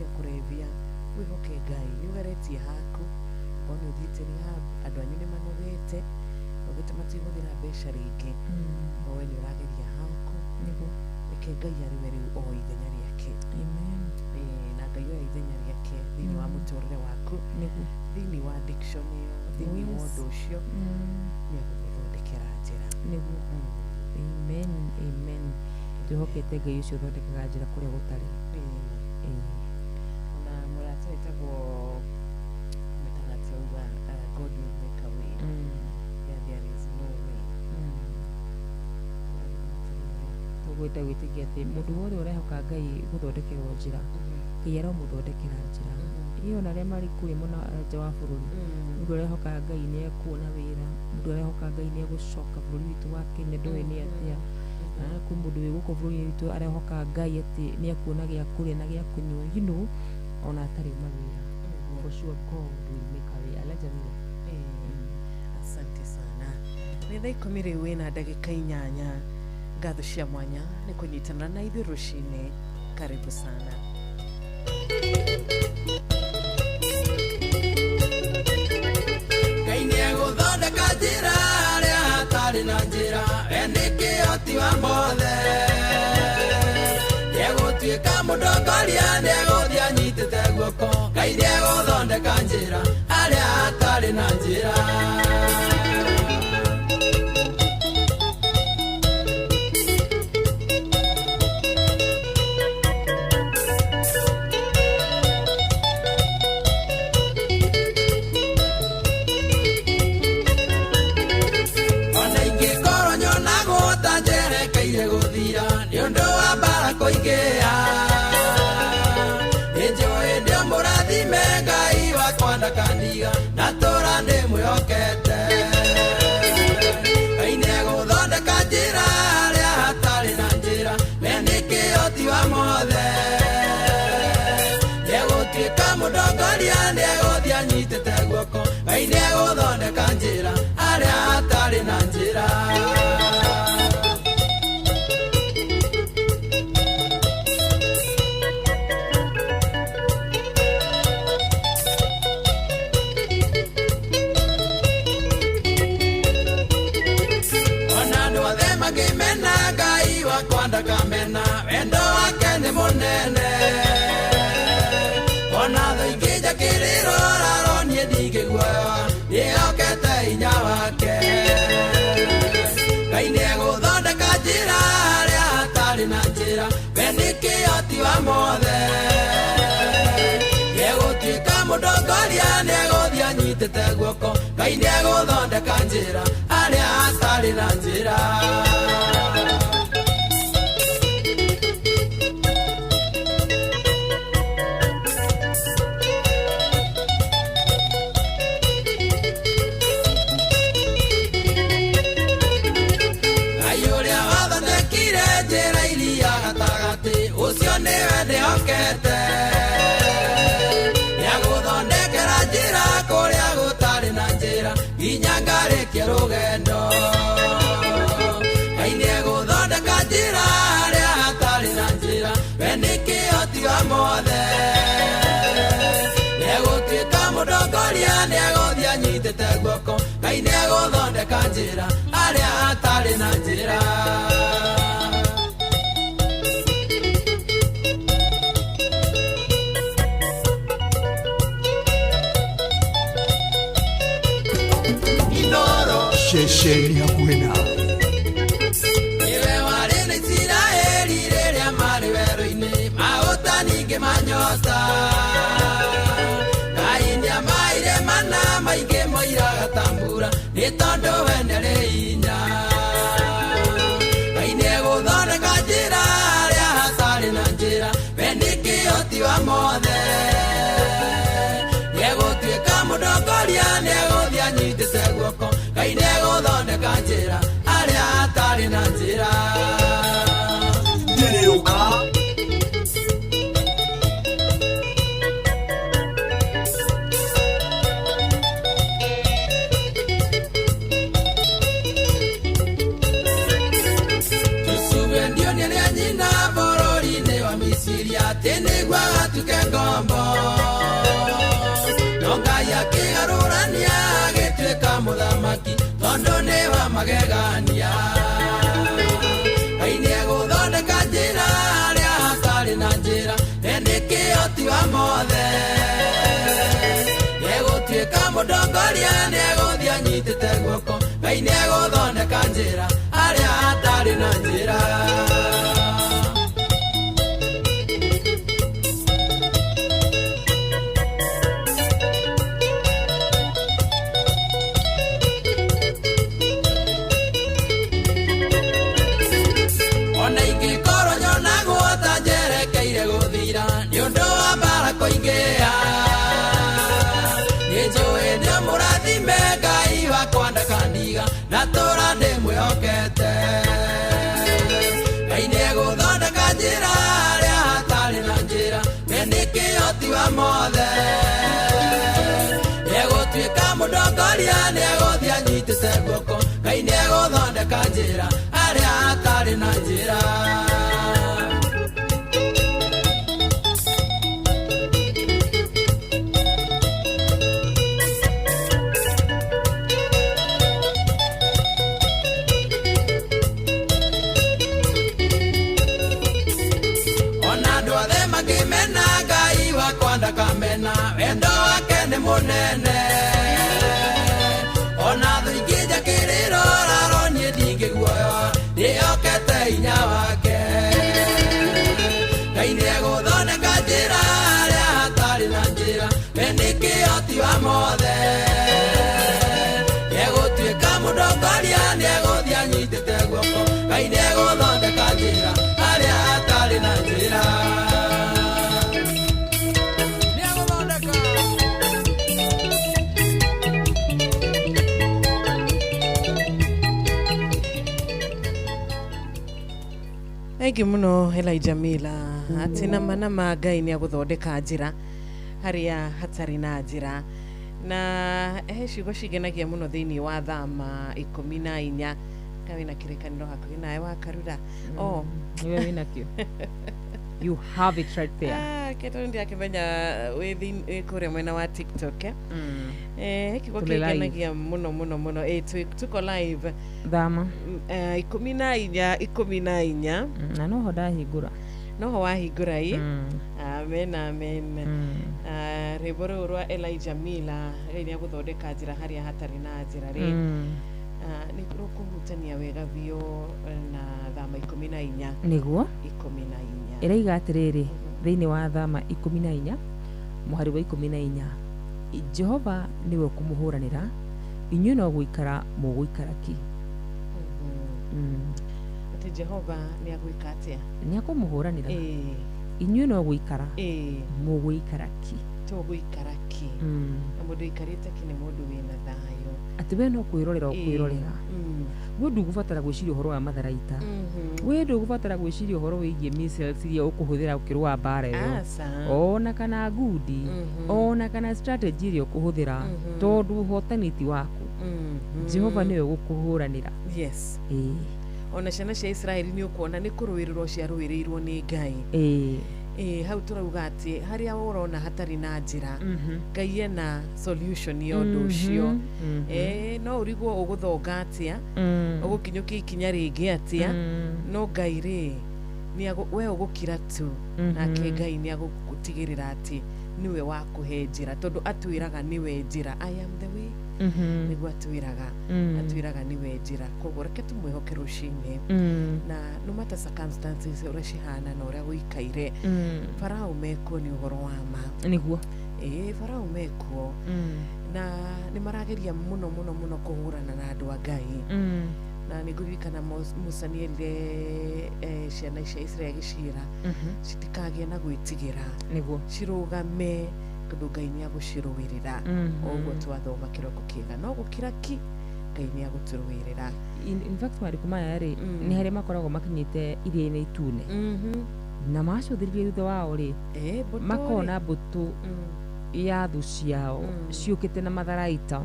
cia kurevia wihoke Ngai niugeretie haku bona uthite rehab andu anyu ni manogete ogete matiguthira mbeca ringi no we ni urageria haku nigu reke Ngai ari we riu o ithenya riake amen na Ngai o ithenya riake thini wa muturire waku nigu thini wa addiction iyo thini wa undu ucio ni aguthondekera njira nigu amen amen tuhokete Ngai ucio thondekaga njira kuria gutari na murata etagwo metanatio wa God will make a way there is no way tugwita gwitigia ati mundu wothe urehoka Ngai guthondekerwo njira Ngai aromuthondekera njira iyo na ria mari kuri muna nja wa bururi mundu urehoka Ngai ni ekuona wira mundu urehoka Ngai ni egucoka bururi witu wa Kenya ndoe ni atia ku mundu wi guko bururi witu arehoka Ngai ati ni ekuona gia kuria na gia kunywa ona atari mawira for sure God will make a way alajamila asante sana ni thaa 10 riu na ndagika 8 ngatho cia mwanya ni kunyitana na ithu rucine karibu sana Ngai ni eguthondeka njira aria hatari na njira enike oti wa mothe yegutuika mudongoria ni eguthia nyitite guoko Ngai ni eguthondeka njira aria hatari na njira koigea enjoy ndio murathime Ngai wakwa ndakaniga na tora ndi mwihokete Ngai ni eguthondeka njira aria hatari na njira we ni kioti wa mothe egutuika mudongoria ni eguthia nyitite guoko Ngai ni eguthondeka njira aria hatari na njira kamena wendo wake ni munene ona tho ingija kiriro raronie ndigiguoya niokete hinya wake Ngai ni eguthondeka njira aria hatari na njira we ni kioti wa mothe egutuika mudongoria ni eguthia nyitite guoko Ngai ni eguthondeka njira aria hatari na njira ucio niwe ndihokete niaguthondekera njira kuria gutari na njira nginya ngarikia rugendo Ngai ni eguthondeka njira aria hatari na njira we ni kioti wa mothe niegutuika mudongoria nieguthia nyitite guoko Ngai ni eguthondeka njira aria hatari na njira Shesheni ya kwena Iwe wari ni Israeli riria mari weru-ini mauta ningi manyota Ngai ni amaire mana maingi moiraga tambura ni tondu we nderi hinya Ngai ni eguthondeka njira aria hatari na njira we ni kioti wa mothe niegutuika mudongoria nieguthia nyitite guoko Ngai ni eguthondeka njira aria hatari na njira Ndirioka Tusuwe ndio ni nyina bururi-ini wa Misiri ati niguo gatuke ngoma ngombo no Ngai akĩgarũrania agĩtuĩka mũthamaki tondũ nĩ wa magegania Ngai nĩegũthondeka njĩra harĩa hatarĩ na njĩra nĩ kĩhoti wa mothe nĩegũtuĩka mũtongoria nĩegũthiĩ anyitĩte guoko Ngai nĩegũthondeka njĩra harĩa hatarĩ na njĩra Natura ndĩ mwĩhokete Ngai nĩegũthondeka njĩra harĩa hatarĩ na njĩra nĩ kĩhoti wa mothe nĩegũtuĩka mũtongoria nĩegũthiĩ anyitĩte guoko Ngai nĩegũthondeka njĩra harĩa hatarĩ na njĩra Kamena wendo wake nĩ mũnene ona thũ ingĩ njakĩrĩro raro niĩ ndingĩguoyo nĩhokete hinya wake Ngai nĩegũthondeka njĩra harĩa hatarĩ na njĩra nĩ kĩhoti wa mothe nĩegũtuĩka mũtongoria nĩegũthiĩ anyitĩte guoko Ngai nĩegũthondeka njĩra harĩa hatarĩ na njĩra Aingĩ mũno Elijah Miller atina mana ma Ngai nĩegũthondeka njĩra harĩa hatarĩ na njĩra na ciugo cigenagia mũno thĩinĩ wa Thama 14 kawe na kĩrĩkanĩro hakuhĩ nawe wa Karura niwe wĩnakĩo you have it right there kĩndũ ndiakĩmenya wĩ kũrĩa mwena wa TikTok kiugo kĩgenagia mũno tuko live Thama 14 na noho ndahingũra noho wahingũra amen rwĩmbo rũu rwa Elijah Miller nĩegũthondeka njĩra harĩa hatarĩ na njĩra nĩ rũkũhutania wega biũ na Thama 14 nĩguo 14 ĩraiga atĩrĩrĩ thĩinĩ wa Thama 14 mũhari wa 14 Jehova niwe ũkũmũhũranĩra inyuĩ no gũikara mũgũikara ki ati Jehova nĩagwĩka atĩa nĩakũmũhũranĩra inyuĩ no gũikara mũgũikara ki tũgũikara ki na mũndũ ikarĩte ki nĩ mũndũ wĩna thayũ atĩ we no kwĩrorera ũkwĩrorera we ndũgũbatara gwĩciria ũhoro wa matharaita we ndũgũbatara gwĩciria ũhoro wĩgiĩ missiles iria ũkũhũthĩra ũkĩrũa mbara ĩyo ona kana ngundi ona kana strategy iria ũkũhũthĩra tondũ ũhotani ti waku Jehova nĩwe ũgũkũhũranĩra ona ciana cia Israeli nĩ ũkuona nĩ kũrũĩrĩrwo ciarũĩrĩirwo nĩ Ngai hau turauga atĩ harĩa ũrona hatarĩ na njĩra Ngai ena solution ya ũndũ ũcio no ũrigwo ũgũthonga atĩa ũgũkinyũkia ikinya rĩngĩ atĩa no Ngai we ũgũkira tu nake Ngai nĩagũtigĩrĩra atĩ niwe wakũhe njĩra tondũ atwĩraga niwe njĩra I am the way nĩguo atwĩraga niwe njĩra koguo reke tũmwĩhoke rũcinĩ na no matter circumstances ũrĩa cihana na ũrĩa gũikaire Farao mekuo nĩ ũhoro wa ma nĩguo Farao mekuo na nĩ marageria mũno kũhũrana na andũ a Ngai na nĩngũririkana Musa nĩerire ciana cia Israeli cira citikagĩa na gwĩtigĩra nĩguo cirũgame tondũ Ngai nĩagũcirũĩrĩra ũguo twathoma kĩroko kĩega no gũkira ki Ngai nĩagũtũrũĩrĩra in fact marĩkũ maya nĩ harĩa makoragwo makinyĩte iria-inĩ itune na macũthĩrĩrie thutha wao makona mbũtũ ya thũ ciao ciũkĩte na matharaita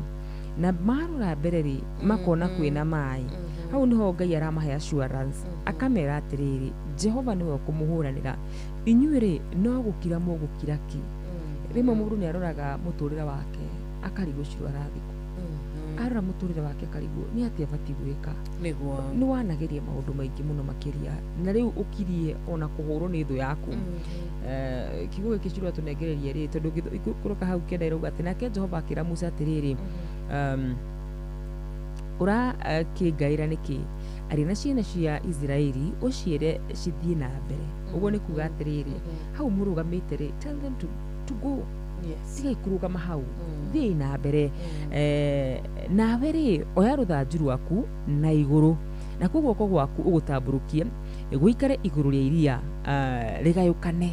na marora mbere makona kwĩna maĩ hau niho Ngai aramahe assurance akamera atĩrĩrĩ Jehova niwe ũkũmũhũranĩra inyuĩ no gũkira mũgũkira ki rimwe mũndũ nĩ aroraga mũtũrĩre wake akarigwo ciro arathikwo arora mũtũrĩre wake akarigwo nĩ atĩa abatiĩ gwĩka nĩ wanageria maũndũ maingĩ mũno makĩria na rĩu ũkirie ona kũhũrwo nĩ thũ yaku kiugo gĩkĩ ciro tũnengererie rĩ tondũ ngĩkũrũka hau kĩenda irauga atĩ nake Jehova akĩra Musa atĩrĩrĩ ũrakĩngaĩra nĩkĩ arĩ na ciana cia Isiraeli ũciĩre cithiĩ na mbere ũguo nĩ kuga atĩrĩrĩ hau mũrũgamĩte rĩ tell them to go tigai kũrũgama hau thiĩ na mbere nawe rĩ oya rũthanju rwaku na igũrũ na kũu guoko gwaku ũgũtambũrũkie gũikare igũrũ rĩa iria rĩgayũkane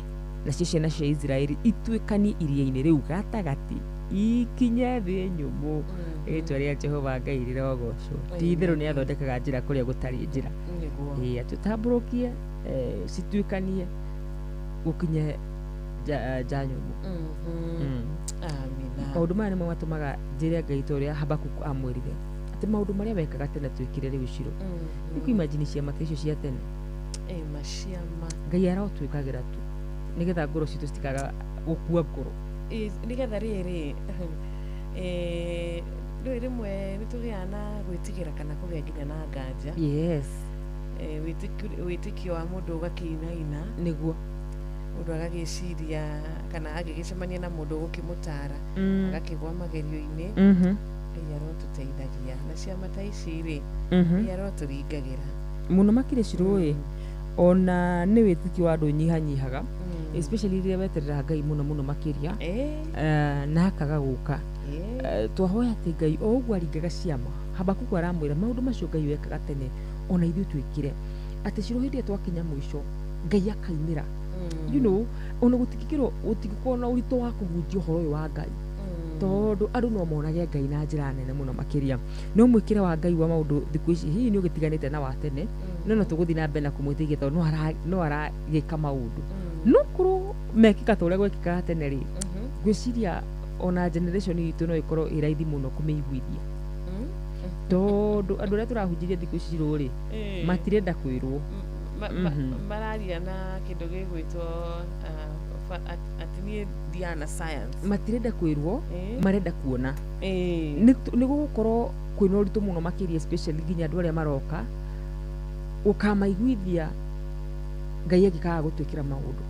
nacio ciana cia Isiraeli ituĩkanie iria-inĩ rĩu gatagatĩ ikinye thĩ nyũmũ rĩtwa rĩa Jehova Ngai rĩrogocwo ti-itherũ nĩ athondekaga njĩra kũrĩa gũtarĩ njĩra atũtambũrũkie cituĩkanie gũkinye nja nyũmũ maũndũ maya nĩmo matũmaga njĩre Ngai ta ũrĩa Habakuku amwĩrire atĩ maũndũ marĩa wekaga tene twĩkire rĩu ciro nĩkũimagini ciama ta icio cia tene Ngai arotwĩkagĩra tu nĩgetha ngoro citũ citikaga gũkua ngoro nĩgetha rĩrĩ rĩmwe nĩtũgĩaga na gwĩtigĩra kana kũgĩa nginya na nganja wĩtĩkio wa mũndũ ũgakĩinaina nĩguo mũndũ agagĩciria kana agĩgĩcemania na mũndũ ũgũkĩmũtara agakĩgwa magerio-inĩ Ngai arotũteithagia na ciama ta ici rĩ Ngai arotũringagĩra mũno makĩria cirũĩ ona nĩ wĩtĩkio wa andũ ũnyihanyihaga especially rĩrĩa weterera Ngai mũno mũno makĩria na akaga gũka twahoya atĩ Ngai o ũguo aringaga ciama Habakuku aramwĩra maũndũ macio Ngai wekaga tene ona ithuĩ twĩkire atĩ ciro hĩndĩ twakinya mũico Ngai akainĩra you know ona gũtigĩkorwo na ũritũ wa kũhunjia ũhoro ũyũ wa Ngai tondũ andũ no monage Ngai na njĩra nene mũno makĩria no mwĩkĩre wa Ngai wa maũndũ thikũ ici hihi nĩ ũgĩtiganĩte na wa tene no tũgũthiĩ na mbere na kũmwĩtĩkia tondũ no aragĩka maũndũ no korwo mekĩka ta ũrĩa gwekĩkaga tene rĩ ngwĩciria ona generation itũ no ĩkorwo ĩ raithi mũno kũmĩiguithia tondũ andũ arĩa tũrahunjirie thikũ ici rũrĩ matirenda kwĩrwo mararia na kĩndũ gĩgwĩtwo atĩ niĩ Diana science matirenda kwĩrwo marenda kuona nĩ gũgũkorwo kwĩna ũritũ mũno makĩria especially nginya andũ arĩa maroka ũkamaiguithia Ngai angĩkaga gũtwĩkĩra maũndũ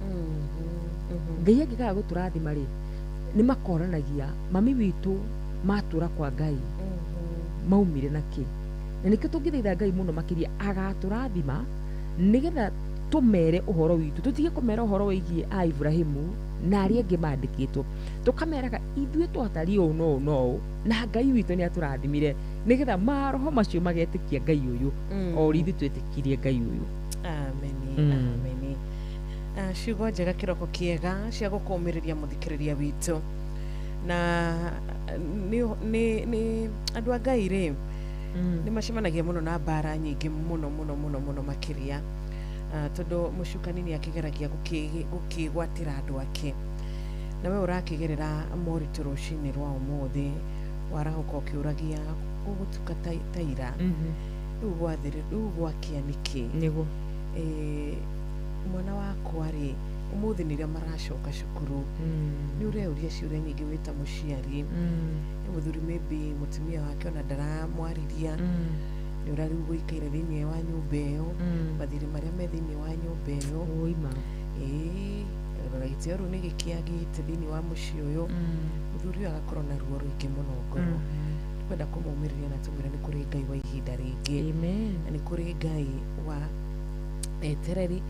Ngai angĩkaga gũtũrathima rĩ nĩ makoranagia mami witũ matũra kwa Ngai maumire na kĩ na nĩkĩo tũngĩthaitha Ngai mũno makĩria agatũrathima nĩgetha tũmere ũhoro witũ tũtige kũmera ũhoro wĩgiĩ a Ibrahimu na arĩa angĩ mandĩkĩtwo tũkameraga ithuĩ twatariĩ ũũ no no na Ngai witũ nĩ atũrathimire nĩgetha maroho macio magetĩkia Ngai ũyũ o ithuĩ twĩtĩkirie Ngai ũyũ ameni ciugo njega kĩroko kĩega cia gũkũmĩrĩria mũthikĩrĩria witũ na nĩ andũ a Ngai rĩ nĩ macemanagia mũno na mbara nyingĩ mũno makĩria tondũ mũcukani nĩ akĩgeragia gũkĩgwatĩra andũ ake nawe ũrakĩgerera moritũ rũcinĩ rwa ũmũthĩ warahoka ũkĩũragia gũgũtuka ta ira rĩu gwakĩa nĩkĩ mwana wakwa rĩ ũmũthĩ nĩrĩa maracoka cukuru nĩ ũreuria ciũria nyingĩ wĩta mũciari mũthuri maybe mũtumia wake ona ndaramwarĩria nĩ ũrariu gũikaire thĩinĩ wa nyũmba ĩyo mathirĩ marĩa me thĩinĩ wa nyũmba ĩyo rora gĩtĩo rĩu nĩ gĩkĩagĩte thĩinĩ wa mũciĩ ũyũ mũthuri ũyũ agakorwo na ruo rũingĩ mũno ngoro twenda kũmũmĩrĩria na tũmwĩre nĩ kũrĩ Ngai wa ihinda rĩngĩ na nĩ kũrĩ Ngai wa etereri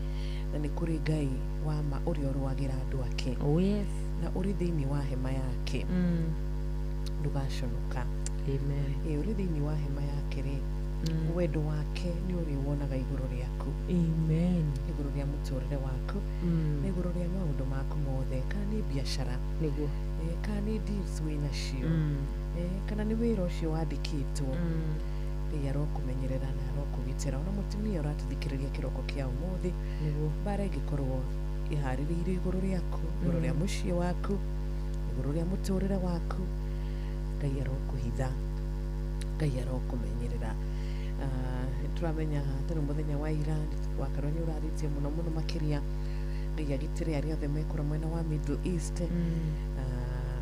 na nĩ kũrĩ Ngai wa ma ũrĩa ũrũagĩra andũ ake na ũrĩ thĩinĩ wa hema yake ndũgaconoka ũrĩ thĩinĩ wa hema yake rĩ wendo wake nĩ ũrĩwonaga igũrũ rĩaku igũrũ rĩa mũtũrĩre waku na igũrũ rĩa maũndũ maku mothe kana nĩ biacara kana nĩ deals wĩnacio kana nĩ wĩra ũcio wandĩkĩtwo Ngai arokũmenyerera na arokũgitĩra ona mũtumia ũratũthikĩrĩria kĩroko kĩa ũmũthĩ mbara ĩngĩkorwo ĩharĩrĩire igũrũ rĩaku igũrũ rĩa mũciĩ waku igũrũ rĩa mũtũrĩre waku Ngai arokũhitha Ngai arokũmenyerera turamenya tene mũthenya wa ira wakarwo nĩ ũrarĩtie mũno makĩria ngai agitire aria othe mekora mwena wa Middle East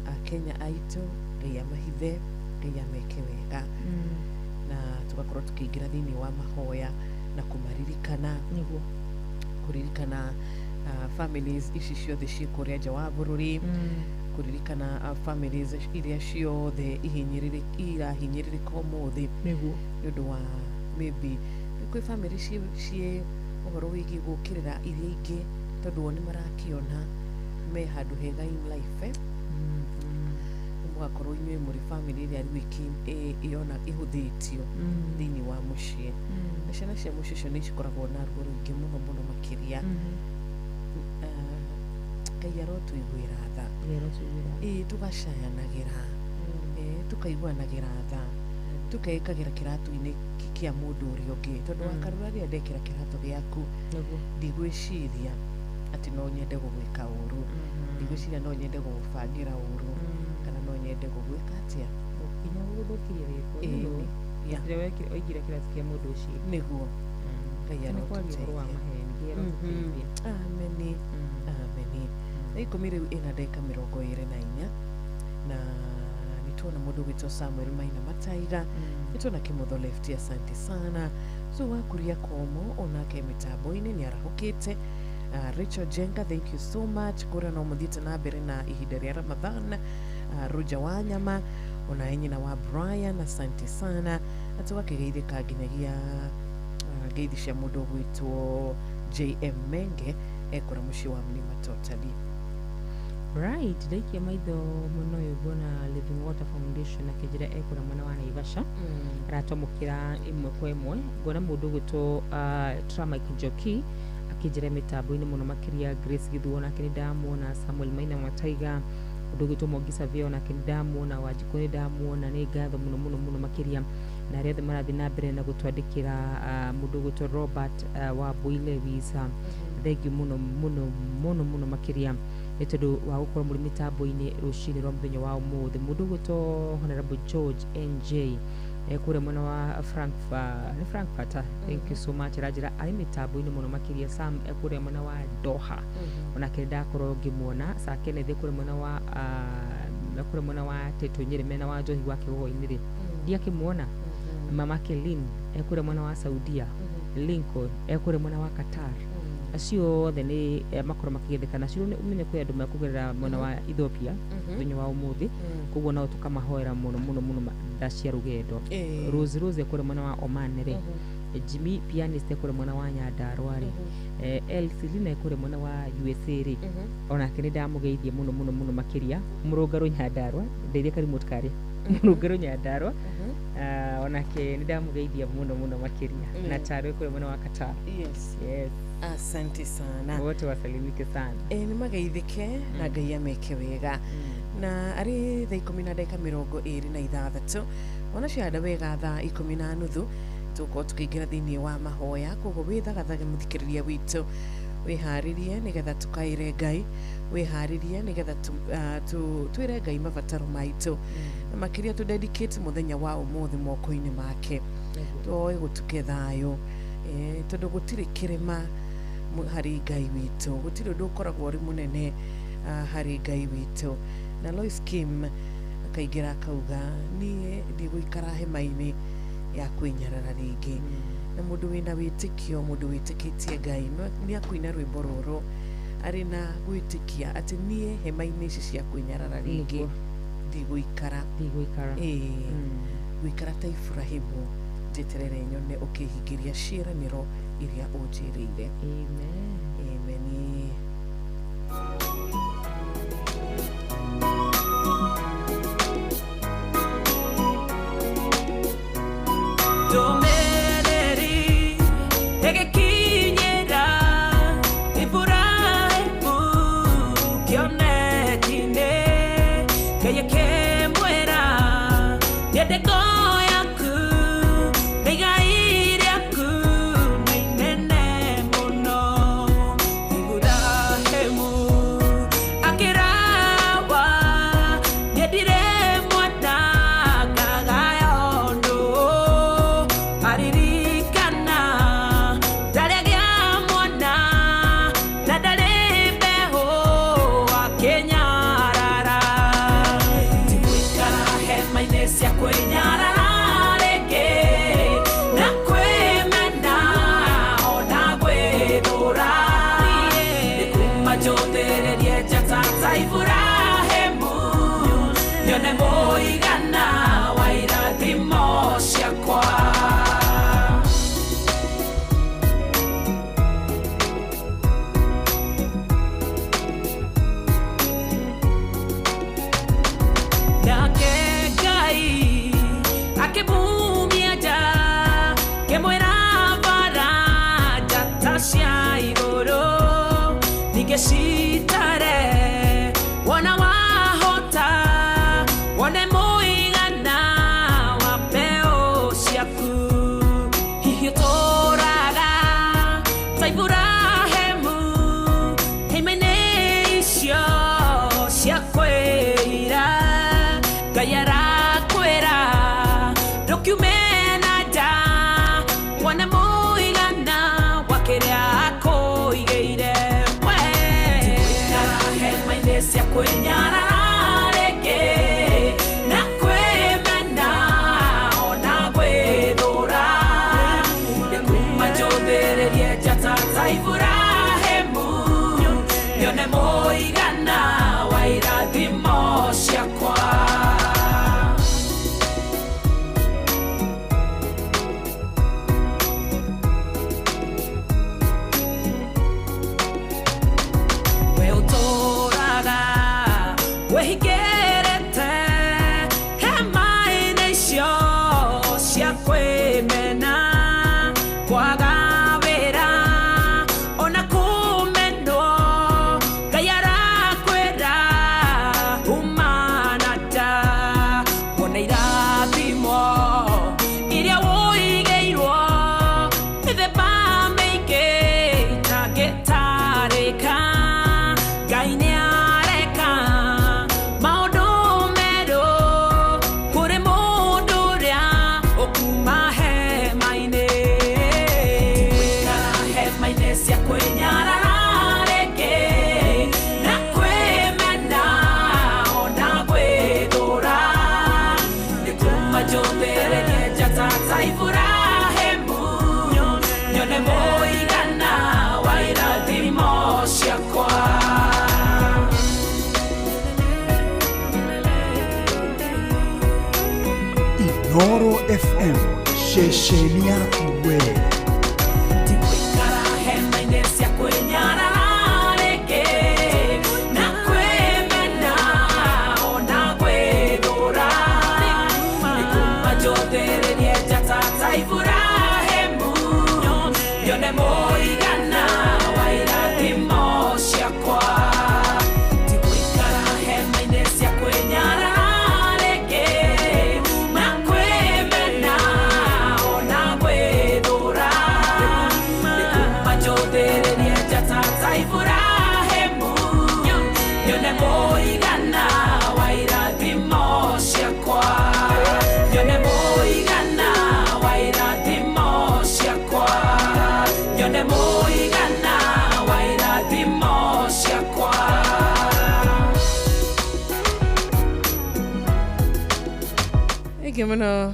a Kenya aitu ngai amahithe ngai ameke wega na tugakorwo tukiingira thiini wa mahoya na kumaririkana niguo kuririkana families ici ciothe ciĩ kũrĩa nja wa bũrũri kuririkana families iria ciothe irahinyĩrĩrĩka ũmũthĩ niguo nĩ ũndũ wa maybe kwĩ family ciĩ ũhoro wĩgiĩ gũkĩrĩra iria ingĩ tondũ o nĩ marakĩona me handũ hega in life mũgakorwo inyuĩ mũrĩ family ĩrĩa rĩu ĩona ĩhũthĩtio thĩinĩ wa mũciĩ na ciana cia mũciĩ ũcio nĩ cikoragwo na ruo rũingĩ mũno mũno makĩria ngai arotũiguĩra tha tugacayanagĩra tukaiguanagĩra tha tukeĩkagĩra kĩratũ-inĩ kĩa mũndũ ũrĩa ũngĩ tondũ wakarũra rĩrĩa ndekĩra kĩratũ gĩaku ndigwĩciria atĩ no nyende gũgwĩka ũru ndigwĩciria no nyende gũgũbangĩra ũru kana no nyende gũgwĩka atĩa nginya gũgũthũkĩria wĩko rĩrĩa oigire kĩratũ kĩa mũndũ ũcio nĩguo ngai arotũteithia ameni ameni na ikũmi rĩu ĩna ndagĩka 24 na nituona mũndũ gwĩtwo Samuel Maina Mataiga nituona Kimotho Lefty asante sana so wakuria komo onake mitambo-inĩ nĩ arahũkĩte Rachel Jenga thank you so much kũrĩa no mũthiĩte na mbere na ihinda rĩa Ramadhan Roja Wanyama ona enyina wa Brian asante sana na tũgakĩgeithĩka nginyagia ngeithi cia mũndũ gwĩtwo JM Menge ekora mũciĩ wa Mlima Totally. Right, ndaikia maitho muno uyu bona Living Water Foundation akijira ekora mwana wa Naivasha aratomukira imwe kwa imwe ngona mundu gwitwo Tramike Njoki akijira mitambo-ini muno makiria Grace Githuo na kinidamuona Samuel Maina Mataiga mundu gwitwo Mogisa Vio na kinidamuona Wanjikũ ndamuona ni ngatho muno muno muno makiria na rĩothe marathi na mbere na gũtwandĩkĩra mundu gwitwo Robert wa Buile Visa thengi muno muno muno muno makiria nĩ tondũ wa gũkorwo mũrĩ mitambo-inĩ rũcinĩ rwa mũthenya wa ũmũthĩ mundu gwitwo Honorable George NJ kũrĩa mwena wa Frankfurt thank you so much rajira arĩ mitambo-inĩ muno makiria Sam kũrĩa mwena wa Doha ona kĩrĩ ndakorwo ngĩmuona sa Kenneth kũrĩa mwena wa Teto Nyĩrĩ mena wa Njohi wa Kĩgogo-inĩ rĩ ndiakĩmuona mama Kelin kũrĩa mwena wa Saudia Lincoln kũrĩa mwena wa Qatar acio othe nĩ makoro makigethekana cio nĩ umenye kwĩ andũ makũgerera mwena wa Ethiopia thĩinĩ wa ũmũthĩ koguo nao tukamahoera muno muno muno ndacia rũgendo Rose kũrĩa mwena wa Oman rĩ Jimmy pianist kũrĩa mwena wa Nyandarua rĩ El Selina kũrĩa mwena wa USA rĩ ona kĩrĩ ndamũgeithie muno muno muno makiria mũrũngarũ Nyandarua ndeithia karimut kare mũrũngarũ Nyandarua onake nĩ ndamũgeithia muno muno makiria na Taro kũrĩa mwena wa Qatar yes asante sana wote wasalimike sana nĩ mageithĩke na ngai ameke wega na arĩ thaa 10:26 ona cianda wega thaa 10:30 tuko tukĩingĩra thĩinĩ wa mahoya koguo wĩthagathage mũthikĩrĩria witũ wĩharĩrie nĩgetha tukaire ngai wĩharĩrie nĩgetha twĩre ngai mabataro maitũ na makĩria tũdedicate mũthenya wa ũmũthĩ moko-inĩ make twoe gũtuke thayũ tondũ gũtirĩ kĩrĩma harĩ ngai witũ gũtirĩ ũndũ ũkoragwo ũrĩ mũnene harĩ ngai witũ na Lois Kim akaingĩra akauga niĩ ndigũikara hema-inĩ ya kwĩnyarara rĩngĩ na mũndũ wĩna wĩtĩkio mũndũ wĩtĩkĩtie ngai nĩ akũina rwĩmbo rũrũ arĩ na gwĩtĩkia atĩ niĩ hema-inĩ ici cia kwĩnyarara rĩngĩ ndigũikara gũikara ta Ibrahimu njeterere nyone ũkĩhingĩria ciĩranĩro iria ũnjĩrĩire amen amen Domereri egekinyera Ibrahimu kionekine keye kemwera yedeko yaku negaire yaku nene muno Ibrahimu ningĩcitare wona wahota wone mũigana wa mbeũ ciaku hihi ũtũũraga ta Iburahĩmu hĩma-inĩ icio cia kwĩira Ngai arakwĩra ndũkiume na nja wone mũigana wa kĩrĩa akũigĩire we ndĩgũikara hema-inĩ cia kwĩnyarara rĩngĩ na kwĩmena ona gwĩthũra ndĩkuma njũthĩrĩrie njata ta Iburahĩmu nyone mũigana wa irathimo ciakwa we ũtũũraga wĩhingĩrĩte hema-inĩ icio cia kwĩmena kwaga wĩra ona kũmenwo Ngai arakwĩra umana nja wone irathimo iria wũigĩirwo mĩthemba mĩingĩ itangĩtarĩka Ngai nĩareka maũndũ merũ kũrĩ mũndũ ũrĩa ũkuma hema-inĩ ndĩgũikara hema-inĩ cia kwĩnyarara rĩngĩ na kwĩmena ona gwĩthũra ndĩkuma njũthĩrĩrie njata ta Iburahĩmu nyone mũigana wa irathimo ciakwa Inooro FM, ceceni yaku we. ndĩgũikara hema-inĩ cia kwĩnyarara rĩngĩ na kwĩmena ona gwĩthũra ndĩkuma njũthĩrĩrie njata ta Iburahĩmu nyone mũigana wa irathimo ciakwa ndĩgũikara hema-inĩ cia kwĩnyarara rĩngĩ na kwĩmena ona gwĩthũra ndĩkuma njũthĩrĩrie njata ta Iburahĩmu nyone mũigana wa irathimo ciakwa nyone mũigana wa irathimo ciakwa nyone mũigana wa irathimo ciakwa Thank you muno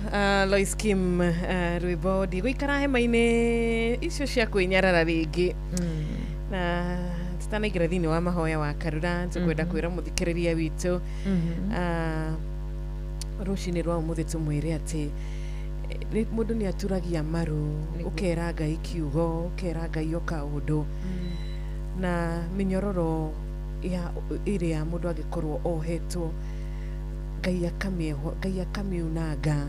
Lois Kim rwĩmbo ndigũikara hema-inĩ icio cia kwĩnyarara rĩngĩ na tũtanaingĩra thĩinĩ wa mahoya wa Karura tũkwenda kwĩra mũthikĩrĩria witũ rũcinĩ rwa ũmũthĩ tũmwĩre atĩ mũndũ nĩ aturagia maru ũkera Ngai kiugo ũkera Ngai o kaũndũ na mĩnyororo ĩrĩa mũndũ angĩkorwo ohetwo Ngai akamiunanga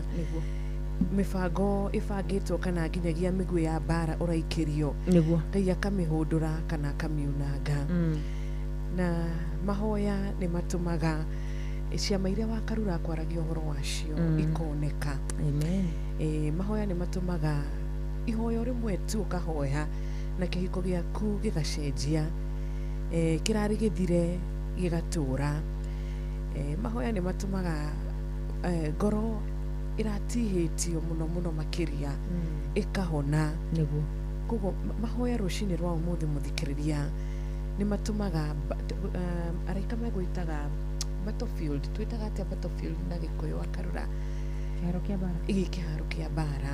mĩbango ĩbangĩtwo kana nginyagia mĩguĩ ya mbara ũraikĩrio nĩguo Ngai akamĩhũndũra kana akamiunanga na mahoya nĩ matũmaga ciama iria wa Karura kwaragia ũhoro wacio ikoneka amen mahoya nĩ matũmaga ihoyo rĩmwe tu ũkahoya na kĩhiko gĩaku gĩgacenjia kĩrarĩ gĩthire gĩgatũra mahoya nĩ matũmaga ngoro iratihĩtio mũno mũno makĩria ĩkahona nĩguo koguo mahoya rũcinĩ rwa ũmũthĩ mũthikĩrĩria nĩ matũmaga araika megwĩtaga battlefield twĩtaga atĩa battlefield na gĩkũyũ wa Karura kĩharo kĩa bara kĩharo kĩa bara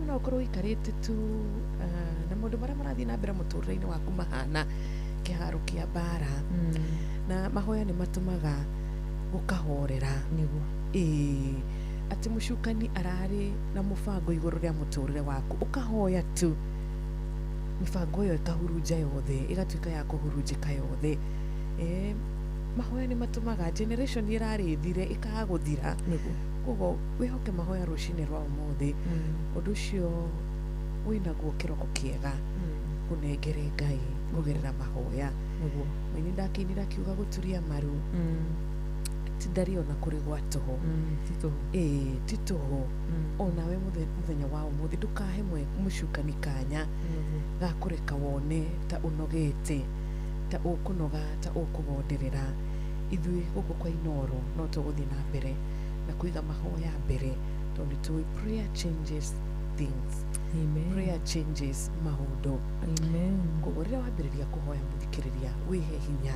no ũkorwo ũikarĩte tu na maũndũ marĩa marathiĩ na mbere mũtũrĩre-inĩ waku mahana kĩharo kĩa bara na mahoya nĩ matũmaga gũkahorera nĩguo atĩ mũcukani ararĩ na mũbango igũrũ rĩa mũtũrĩre waku ũkahoya tu mĩbango ĩyo ĩkahurunja yothe ĩgatuĩka ya kũhurunjĩka yothe mahoya nĩ matũmaga generation ĩrarĩthire ĩkaga gũthira koguo wĩhoke mahoya rũcinĩ rwa ũmũthĩ ũndũ ũcio wĩnaguo kĩroko kĩega kunengere Ngai kugerera mahoya niguo mini ndakinira kiuga guturia maru tindari ona kuri gwa toho tito ti toho ona we muthenya wa umuthi ndukahe mucukani kanya ga kureka wone ta unogete ta ukunoga ta ukubonderera ithui guku kwa Inoro no tuguthi na mbere na kuiga mahoya mbere tondu tu prayer changes things. Amen. Prayer changes maundu. Amen. Koguo rĩrĩa wambĩrĩria kũhoya mũthikĩrĩria wĩhe hinya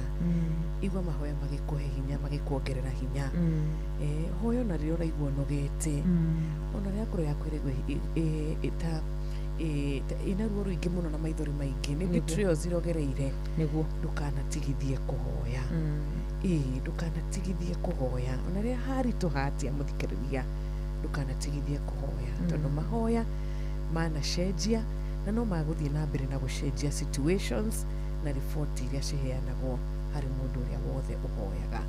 igua mahoya magĩkũhe hinya magĩkuongerera hinya hoya ona rĩrĩa ũraigua ũnogete ona rĩrĩa ngoro yaku ĩraigua ina ruo rũingĩ mũno na maithori maingĩ nĩ betrayals irogereire niguo ndũkanatigithie kũhoya ndũkanatigithie kũhoya ona rĩrĩa haritũha atĩa mũthikĩrĩria ndũkanatigithie kũhoya tondũ mahoya manacenjia na no magũthiĩ na mbere na gũcenjia situations na riboti iria ciheanagwo harĩ mũndũ ũrĩa wothe ũhoyaga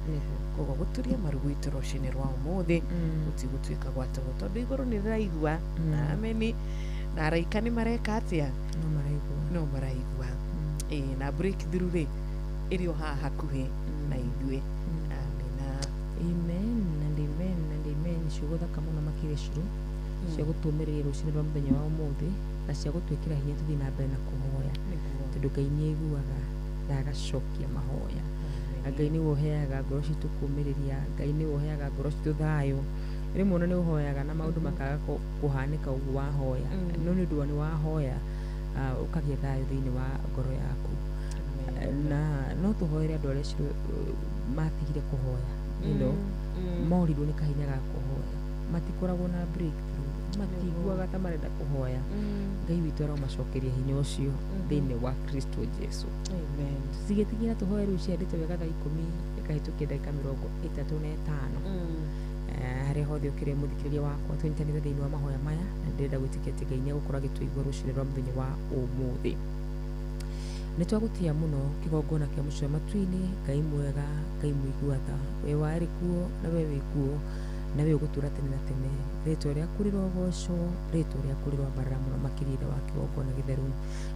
koguo gũturia maru gwitũ rũcinĩ rwa ũmũthĩ gũtigũtuĩka gwa tũhũ tondũ igũrũ nĩ rĩraigua ameni na araika nĩ mareka atĩa no maraigua na breakthrough rĩ ĩrĩ o haha hakuhĩ na ithuĩ amina amen and amen and amen ciugo thaka mũno makĩria ciro cia gũtũmĩrĩria rũcinĩ rwa mũthenya wa ũmũthĩ na cia gũtwĩkĩra hinya tũthiĩ na mbere na kũhoya tondũ Ngai nĩ aiguaga na agacokia mahoya Ngai nĩ ũheaga ngoro citũ kũũmĩrĩria Ngai nĩ ũheaga ngoro citũ thayũ rĩmwe ona nĩ ũhoyaga na maũndũ makaga kũhanĩka ũguo wahoya no nĩ ũndũ nĩ wahoya ũkagĩa thayũ thĩinĩ wa ngoro yaku na no tũhoere andũ arĩa matigire kũhoya morirwo nĩ kahinya ga kũhoya matikoragwo na breakthrough matiguaga ta marenda kũhoya Ngai witũ aromacokeria hinya ũcio thĩinĩ wa Kristo Jesu. Amen. Tigĩtigĩra tũhoe rĩu ciandĩtwo wega thaa 10 ĩkahĩtũkia ndagĩka 35 harĩa hothe ũkĩrĩ mũthikĩrĩria wakwa tũnyitanĩre thĩinĩ wa mahoya maya na ndĩrenda gwĩtĩkia atĩ Ngai nĩagũkorwo agĩtũigua rũcinĩ rwa mũthenya wa ũmũthĩ. Nĩ twagũtia mũno kĩgongona kĩa mũcio matu-inĩ Ngai mwega Ngai mũiguatha we warĩ kuo na we wĩ kuo na we ũgũtũra tene na tene rĩtwa rĩaku rĩrogocwo rĩtwa rĩaku rĩrombarara mũno makĩria wa kĩgongona gĩtheru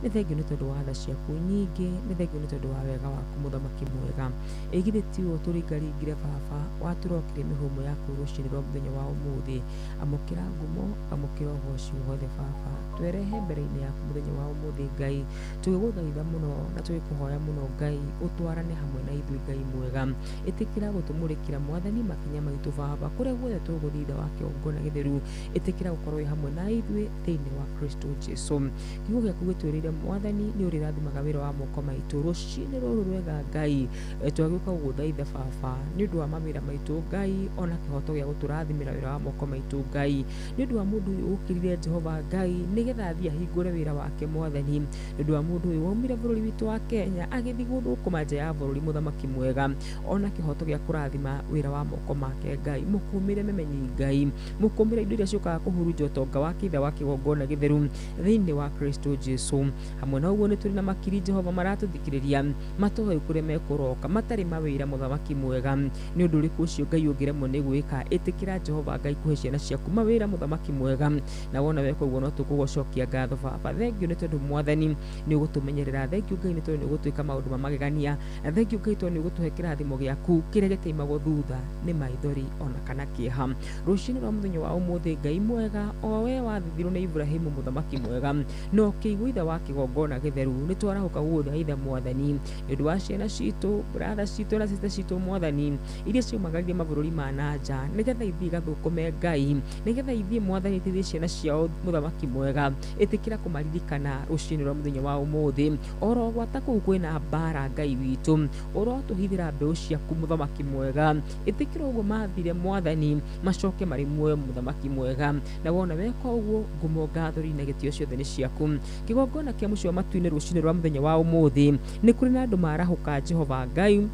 nĩ thengiũ nĩ tondũ wa tha ciaku nyingĩ nĩ thengiũ nĩ tondũ wa wega waku mũthamaki mwega ĩgithĩ tiwo tũringaringire baba watũrokire mĩhũmũ yaku rũcinĩ rwa mũthenya wa ũmũthĩ amũkĩra ngumo amũkĩra ũgoci wothe baba twerehe mbere-inĩ yaku mũthenya wa ũmũthĩ Ngai tũgĩgũthaitha mũno na tũgĩkũhoya mũno Ngai ũtwarane hamwe na ithuĩ Ngai mwega ĩtĩkĩra gũtũmũrĩkĩra mwathani makinya maitũ baba kũrĩa guothe tũgũthiitha wa kĩgongona gĩtheru ĩtĩkĩra gũkorwo hamwe na ithuĩ thĩinĩ wa Kristo Jesu kiugo gĩaku gĩtwĩrĩire mwathani nĩ ũrĩrathimaga wĩra wa moko maitũ rũcinĩ rũrũ rwega Ngai twagĩũka gũgũthaitha baba nĩ ũndũ wa mawĩra maitũ Ngai ona kĩhoto gĩa gũtũrathimĩra wĩra wa moko maitũ Ngai nĩ ũndũ wa mũndũ ũyũ ũkĩrire Jehova Ngai nĩgetha athiĩ ahingũre wĩra wake mwathani nĩ ũndũ wa mũndũ ũyũ waumire bũrũri witũ wa Kenya agĩthiĩ gũthũkũma nja ya bũrũri mũthamaki mwega ona kĩhoto gĩa kũrathima wĩra wa moko make Ngai mũkũmĩre memenyi Ngai mũkũmĩre indo iria ciũkaga kũhurunja ũtonga wa kĩithe wa kĩgongona gĩtheru thĩinĩ wa Kristo Jesu hamwe na ũguo nĩ tũrĩ na makiri Jehova maratũthikĩrĩria matoĩ kũrĩa mekũroka matarĩ mawĩra mũthamaki mwega nĩ ũndũ ũrĩkũ ũcio Ngai ũngĩremwo nĩ gwĩka ĩtĩkĩra Jehova Ngai kũhe ciana ciaku mawĩra mũthamaki mwega na wona weka ũguo no tũkũgũcokia ngatho baba thengiũ nĩ tondũ mwathani nĩ ũgũtũmenyerera thengiũ Ngai nĩ tondũ nĩ ũgũtwĩka maũndũ ma magegania thengiũ Ngai tondũ nĩ ũgũtũhe kĩrathimo gĩaku kĩrĩa gĩtaimagwo thutha nĩ maithori ona kana kĩeha rũcinĩ rwa mũthenya wa ũmũthĩ Ngai mwega o we wathithirwo nĩ Ibrahimu mũthamaki mwega no kĩiguo ithe wa kĩgongona gĩtheru nĩ twarahũka gũgũthaitha mwathani nĩ ũndũ wa ciana citũ brother citũ na sister citũ mwathani iria ciumagaririe mabũrũri ma nanja nĩgetha ithiĩ igathũkũme Ngai nĩgetha ithiĩ mwathani ithiĩ ciana ciao mũthamaki mwega ĩtĩkĩra kũmaririkana rũcinĩ rwa mũthenya wa ũmũthĩ oro gwata kũu kwĩna mbara Ngai witũ ũrotũhithĩra mbeũ ciaku mũthamaki mwega ĩtĩkĩra ũguo mathire mwathani macoke marĩ muoyo mũthamaki mwega na wona weka ũguo ngumo ngatho na gĩtĩo ciothe nĩ ciaku kĩgongona kĩa mũcio matu-inĩ rũcinĩ rwa mũthenya wa ũmũthĩ nĩ kũrĩ na andũ marahũka Jehova Ngai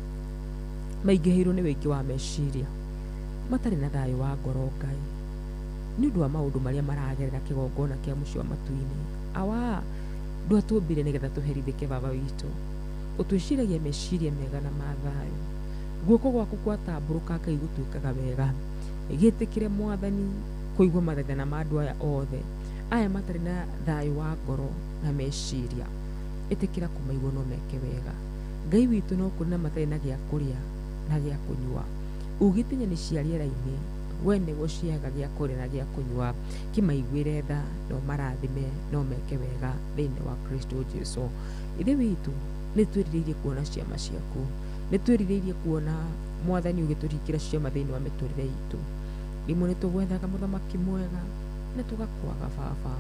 maingĩhĩirwo nĩ wĩingĩ wa meciria matarĩ na thayũ wa ngoro Ngai nĩ ũndũ wa maũndũ marĩa maragerera kĩgongona kĩa mũcio matu-inĩ awa ndwatũmbire nĩgetha tũherithĩke baba witũ ũtwĩciragia meciria mega na ma thayũ guoko gwaku gwatambũrũka Ngai gũtwĩkaga wega gĩtĩkĩre mwathani kũigua mathaithana ma andũ aya othe aya matarĩ na thayũ wa ngoro na meciria itikira kumaigwo no meke wega. Ngai witu no kuri na matarĩ na gĩa kũrĩa na gĩa kũnyua. Ugĩtinya nĩ cia rĩera-inĩ, we nĩguo ciaga gĩa kũrĩa na gĩa kũnyua. Kĩmaiguĩre tha no marathime no meke wega thĩinĩ wa Kristo Jesu. Ithe witu nĩ twĩrirĩirie kuona ciama ciaku, nĩ twĩrirĩirie kuona Mwathani ũgĩtũhingĩra ciama thĩinĩ wa mĩtũrĩre itũ. Rĩmwe nĩ tũgwethaga mũthamaki mwega na tũgakwaga baba.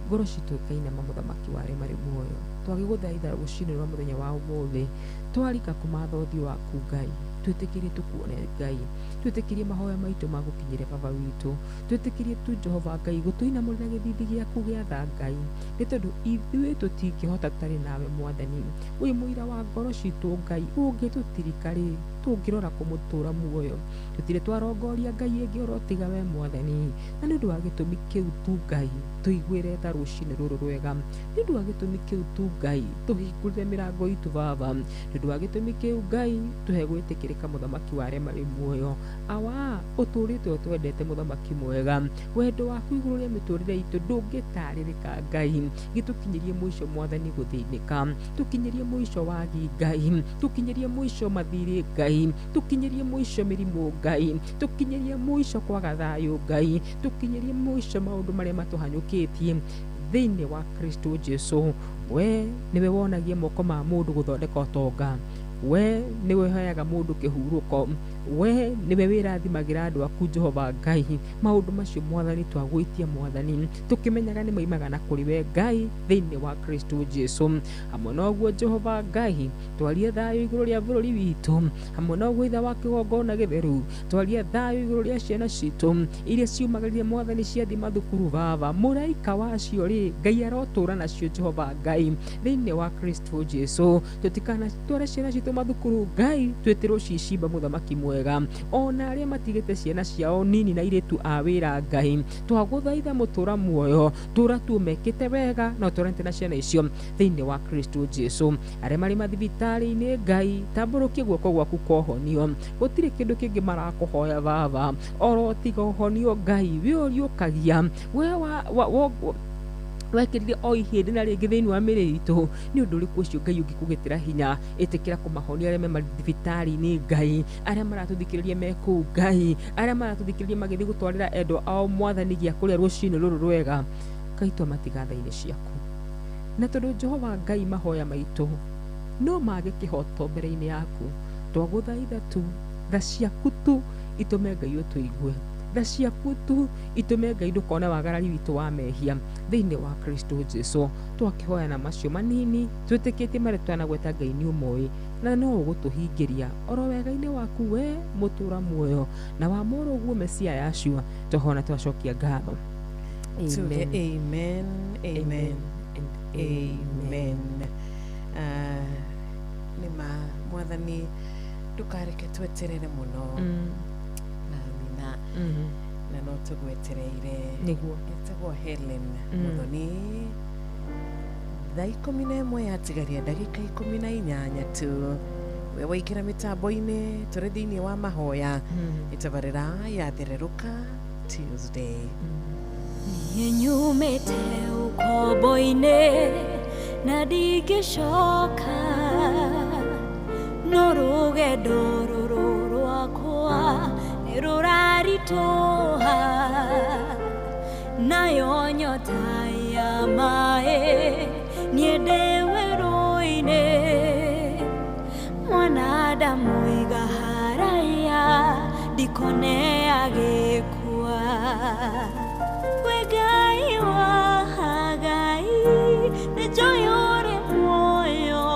Ngoro citũ ikainama mũthamaki wa arĩa marĩ muoyo, twagĩgũthaitha rũcinĩ rwa mũthenya wa ũmũthĩ, twarika kũmatha ũthiũ waku Ngai, twĩtĩkĩrie tũkuone Ngai, twĩtĩkĩrie mahoya maitũ ma gũkinyĩre baba witũ, twĩtĩkĩrie tu Jehova Ngai gũtũinamũrĩra gĩthithi gĩaku gĩa tha Ngai, nĩ tondũ ithuĩ tũtingĩhota tarĩ nawe Mwathani. Wĩ mũira wa ngoro citũ Ngai, ũngĩtũtirika rĩ, tũngĩrora kũmũtũra muoyo, tũtirĩ twarongoria Ngai ĩngĩ oro tiga we Mwathani. Na nĩ ũndũ wa gĩtũmi kĩu tu Ngai, tũiguĩre tha rũcinĩ rũrũ rwega, nĩ ũndũ wa gĩtũmi kĩu tu Ngai, tũhingũrĩre mĩrango itũ baba, nĩ ũndũ wa gĩtũmi kĩu Ngai, tũhe gwĩtĩkĩrĩka mũthamaki wa arĩa marĩ muoyo. Awa ũtũrĩte ũtwendete mũthamaki mwega, wendo waku igũrũ rĩa mĩtũrĩre itũ ndũngĩtarĩrĩka Ngai, gĩtũkinyĩrie mũico Mwathani gũthĩnĩka, tũkinyĩrie mũico wagi Ngai, tũkinyĩrie mũico mathirĩ Ngai, tũkinyĩrie mũico mĩrimũ Ngai, tũkinyĩrie mũico kwaga thayũ Ngai, tũkinyĩrie mũico maũndũ marĩa matũhanyũkĩtie thĩinĩ wa Kristo Jesu. We nĩwe wonagia moko ma mũndũ gũthondeka ũtonga, we nĩwe heaga mũndũ kĩhurũko, we nĩwe wĩrathimagĩra andũ aku Jehova Ngai. Maũndũ macio Mwathani twagwĩtia Mwathani, tũkĩmenyaga nĩ moimaga na kũrĩ we Ngai thĩinĩ wa Kristo Jesu. Hamwe na ũguo Jehova Ngai, twarie thayũ igũrũ rĩa bũrũri witũ, hamwe na ũguo ithe wa kĩgongona gĩtheru, twarie thayũ igũrũ rĩa ciana citũ iria ciumagĩrĩria Mwathani ciathiĩ mathukuru baba. Mũraika wacio rĩ, Ngai arotũra nacio Jehova Ngai thĩinĩ wa Kristo Jesu. Tũtikanatware ciana citũ mathukuru Ngai, twĩtĩrwo cicimba mũthamaki mwega, ona arĩa matigĩte ciana ciao nini na irĩtu a wĩra Ngai, twagũthaitha mũtũra muoyo, tũra tu mekĩte wega na ũtũranĩte na ciana icio thĩinĩ wa Kristo Jesu. Arĩa marĩ mathibitarĩ-inĩ Ngai, tambũrũkia guoko gwaku kwa ũhonio, gũtirĩ kĩndũ kĩngĩ marakũhoya baba oro tiga ũhonio Ngai. We ũriũkagia, we wekĩrire o ihĩndĩ na rĩngĩ thĩinĩ wa mĩrĩ itũ, nĩ ũndũ ũrĩkũ ũcio Ngai ũngĩkũgĩtĩra hinya? Ĩtĩkĩra kũmahonia arĩa me mathibitarĩ-inĩ Ngai, arĩa maratũthikĩrĩria me kũu Ngai, arĩa maratũthikĩrĩria magĩthiĩ gũtwarĩra endwa ao Mwathani gĩa kũrĩa rũcinĩ rũrũ rwega. Ngai twamatiga tha-inĩ ciaku, na tondũ Jehova Ngai mahoya maitũ no mage kĩhoto mbere-inĩ yaku, twagũthaitha tu tha ciaku tu itũme Ngai ũtũigue, tha ciaku tu itũme Ngai ndũkone wagarari witũ wa mehia thĩinĩ wa Kristo Jesu. Twakĩhoya na macio manini twĩtĩkĩtie marĩa twanagweta Ngai nĩ ũmoĩ, na no ũgũtũhingĩria oro wega-inĩ waku we mũtũra muoyo, na wamũra ũguo Mesia Yashua, tũhona twacokia ngatho. Amen. Amen. Amen. Amen. Nĩma Mwathani ndũkareke tweterere mũno. Amina. Na no tũgwetereire Nĩguo etagwo Helen Muthoni. Thaa 11 yatigaria ndagĩka 18 tu. We waingĩra mĩtambo-inĩ tũrĩ thĩinĩ wa mahoya ĩtabarĩra yathererũka Tuesday. Niĩ nyumĩte ũkombo-inĩ na ndingĩcoka, no rũgendo rũrũ rwakwa nĩ rũraritũha, nayo nyota ya maĩ niĩ ndĩ werũ-inĩ, mwanadamu iga haraya ndikone agĩkua. We Ngai wa Hagai nĩ njũĩ ũrĩ muoyo,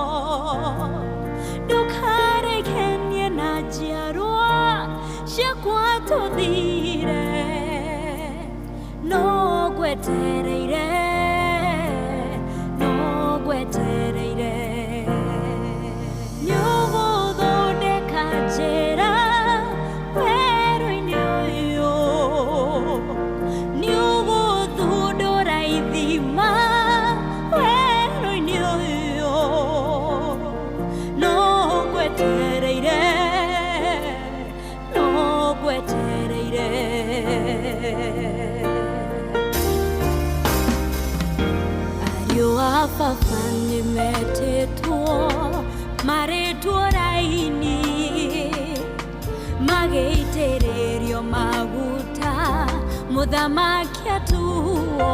ndũkarekenie na njiarwa ciakwa tũthire, no ngwetereire, no ngwetereire. Nĩũgũthondeka njĩra werũ-inĩ ũyũ, nĩũgũthundũra ithima werũ-inĩ ũyũ, no ngwetereire, no ngwetereire. Ariũ a baba nĩ metĩtwo marĩtwo raini magĩitĩrĩrio maguta mũthamaki atuo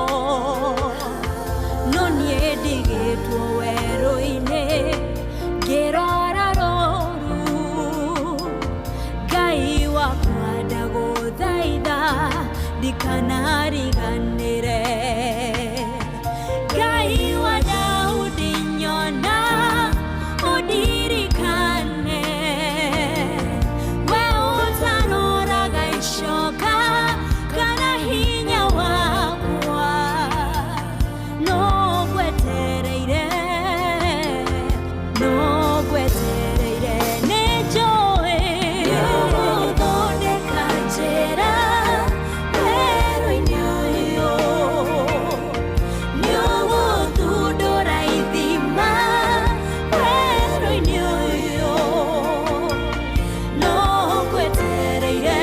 no niĩ ndigĩtwo werũ-inĩ ngĩrora rũru Ngai wakwa ndagũthaitha ndikanariganĩre Ngai wa Daudi nyona ũndirikane we ũtaroraga icoka kana hinya wakwa no ngwetereire nĩ njũĩ nĩũgũthondeka njĩra werũ-inĩ ũyũ nĩũgũthundũra ithima werũ-inĩ ũyũ no ngwetereire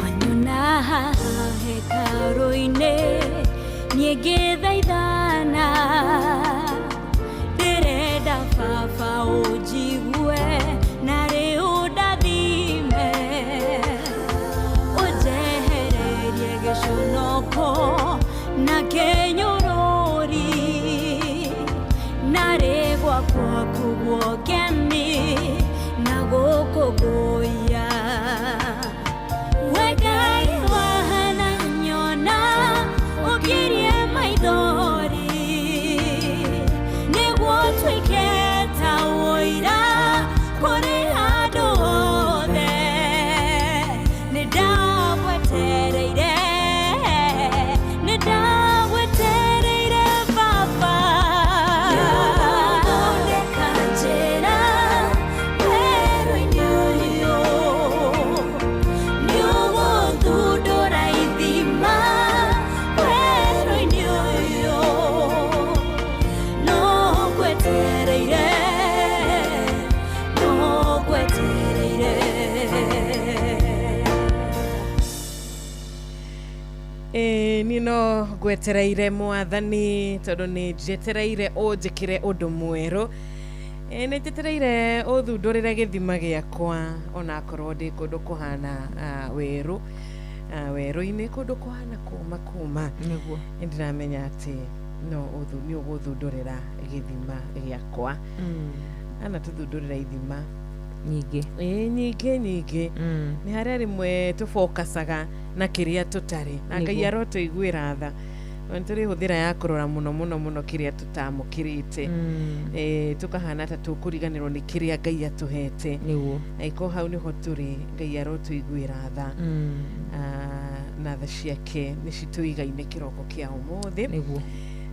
wanyona haha hekarũ-inĩ niĩ ngĩthaithana ndĩrenda baba ũnjigue na rĩu ndathime ũnjehererie gĩconoko na kĩnyũrũri na rĩgwakwa kũguokeni na gũkũngũiya we Ngai wahana nyona ũkirie maithori nĩguo tuĩke ta ũira kũrĩ andũ othe nĩndagwetereire baba nĩũgũthondeka njĩra werũ-inĩ ũyũ nĩũgũthundũra ithima werũ-inĩ ũyũ no ngwetereire niĩ no ngwetereire mwathani tondũ nĩ njetereire ũnjĩkĩre ũndũ mwerũ nĩ njetereire ũthundũrĩre gĩthima gĩakwa ona akorwo ndĩ kũndũ kũhana werũ-inĩ kũndũ kũhana kuma nĩguo nĩ ndĩramenya atĩ no nĩ ũgũthundũrĩra gĩthima gĩakwa ana tũthundũrĩra ithima nyingĩ nyingĩ nĩ harĩa rĩmwe tũfokacaga na kĩrĩa tũtarĩ na Ngai arotũiguĩra tha nĩ tũrĩhũthĩra ya kũrora mũno kĩrĩa tũtamũkĩrĩte tũkahana ta tũkũriganĩrwo nĩ kĩrĩa Ngai atũhete iko hau nĩho tũrĩ Ngai arotũiguĩra tha na tha ciake nĩ citũigaine kĩroko kĩa ũmũthĩ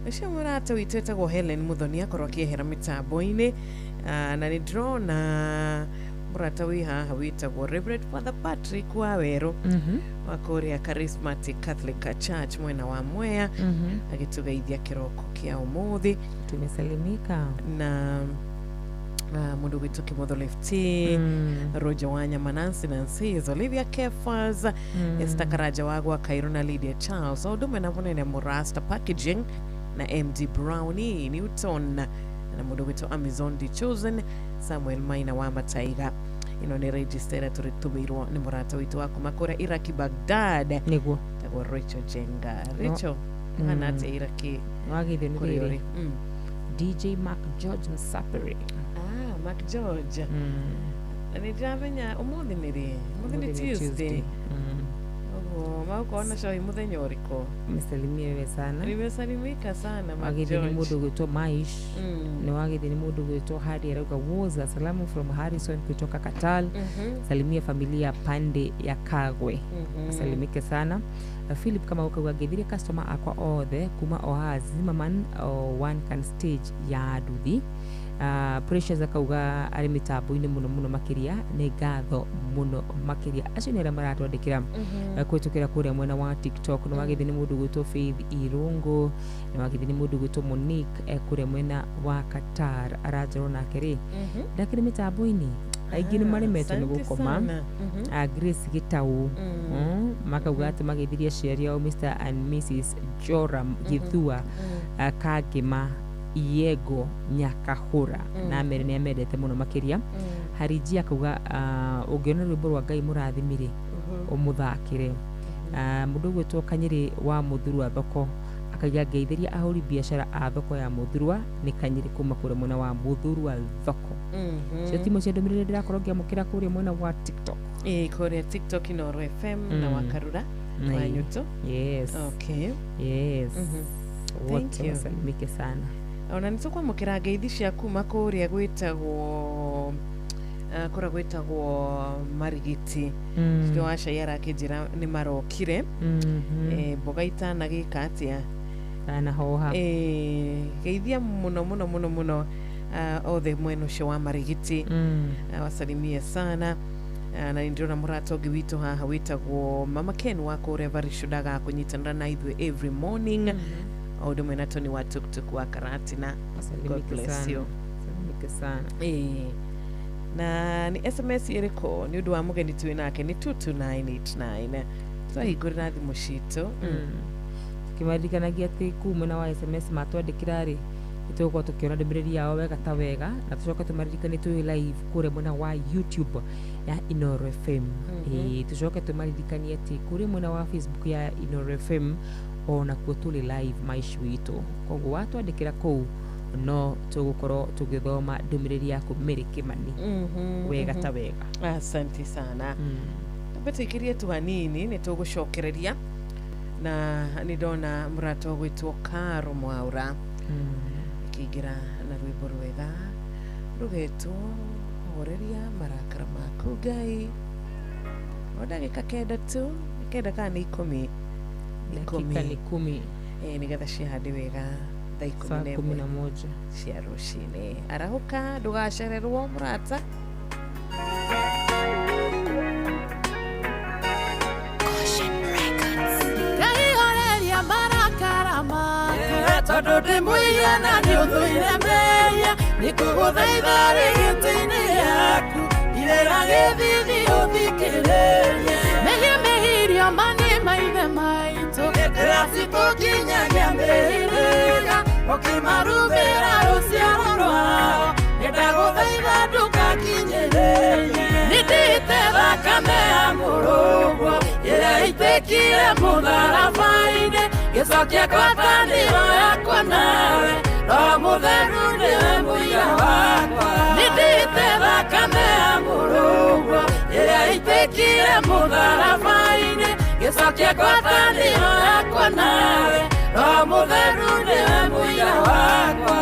ũcio mũrata witũ etagwo Helen Muthoni akorwo akĩehera mĩtambo-inĩ na nĩ ndĩrona mũrata wĩ haha wĩtagwo Reverend Father Patrick Wawerũ wa kũrĩa Charismatic Catholic Church mwena wa Mwea agĩtũgeithia kĩroko kĩa ũmũthĩ tumesalimika na mũndũ gwitũ Kĩmotho Lefty Roger Wanyama Nancy Olivia Kefas Esther Karaja wagwa Kairo na Lydia Charles ũndũmwe na mũnene Murasta Packaging na MD Brownie Newton na mũndũ gwitũ Amazon The Chosen Samuel Maina wa Mataiga ino nĩ register tũrĩtũmĩirwo nĩ mũrata witũ wa kuma kũrĩa Iraki Baghdad nĩguo tagwo Rachel Jenga Rachel hana atĩa Iraki wagithĩ nĩ rĩrĩ DJ Mark George Nsapere Mark George nĩ ndĩramenya ũmũthĩ nĩ rĩ ũmũthĩ nĩ Tuesday maũkona show mũthenya ũrĩkũ msalimie wewe sana nimesalimika sana wagithĩ nĩ mũndũ gwĩtwo Maish nĩ wagithĩ nĩ mũndũ gwĩtwo Hadi arauga woza salamu from Harrison kutoka Katal salimia familia pande ya Kagwe salimike sana Philip kama ukauga githire customer akwa othe kuma ohazi maman one can stage ya duthi Precious akauga ari mitambo-inĩ mũno makĩria nĩ ngatho mũno makĩria acio nĩ arĩa maratwandĩkĩra kwĩtũkĩra kũrĩa mwena wa TikTok nĩ wagithĩ nĩ mũndũ gwĩtwo Faith Irungu nĩ wagithĩ nĩ mũndũ gwĩtwo Monique kũrĩa mwena wa Qatar aranjĩrwo nake rĩ ndakĩrĩ mitambo-inĩ aingĩ nĩ maremetwo nĩ asante gũkoma. sana. Grace Gitau makauga atĩ magĩthiria aciari ao Mr and Mrs Joram Githua Kangima Iego Nyakahura na mere nĩ amendete mũno makĩria. Harinji akauga ũngĩona rwĩmbo rwa Ngai mũrathimire ũmũthakĩre. Mũndũ gwĩtwo Kanyĩrĩ wa Mũthurwa thoko akauga ngeithĩria ahũri biacara a thoko ya Mũthurwa nĩ Kanyĩrĩ kuma kũrĩa mwena wa Mũthurwa thoko. Cio timo cia ndũmĩrĩri ndĩrakorwo ngĩamũkĩra kũrĩa mwena wa TikTok. Kũrĩa TikTok Inooro FM na Wakarura wa Nyuto. Yes. Okay. Yes. Thank you. Wasalimike sana. Ona nĩtũkwamũkĩra ngeithi cia kuma kũrĩa gwĩtagwo Marigiti. Cio Asha yarakĩnjĩra nĩ marokire. Mboga itanagĩka atĩa Ana hoha. Geithia mũno othe mwena ũcio wa Marigiti. Wasalimie sana. Na nĩndĩrona mũrata ũngĩ witũ haha wĩtagwo Mama Ken wa kũrĩa Varishudaga kũnyitanĩra na ithuĩ every morning. Ũndũ ũmwe na Tony wa Tuktuk wa Karatina. God bless you. Wasalimike sana. Na ni SMS ĩrĩkũ nĩ ũndũ wa mũgeni twĩ nake nĩ 22989. Twahingũrĩra thimũ citũ. Kĩmaririkanagia atĩ kuu mwena wa SMS matwandĩkĩra rĩ nĩtũgũkorwo tũkĩona ndũmĩrĩri yao wega ta wega na tũcoke tũmaririkanie twĩ live kũrĩa mwena wa YouTube ya Inooro FM. Tũcoke tũmaririkanie atĩ kũrĩa mwena wa Facebook ya Inooro FM ona kuo tũrĩ live maici witũ. Koguo watwandĩkĩra kũu no tũgũkorwo tũgĩthoma ndũmĩrĩri yaku Mary Kimani wega ta wega. Asante sana. Tũbĩtĩkĩrie tu hanini nĩ tũgũcokereria na nĩndona mũrata gwĩtwo Karo Mwaura akĩingĩra na rwĩmbo rwega rũgetwo horeria marakara maku Ngai. O ndagĩka kenda tu kenda kana nĩ 10 Dakika ni 10 nĩgetha cihande wega thaa 11 cia rũcinĩ. Arahũka ndũgacererwo mũrata. Ngaihoreria marakara maku tondũ ndĩmũire na nĩũthũire mehia nĩngũgũthaitha rĩgĩtĩ-inĩ gĩaku irĩra gĩthithi ũthikĩrĩrie mehia mehirio mani maithe maitũ ndĩracitũkinyagia mbĩrĩra ũkĩmarumĩra rũciaro rwao nĩndagũthaitha ndũgakinyĩrĩrie nĩndĩte thakame ya mũrũgwo ĩrĩa ĩitĩkire mũtharaba-inĩ gĩcokia ngwatanĩro yakwa nawe Roho Mũtheru nĩwe mũira wakwa nĩndĩte thakame ya mũrũgwo ĩrĩa ĩitĩkire mũtharaba-inĩ gĩcokia ngwatanĩro yakwa nawe Roho Mũtheru nĩwe mũira wakwa.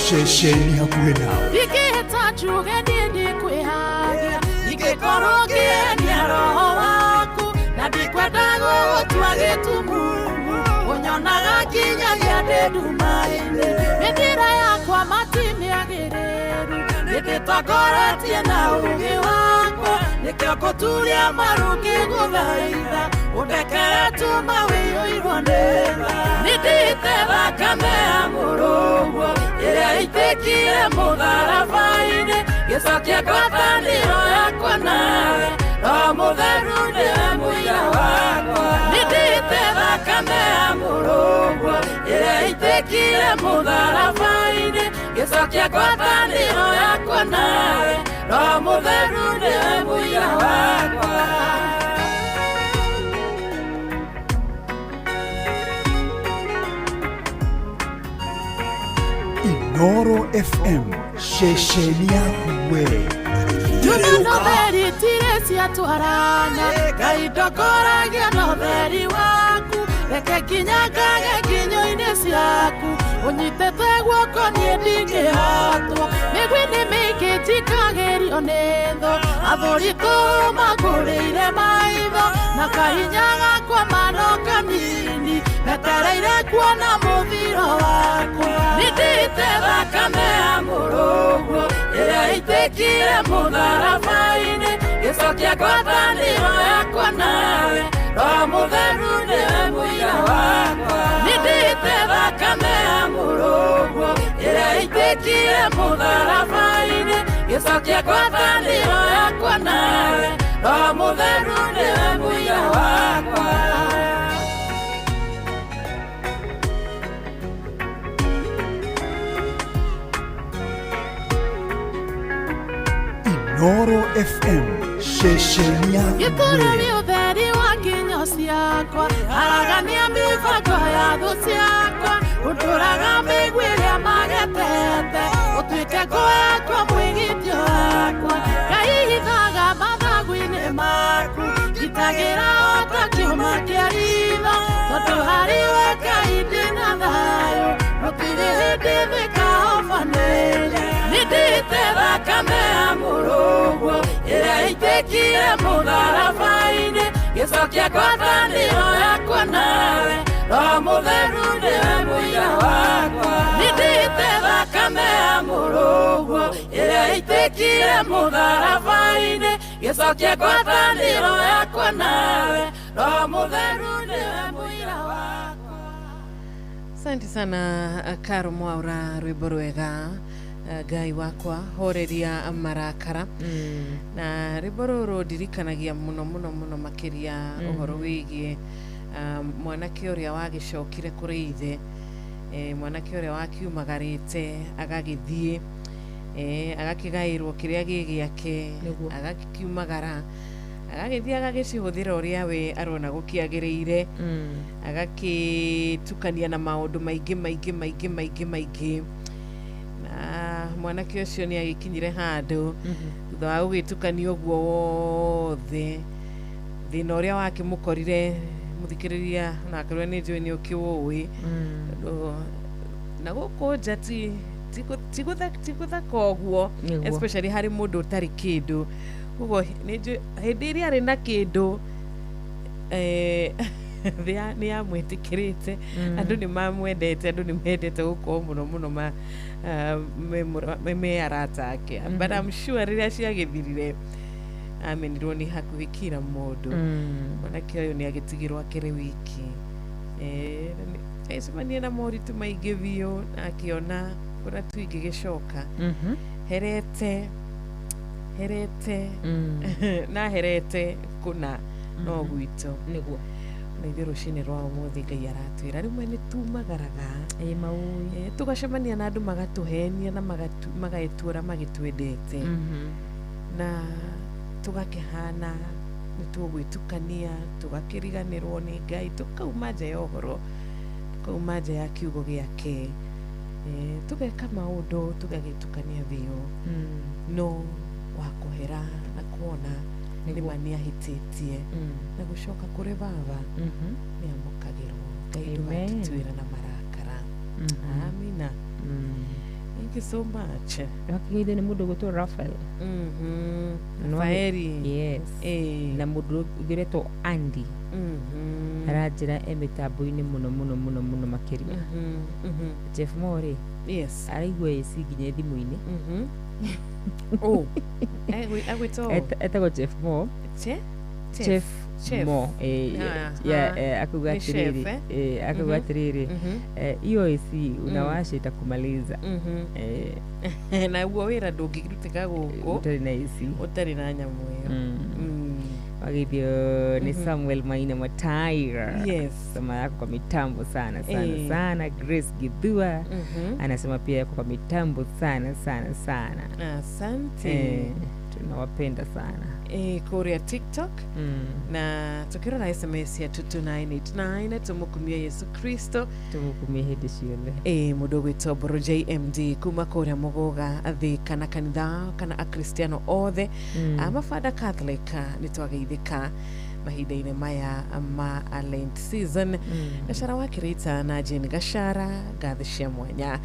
Shesheni hakuhĩ nawe. Ingĩhĩta njuge niĩ kwĩhagia ingĩkorwo ngĩenia roho waku na ndikwenda gũgũtua gĩtumumu ũnyonaga nginyagia ndĩ nduma-inĩ mĩthira yakwa matimĩagĩrĩru nĩndĩtongoretie na ũgĩ wakwa nĩkĩo ngũturia maru ngĩgũthaitha ũndekere tuma wĩiyũirwo nĩ tha nĩndĩte thakame ya mũrũgwo ĩrĩa ĩitĩkire mũtharaba-inĩ gĩcokia ngwatanĩro yakwa nawe Roho Mũtheru nĩwe mũira wakwa nĩndĩte thakame ya mũrũgwo ĩrĩa ĩitĩkire mũtharaba-inĩ gĩcokia ngwatanĩro yakwa nawe Roho Mũtheru nĩwe mũira wakwa. Inooro FM, shesheni yaku wewe. Notheri tire ciatwarana Ngai ndokoragia notheri waku reke kinyangage nginyo-inĩ ciaku ũnyitĩte guoko niĩ ndingĩhotwo mĩgwi nĩ mĩingĩ njikagĩrio nĩ thũ athũri tũmagũrĩire maitho na kahinya gakwa mano kanini metereire kuona mũthiro wakwa nĩndĩte thakame ya mũrũgwo ĩrĩa ĩitĩkire mũtharaba-inĩ gĩcokia ngwatanĩro yakwa nawe Roho Mũtheru nĩwe mũira wakwa. Nĩndĩte thakame ya Mũrũguo ĩrĩa ĩitĩkire mũtharaba-inĩ, gĩcokia ngwatanĩro yakwa nawe. Roho Mũtheru nĩwe mũira wakwa. Inooro FM, shesheni ya Gĩtũũro kweli. nĩ ũtheri wa nginyo ciakwa, aragania mĩbango ya thũ ciakwa, ũtũraga mĩigua ĩrĩa magetete, ũtuĩke ngũ yakwa mwĩgitio wakwa. Ngai hithaga mathagu-inĩ maku, gitagĩra o ta kĩũma kĩa ritho, tondũ harĩ we Ngai ndĩna thayũ, gũtirĩ hĩndĩ thĩ kahobanĩria. Nĩndĩte thakame ya Mũrũguo ĩrĩa ĩitĩkire mũtharaba-inĩ, gĩcokia ngwatanĩro yakwa nawe. Roho Mũtheru nĩwe mũira wakwa. Nĩndĩte thakame ya Mũrũguo ĩrĩa ĩitĩkire mũtharaba-inĩ, gĩcokia ngwatanĩro yakwa nawe. Roho Mũtheru nĩwe mũira wakwa. Asante sana Karo Mwaura, rwĩmbo rwega. Ngai wakwa horeria marakara. Na rwĩmbo rũrũ ndirikanagia mũno mũno mũno makĩria ũhoro wĩgiĩ mwanake ũrĩa wagĩcokire kũrĩ ithe, mwanake ũrĩa wakiumagarĩte agagĩthiĩ, agakĩgaĩrwo kĩrĩa gĩ gĩake, agakiumagara, agagĩthiĩ agagĩcihũthĩra ũrĩa we arona gũkĩagĩrĩire, agakĩtukania na maũndũ maingĩ maingĩ maingĩ maingĩ maingĩ. Na mwanake ũcio nĩ agĩkinyire handũ thutha wa gũgĩtukania ũguo wothe, thĩna ũrĩa wakĩmũkorire mũthikĩrĩria na akorwo nĩ njũĩ nĩ ũkĩũĩ, na gũkũ nja tigũthaka ũguo, especially harĩ mũndũ ũtarĩ kĩndũ. Ũguo hĩndĩ ĩrĩa arĩ na kĩndũ nĩ amwĩtĩkĩrĩte, andũ nĩ mamwendete, andũ nĩ mendete gũkorwo mũno mũno me arata ake. But I'm sure rĩrĩa ciagĩthirire amenirwo nĩ hakuhĩ kira mũndũ. Mwanake ũyũ nĩ agĩtigirwo akĩrĩ wiki, acemania na moritũ maingĩ biũ, na akĩona kũrĩa tu ingĩgĩcoka herete na herete kũna no gwitũ. Nĩguo na ithuĩ rũcinĩ rwa ũmũthĩ Ngai aratwĩra rĩmwe nĩ tumagaraga tũgacemania na andũ magatũhenia na magagĩtũra magĩtwendete, na tũgakĩhana nĩ tũgwĩtukania, tũgakĩriganĩrwo nĩ Ngai, tũkauma nja ya ũhoro, tũkauma nja ya kiugo gĩake, tũgeka maũndũ tũgagĩtukania biũ. No wa kũhera na kuona nĩma nĩahĩtĩtie na gũcoka kũrĩ baba nĩamũkagĩrwo. Ngai ndũgatũtuĩra na marakara. Amina. Thank you so much. Wakĩgeithio nĩ mũndũ gwĩtwo Rafael. Rafaeli. Yes. Na mũndũ ũgĩretwo Andy. Aranjĩra mĩtambo-inĩ mũno mũno mũno mũno makĩria. Jeff More. Yes. Araigua AC nginya thimũ-inĩ. Oh. Etagwo Jeff More. Jeff More. Akuga atĩrĩrĩ, hiyo AC unawasha kumaliza. Na uo wĩra ndũngĩrutĩka gũkũ ũtarĩ na AC, ũtarĩ na nyamũ ĩyo. Wagithio ni Samuel Maina Mataira. Yes. Sema yako kwa mitambo sana sana sana. Grace Gidua anasema pia yako kwa mitambo sana sana sana. Asante. Tunawapenda sana. Korea TikTok na tukira na SMS ya 22989 tumukumia Yesu Kristo, tumukumia hedi shiole. Mudogo itoboro JMD kuma Korea Mogoga athi kana kanitha kana akristiano othe amafada Catholic nitwageithika mahinda-inĩ maya ma Lent season. Gacara wakĩrĩta na Jane Gacara ngathĩ cia mwanya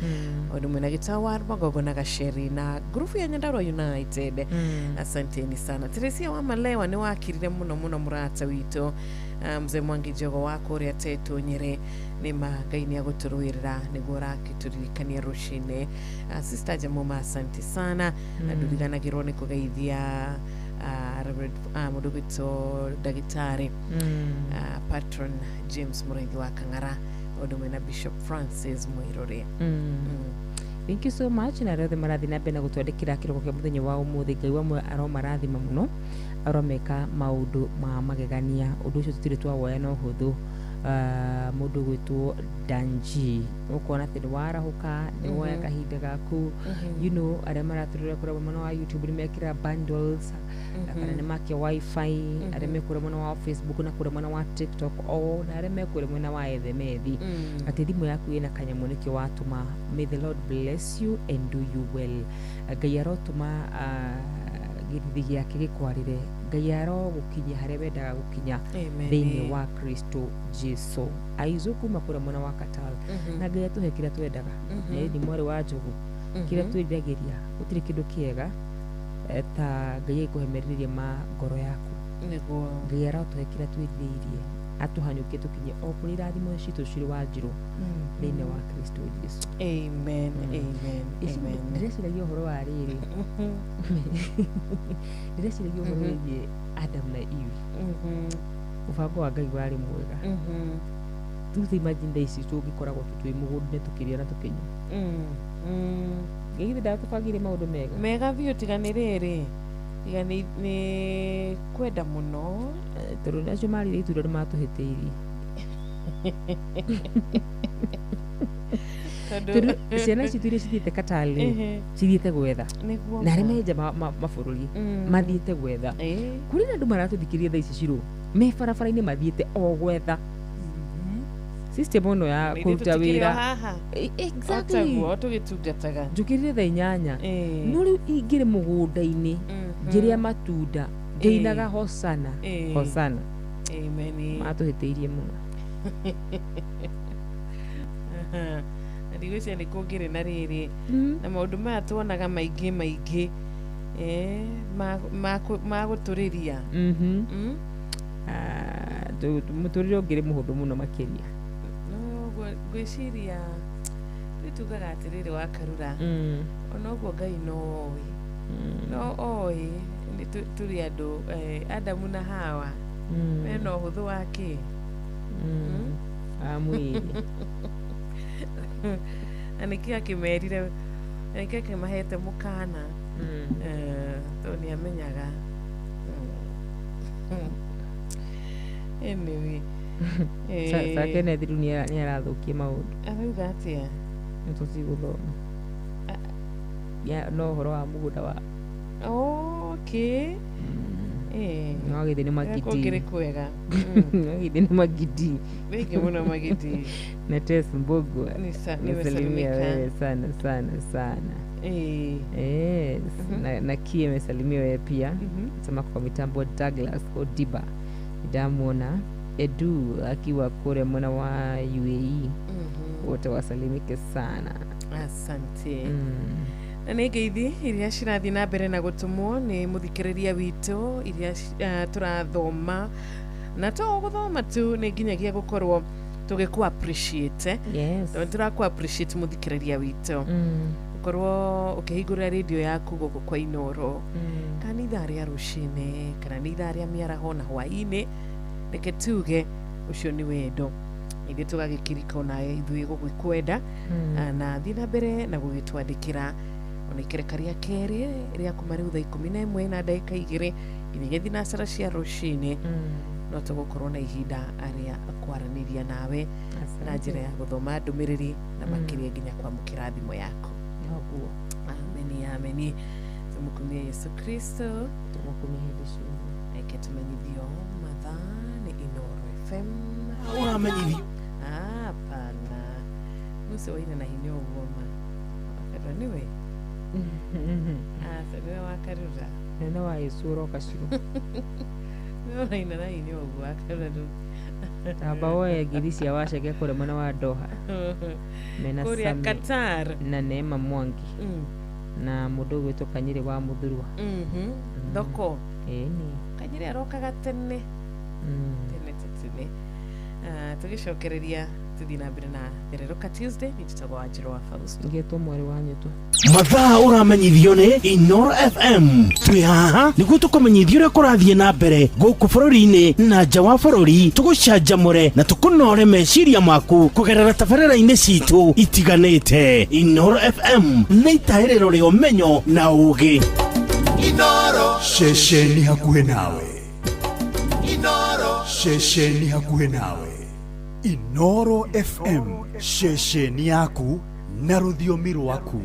ũndũ mwena gĩtawa Magogo na Gaceri na grupu ya Nyandarua United. Asanteni sana. Teresia wa Malewa nĩ wakirire mũno mũno mũrata witũ. Mzee Mwangi Njogo wa Korea Tetu Nyere nĩma Ngai nĩagũtũrũĩrĩra nĩguo rakĩtũririkania rũcinĩ. Sister Jamuma asante sana. Ndũriganagĩrwo nĩ kũgeithia mundu gwitwo ndagitari patron James Mureithi wa Kang'ara odumwe na Bishop Francis Muiruri. Thank you so much. Na rĩothe marathi na mbere na gũtwandĩkĩra kĩroko kĩa mũthenya wa ũmũthĩ. Ngai wamwe aromarathima mũno, aromeka maũndũ ma magegania. Ũndũ ũcio tũtirĩ twawoya na ũhũthũ. Mũndũ gwĩtwo Danji, ũkona atĩ nĩwarahũka, nĩwoya kahinda gaku, you know, arĩa maratũrĩra kũrĩa mwena wa YouTube nĩmekĩra bundles, kana nĩmakia wifi, arĩa mekũrĩa mwena wa Facebook na kũrĩa mwena wa TikTok, na arĩa mekũrĩa mwena wa Ethemethi, atĩ thimũ yaku ĩna kanyamũ nĩkĩo watũma. May the Lord bless you and do you well. Ngai arotũma gĩthithi gĩake gĩkwarĩre, Ngai arogũkinyia harĩa wendaga gũkinya thĩinĩ wa Kristo Jesu. Aizu kuma kũrĩa mwena wa Katal, na Ngai atũhe kĩrĩa twendaga. Nĩ mwarĩ wa Njogu, kĩrĩa twĩriragĩria gũtirĩ kĩndũ kĩega ta Ngai akũhemerĩria ngoro yaku. Ngai arotũhe kĩrĩa twĩrirĩirie, atuhanyũkie tũkinye o kũrĩ irathimo citũ cirĩ Wanjirũ thĩinĩ wa Kristo Jesu. Amen. Ndĩreciragia ũhoro wa rĩrĩ, ndĩreciragia ũhoro wĩgiĩ Adam na Eve. Mũbango wa Ngai warĩ mwega. Tuthi imagine thaa ici tũngĩkoragwo twĩ mũgũnda tũkĩrĩa na tũkĩnyua. Ngai ndatũbangĩire maũndũ mega biũ, tiga nĩ rĩrĩ, tiga nĩ kwenda mũno, tondũ acio marĩire itunda nĩmatũhĩtĩirie. Ciana ici iria cithiĩte Katale cithiĩte gwetha, na arĩa menja mabũrũri mathiĩte gwetha. Kũrĩ na andũ maratũthikĩria thaa ici cirũ me barabara-inĩ mathiĩte o gwetha system ĩno ya kũruta wĩra. Exactly, tũgĩtungataga njũkĩrire thaa 8, no rĩu ingĩrĩ mũgũnda-inĩ ngĩrĩa matunda ngĩinaga hosana hosana. Matũhĩtĩirie mũno. Ndigwĩciria nĩ kũngĩrĩ na rĩrĩ, na maũndũ maya tuonaga maingĩ ma gũtũrĩria. Mũtũrĩre ũngĩrĩ mũhũthũ mũno makĩria. Ngwĩciria nĩtugaga atĩrĩrĩ wa Karura, ona ũguo Ngai no oĩ tũrĩ andũ, Adamu na Hawa mena ũhũthũ wake. Amwĩrĩ na nĩkĩo akĩmerire, nĩkĩo akĩmahete mũkana, tondũ nĩamenyaga. Anyway, Kenneth rĩu nĩarathũkia maũndũ. Arauga atĩa? Nĩtũtigũthoma no ũhoro wa mũgũnda wa no gĩthĩ nĩ magidi, kũngĩrĩ kwega. No gĩthĩ nĩ magidi Wengi mũno magidi. Na Tess Mbogo nasalimia wewe sana. Yes. Na Kie amesalimia wewe pia. Sema kwa mitambo Douglas Odiba, ndamwona Edu akiwa kule mwana wa UAE. Wote wasalimike sana. Asante. Na nĩ ngeithi iria cirathiĩ na mbere na gũtũmwo nĩ mũthikĩrĩria witũ, iria tũrathoma na to gũthoma tu, nĩ nginyagia gũkorwo tũgĩkũ appreciate. Yes. Tũrakũ appreciate mũthikĩrĩria witũ. Gũkorwo ũkĩhingũra radio yaku gũkũ kwa Inoro, kana ithaa rĩa rũcinĩ, kana nĩ ithaa rĩa mĩaraho na hwaĩ-inĩ, reke tuge ũcio nĩ wendo. Ithuĩ tũgagĩkĩrika ona ithuĩ gũgĩkwenda, na thiĩ na mbere na gũgĩtwandĩkĩra ona ikereka rĩa kerĩ rĩa kuma rĩu thaa 11 na ndagĩka 2 nginya thinacara cia rũcinĩ, no tũgũkorwo na ihinda rĩa kwaranĩria nawe na njĩra ya gũthoma ndũmĩrĩri na makĩria nginya kwamũkĩra thimũ yaku. Ameni. Tumukumie Yesu Kristo, tumukumie hĩndĩ ciothe. Reke tumenyithio mathaa nĩ Inoro FM. Uramenyithio? Hapana, nusu waina na hinya ũguo ma wakadwa niwe. Sasa wa Karura nene wa Yesu roka ciro. Wewe ina na hinya ũguo wakadwa amba woye ngiri ya wacege kũrĩa mwena wa Doha. Mena Sami Qatar na Neema Mwangi na mũndũ gwĩtwo Kanyĩrĩ wa Mũthurwa. Thoko Ĩni Kanyĩrĩ arokaga tene tene. Tũgĩcokereria tuthi na mbere na Thereroka Tuesday ni tutagwo Wanjiru wa Faust ngetwo mweri wa nyito mathaa uramenyithio ni Inoro FM twi haha niguo tukumenyithio uria kurathie na mbere guku bururi-ini na nja wa bururi tugucanjamure na tukunore meciria maku kugerera tabarĩra-inĩ citu itiganĩte. Inoro FM nĩ itaĩrĩro rĩa ũmenyo na ũũgĩ. Inoro Shesheni hakuhĩ nawe. Inoro Shesheni hakuhĩ nawe. Inoro FM, shesheni yaku na rũthiomi rwaku.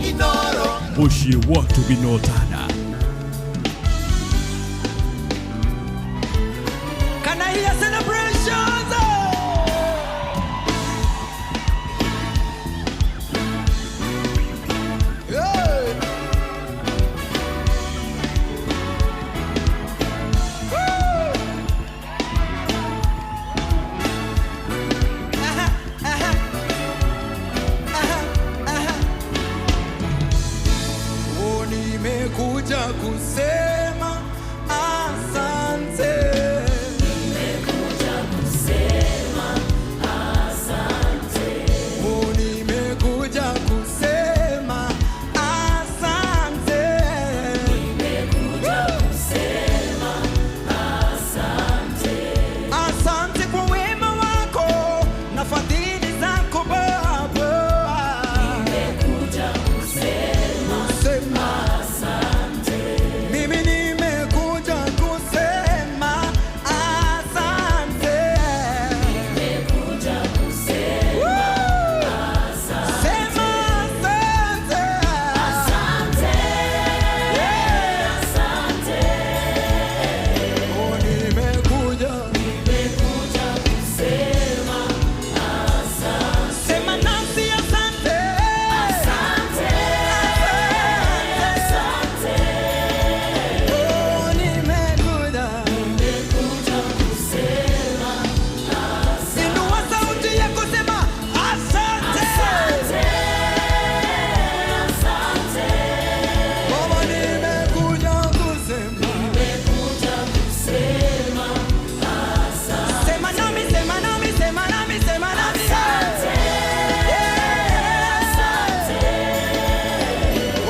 Inoro Muciĩ watu binotana. Can I hear celebrations? Yeah. Woo. Oh, nimekuja kusema asante. Oh, nimekuja kusema asante. Asante kwa wema wako na fadhili zako Baba. Kusema mimi nimekuja kusema asante. Sema asante. Oh, nimekuja. Sema nasi asante. Oh, nimekuja. Inua sauti yako sema asante. Baba, nimekuja kusema. Sema nami, sema nami, sema nami, sema nami.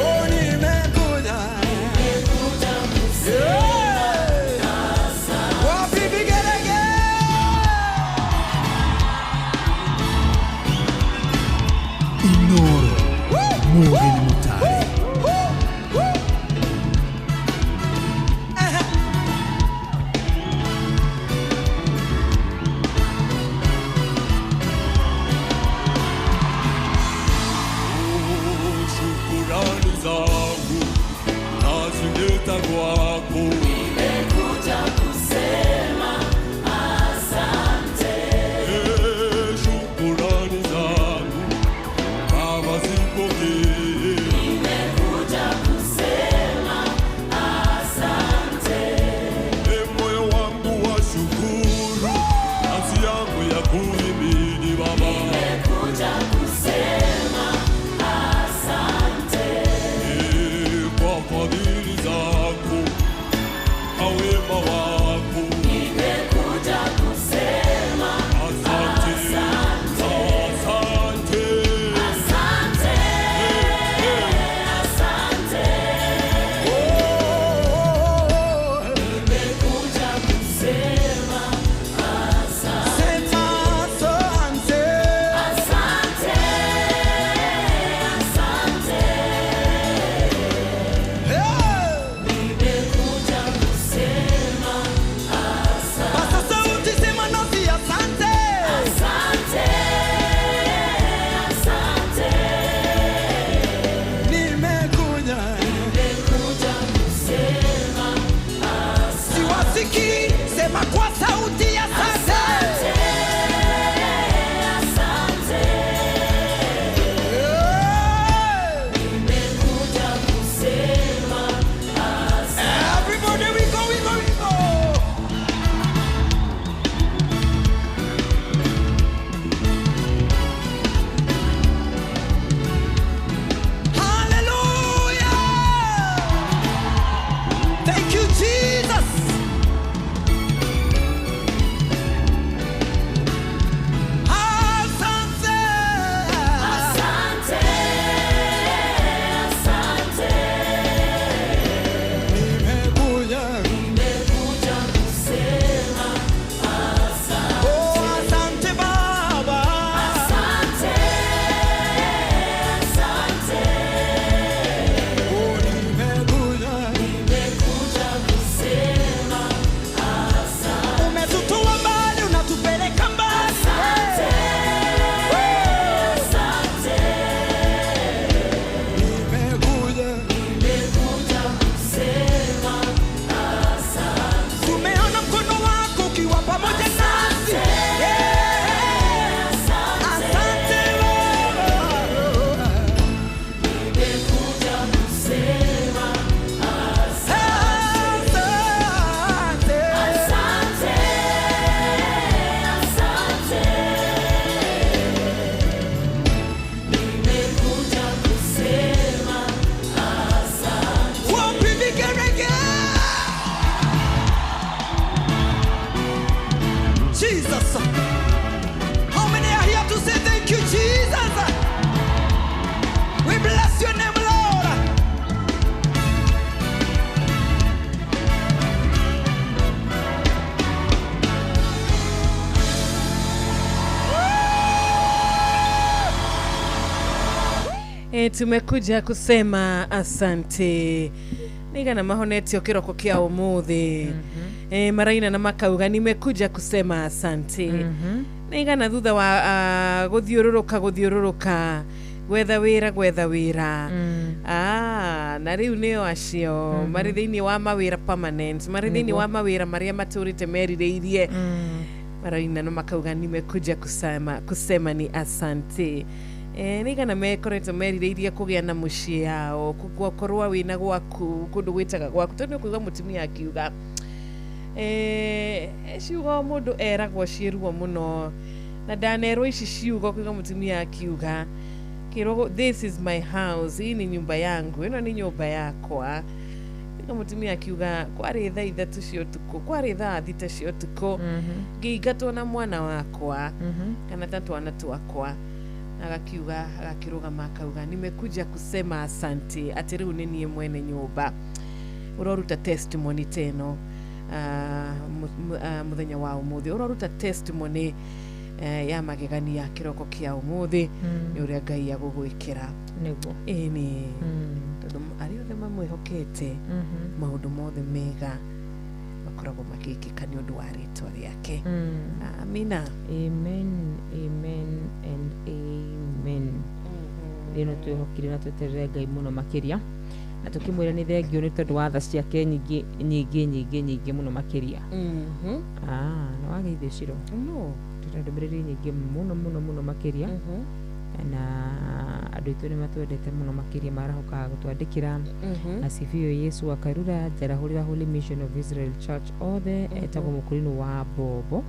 Oh, nimekuja. Wapi vigelegele? Inoro, Mugen Mutare. Shukurani zangu nazileta kwako. Shukurani zangu Baba zipokee. Moyo wangu wa shukuru, nafsi yangu ya kuhimidi Baba. Kwa fadhili zako na wema wako. Asante. Sema kwa sauti ya asante. Everybody we go. Hallelujah. Tumekuja kusema asante. Nigana mahonetio kiroko kia umuthi. Maraina na makauga nimekuja kusema asante. Nigana thutha wa guthiururuka gwetha wira na riu nio acio mari thiini wa mawira permanent mari thiini wa mawira maria maturite merirĩirie. Maraina na makauga nimekuja kusema ni asante. Nigana mekoretwo merirĩirie kũgĩa na mũciĩ yao gũkorwo wĩna gwaku kũndũ gwĩtaga gwaku tondũ nĩkũiga mũtumia akiuga ciugo mũndũ eragwo ciĩruo mũno na ndanerwo ici ciugo kũiga mũtumia akiuga kĩrogo this is my house, hii ni nyumba yangu, ĩno ni nyũmba yakwa. Kũiga mũtumia akiuga kwarĩ thaa 3 cia ũtukũ kwarĩ thaa 6 cia ũtukũ ngĩingatwo na mwana wakwa kana twana twakwa agakiuga agakirugama akauga nimekuja kusema asante ati riu ni nie mwene nyumba. Uroruta testimony teno muthenya wa umuthi uroruta testimony ya magegania kiroko kia umuthi ni uria Ngai agugwikira niguo ni tondu ari othe mamwihokete maundu mothe mega makoragwo makikika ni undu wa ritwa riake. Amina. Amen, amen and amen. Rino twihokire na tweterere Ngai muno makiria na tukimwira ni thengio ni tondu wa tha ciake nyingi muno makiria. No ageithio ciro no tutandumiriri nyingi muno makiria na andu itu ni matwendete muno makiria marahoka gutwandikira na sivio Yesu akarura jarahurira Holy Mission of Israel Church othe etagwo mukurino wa Bobo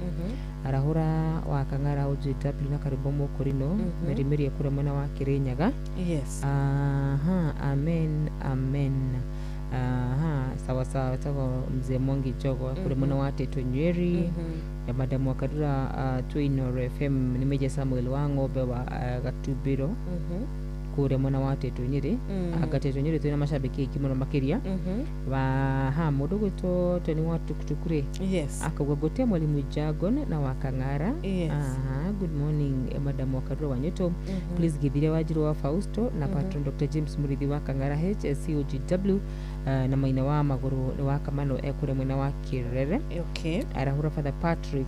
arahura wa Kang'ara OJW na karibu mukurino merimeri kure mwana wa Kirinyaga. Yes. Amen. Sawa tago mzee Mwangi Jogo kure mwana wa Teto Nyeri ya madamu wa Karura Twinor FM ni Meja Samuel Wangobe wa Gatubiro kure mwana wa Teto Nyeri Teto Nyeri twina mashabiki kimono makiria wa mundu gwito toni wa tukutukure. Yes. Akagwagotea mwalimu Jagon na wa Kang'ara. Yes. Good morning madamu wa Karura Wanyoto. Please githire Wajiro wa Fausto na patron Dr. James Murithi wa Kang'ara HSCOGW na maina wa maguru ni wa Kamano ekure mwena wa Kirere. Okay. Arahura Father Patrick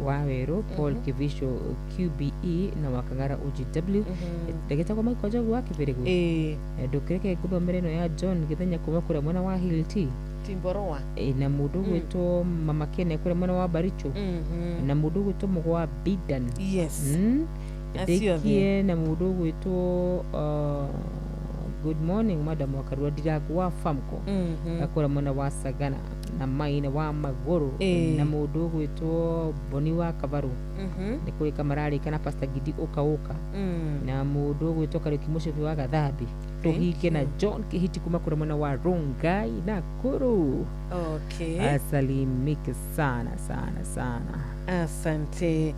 wa Wero Paul Kivisho QBE na wa Kang'ara OGW. Ndageta kwa Michael Jogu wa Kibiregu. Ndukereke guthomere no ya John githenya kuma kure mwena wa Hill T Timboroa na mundu gwito Mama Kene kure mwena wa Baricho na mundu gwito Mugwa Bidan. Yes. Dekie na mundu gwito good morning madam wa Karua Diragwa Famko akora mwana wa Sagana na maina wa Magoro na mundu gwito Boni wa Kavaru ni kuri kamarari kana Pastor Gidi Oka na mundu gwito Kariki Mushifi wa Gathabi tuhike na John Kihiti kuma kura mwana wa Rongai na Kuru. Okay. Asalimike sana. Asante.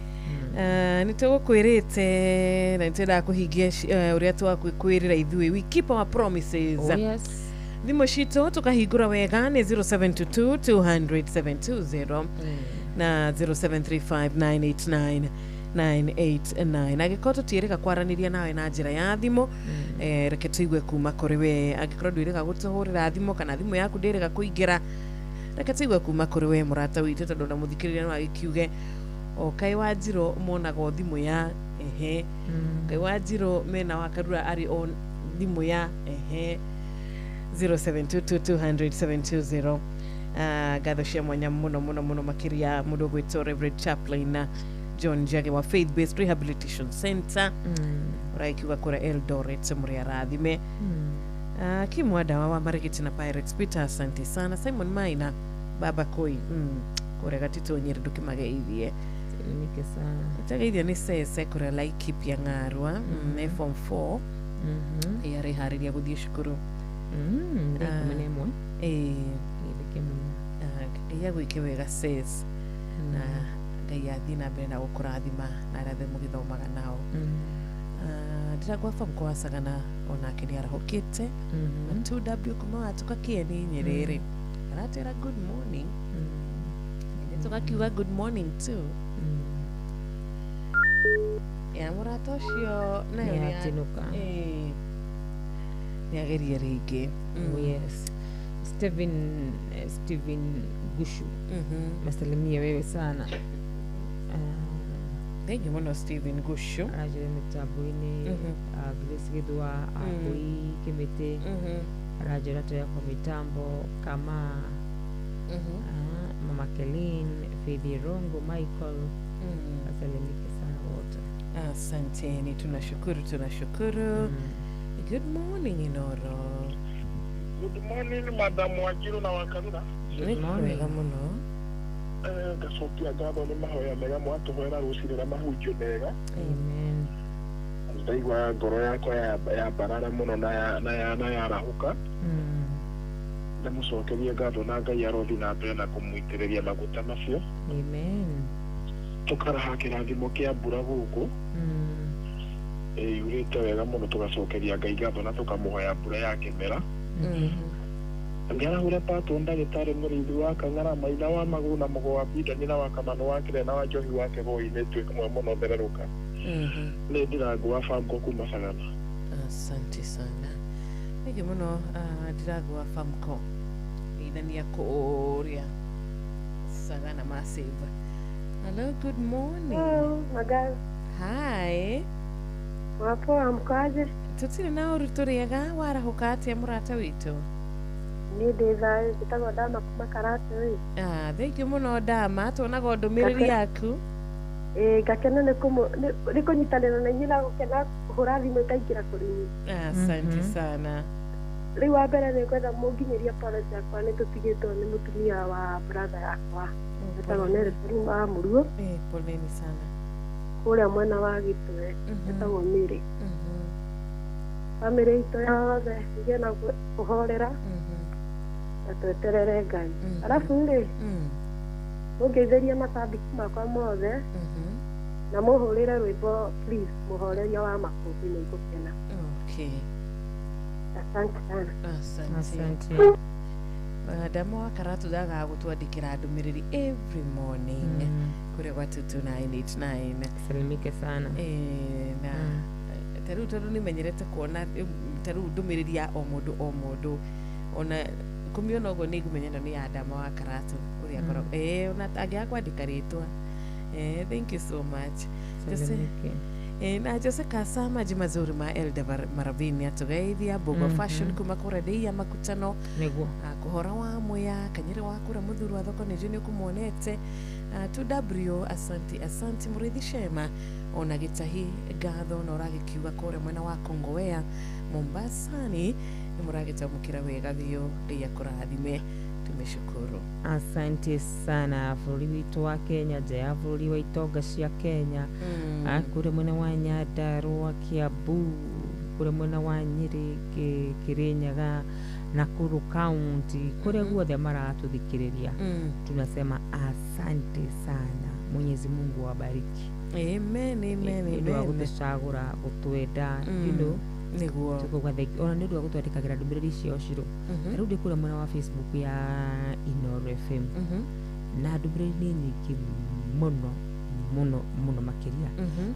Nitũkwĩrĩte na nitenda kuhingia uria twakwĩrĩra ithuĩ. We keep our promises. Oh, yes. Thimũ citũ tukahingũra wega nĩ 0722 200 na 0735 989 agĩkorwo tũtiĩrĩga kwaranĩria nawe na njĩra ya thimũ reke tũigue kuma kũrĩ we. Angĩkorwo ndwĩrĩga gũtũhũrĩra thimũ kana thimũ yaku ndĩrĩga kũingĩra reke tũigue kuma kũrĩ we mũrata witũ tondũ na mũthikĩrĩria no agĩkiuge Kai Wanjiro monaga thimũ ya Kai Wanjiro mena wa Karura ari on thimũ ya 0722 gatho cia mwanya muno makiria mundu gwitwo Reverend Chaplain na John Jage wa Faith Based Rehabilitation Center uraikiuga kura Eldoret muri arathime kimwada wa Marigiti na Pirates Peter asante sana. Simon Maina Baba Koi kure gatito Nyeri ndukimageithie nike sana tageithia ni sese kure Laikipia Ng'arwa form 4 yari hariria guthie cukuru mwenemwe ya gwike wega ses na Ngai athie na mbere na gũkũrathima na arĩa mũgĩthomaga nao. Ndiragwa Famko wa Sagana onake nĩ arahũkĩte na 2W kuma tukakieni Nyerere aratera good morning tukakiuga good morning too. ya murata ucio nayo Nĩ nĩ yatinuka. nĩ ageria rĩngĩ. Yes. Steven Gushu. Masalimia wewe sana. Thank you muno Steven Gushu. Arajire mitambo-ini, Grace Githua, Akui Kimiti, arajira tuya kwa mitambo kama Mama Kelin, Faith Rongo, Michael. Asalimike sana wote. Asanteni, tunashukuru. Good morning Inoro. Good morning, Madam Wajiru na Wakarura. Good morning. Muno. Gacokia ngatho nĩ mahoya mega mwatũhoera rũcinĩ mahunjio mega. Amen. Ndaigua ngoro yakwa yambarara mũno na yarahũka. Ndamũcokeria ngatho na Ngai arothi na mbere na kũmũitĩrĩria maguta macio. Amen. Tũkaraha kĩrathimo kĩa mbura gũkũ. Yurĩte wega mũno tũgacokeria Ngai ngatho na tũkamũhoya mbura ya kĩmera. Ngara pato ndagĩtarĩ mũrĩithi wa Kang'ara Maina wa Magũrũ na Mũgo wa Bidani na wa Kamano wa Kĩrena wa Njohi wa Kĩgũi-inĩ tuĩka mwe mũno thererũka. Nĩ Ndirangu wa Famco kuma Sagana. Asante sana. Thank muno Ndirangu wa Famco. Idania kũũrĩa Sagana Massive. Hello, good morning. Hello, Magal. Hi. Wapoa mkaje? Tutire na ũrutũrĩega warahũka atĩa mũrata witũ? Nĩ ndĩthaĩ njĩtagwo Dama kuma Karatu ĩ. Thengiũ mũno Dama, tuonaga ndũmĩrĩri yaku. Ngakena nĩ kũnyitanĩra na inyuĩ na gũkena kũhũra thimũ ĩkaingĩra kũrĩ inyuĩ. Asante sana. Rĩu wa mbere nĩ ngwenda mũnginyĩrie apology yakwa nĩ tũtigĩtwo nĩ mũtumia wa brother yakwa. Njĩtagwo Nelson wa Mũruo. Poleni sana. Kũrĩa mwena wa Gĩtwe. Njĩtagwo Mĩrĩ. Bamĩrĩ itũ yothe igĩe na kũhorera. Na tweterere Ngai. Arabu rĩ, mũngeithĩrie macambĩki makwa mothe na mũhũrĩre rwĩmbo please mũhoreria wa Makũmbĩ nĩ ngũkena. Okay. Asante sana. Asante. Dama wa Karatu ndaga gũtwandĩkĩra ndũmĩrĩri every morning kũrĩa gwa 22989. Salimike sana. Na tarĩu tondũ nĩmenyerete kuona tarĩu ndũmĩrĩri ya o mũndũ ona kũmiona ũguo nĩ ngũmenyana nĩ ya Dama wa Karatu ũrĩa akoragwo ona angĩaga kwandĩka rĩtwa. Thank you so much. Na Jose Kasa maji mazuri ma Elda Maravini atugeithia Bogo Fashion kuma kũredia makutano nĩguo kũhora wa Mwea Kanyĩrĩ wa kũra mũthuri wa thoko nĩnjũ nĩ kũmuonete 2W asanti Mũrĩithi Shema ona Gĩtahi ngatho na ũragĩkiuga kũrĩa mwena wa Kongowea Mombasani nĩ mũragĩtamũkĩra wega biũ Ngai akũrathime. Tumeshukuru. Asante sana bũrũri witũ wa Kenya, nja ya bũrũri wa itonga cia Kenya, kũrĩa mwena wa Nyandarua, Kiambu, kũrĩa mwena wa Nyĩrĩ, Kĩrĩnyaga, Nakuru County, kũrĩa guothe maratũthikĩrĩria. Tunasema asante sana. Mwenyezi Mungu awabariki. Amen. Nĩ wa gũtũcagũra, gũtwenda, you know. Nĩguo tukuga ona nĩ ũndũ wa gũtwandĩkagĩra ndũmĩrĩri cio ciro. Rĩu ndĩ kũrĩa mwena wa Facebook ya Inoro FM na ndũmĩrĩri nĩ nyingĩ mũno makĩria,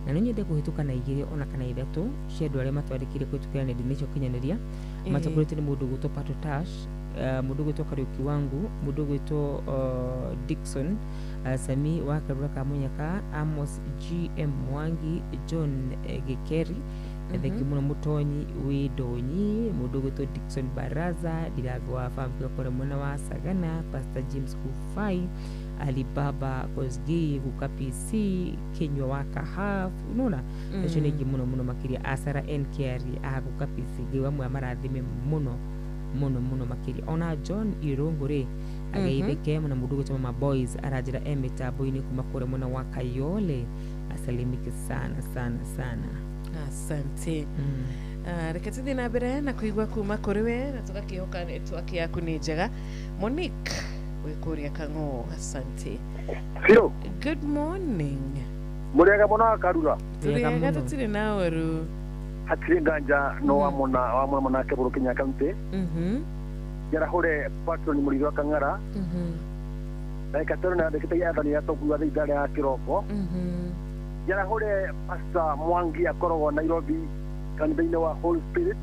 na nĩ nyende kũhĩtũka na igĩrĩ ona kana ithatũ cia andũ arĩa matwandĩkire kũhĩtũkĩra nenda-inĩ cia ũkinyanĩria. Matũkũrĩte nĩ mũndũ gwĩtwo Pato Tash, mũndũ gwĩtwo Kariuki Wangu, mũndũ gwĩtwo Dickson Sami wa Karura ka Munyaka, Amos GM Mwangi, John Gĩkeri, thengi mũno Mũtonyi wĩ Ndonyi, mũndũ gwĩtwo Dickson Baraza, Ndirangu wa Famco kũrĩa mwena wa Sagana, Pastor James Kufai, Alibaba Kosgei, Guka PC, Kenywa wa Kahaf, unaona acio nĩ aingĩ mũno makĩria. Asara NKR Guka PC Ngai wamwe amarathime mũno makĩria. Ona John Irungu rĩ ageithĩke na mũndũ gwĩtwo Mama Boys aranjĩra mĩtambo-inĩ kuma kũrĩa mwena wa Kayole. Asalimike sana. Asante. Reke tũthiĩ na mbere na kũigua kuma kũrĩ we na tũgakĩhoka network yaku nĩ njega. Monique wĩ kũrĩa Kang'o. Asante. Fio. Good morning. Mũrĩega mũno Akarura. Tũrĩega tũtirĩ na ũru. Hatirĩ nganja no wa mwana Kĩbũrũ Kinya County. Yarahũre patron Mũrĩithi wa Kang'ara. Na ĩkatũrũ na ndĩkĩte yathani ya tũkuga thĩinĩ ya kĩroko. Yarahore Pastor Mwangi akoragwo Nairobi kanitha-inĩ wa Holy Spirit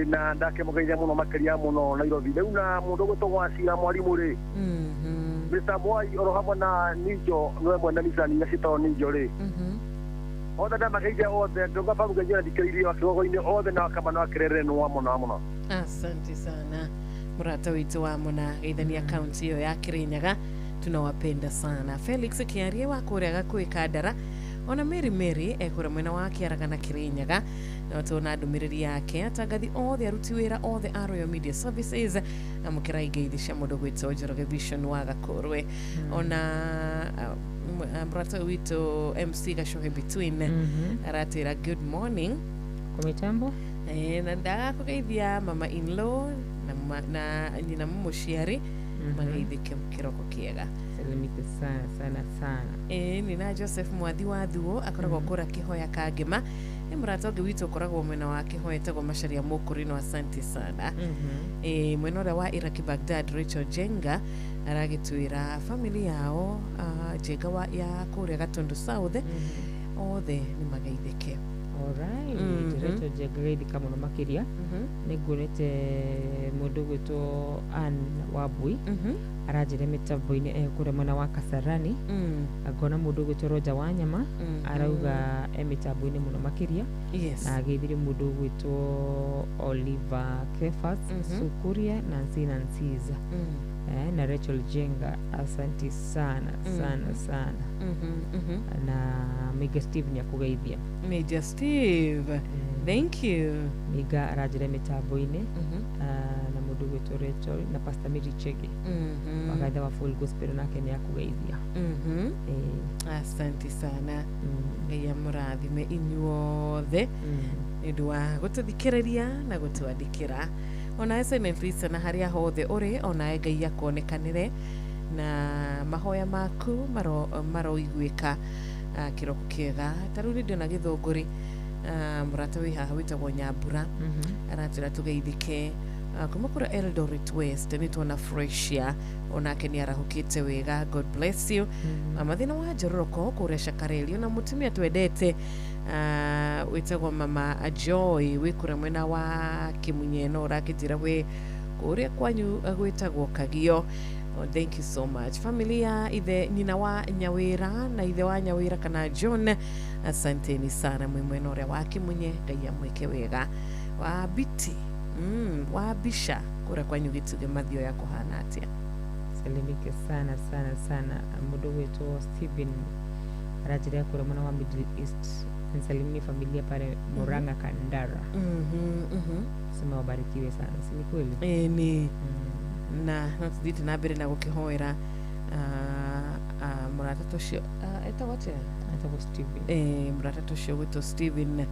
na ndake mugeithia muno makiria muno Nairobi riu na mundu gwitwo Cira Mwarimu ri Mr. Mwai oro hamwe na Ninjo no mwenda nisani na citao Ninjo ri othe na mageithia othe ndunga pamugeithia ndikiririe wakigogo-ini othe na kamano akirere no muno. Asante sana murata witu wa muna geithania kaunti hiyo ya Kirinyaga, tunawapenda sana. Felix Kiarie wa Kurega kwikandara ona Mary ekura mwena wa Kiaraga na Kirinyaga na tuna ndumiriri yake atangathi othe aruti wira othe a Royal Media Services amukira igeithisha mundu gwitwo Njoroge Vision wa Gakorwe ona murata witu MC Gashohe Between aratira good morning kumitambo na ndaga kugeithia mama in-law na nyina muciari mageithike mukiroko kiega. Salimike sana. Nina Joseph Mwathi wa Thuo akoragwo kura Kihoya Kangema murata ungi witu ukoragwo mwena wa Kihoya tego Macharia Mukurino, asante sana. Mwena ura wa Iraki Baghdad Rachel Jenga aragitwira family yao Jenga wa ya kuria Gatundu South othe ni mageithike. Alright, Rachel Jenga kama no makiria nigurete mundu gwitwo Ann Wabui arajire mitambo-ini ekure mwena wa Kasarani agona mundu gwitwo Roger Wanyama arauga mitambo-ini muno makiria na ageithire mundu gwitwo Oliver Kefas Sukuria na Nansiza na Rachel Jenga, asante sana na Mega Steve nyakugeithia Major Steve thank you Miga arajire mitambo-ini na mundu gwitwo Rachel na Pastor Mary Chege wakaitha wa Full Gospel nake ni akugeithia asante sana ngai murathime inyuothe ndu wa gututhikiriria na gutwandikira ona SMS listen haria hothe uri ona ngai akonekanire na mahoya maku maroiguika kiroko kiega taruri ndio na Githunguri murata wi haha witagwo Nyambura aratira tugeithike kuma kura Eldoret West ni tuona Freshia onake ni arahukite wega, God bless you. Mathina wa Njoroko kuria Shakareli na mutumia twendete witagwo mama Joy wikura mwena wa Kimunyeno rakitira we kuria kwanyu gwitagwo Kagio. Thank you so much. Familia ithe nyina wa Nyawira na ithe wa Nyawira kana John, asanteni sana mwena uria wa Kimunye, ngai amwike wega. Wa Biti wa Bisha kura kwanyu gituge mathio ya kuhana atia. Salimike sana mundu gwitwo Steven arajira kura mwana wa Middle East. Nsalimie familia pale Muranga Kandara. Sema wabarikiwe sana, si ni kweli? Ni na tuthiite na mbere na gukihoera murata tocio etagwote Steven murata tocio gwitwo Steven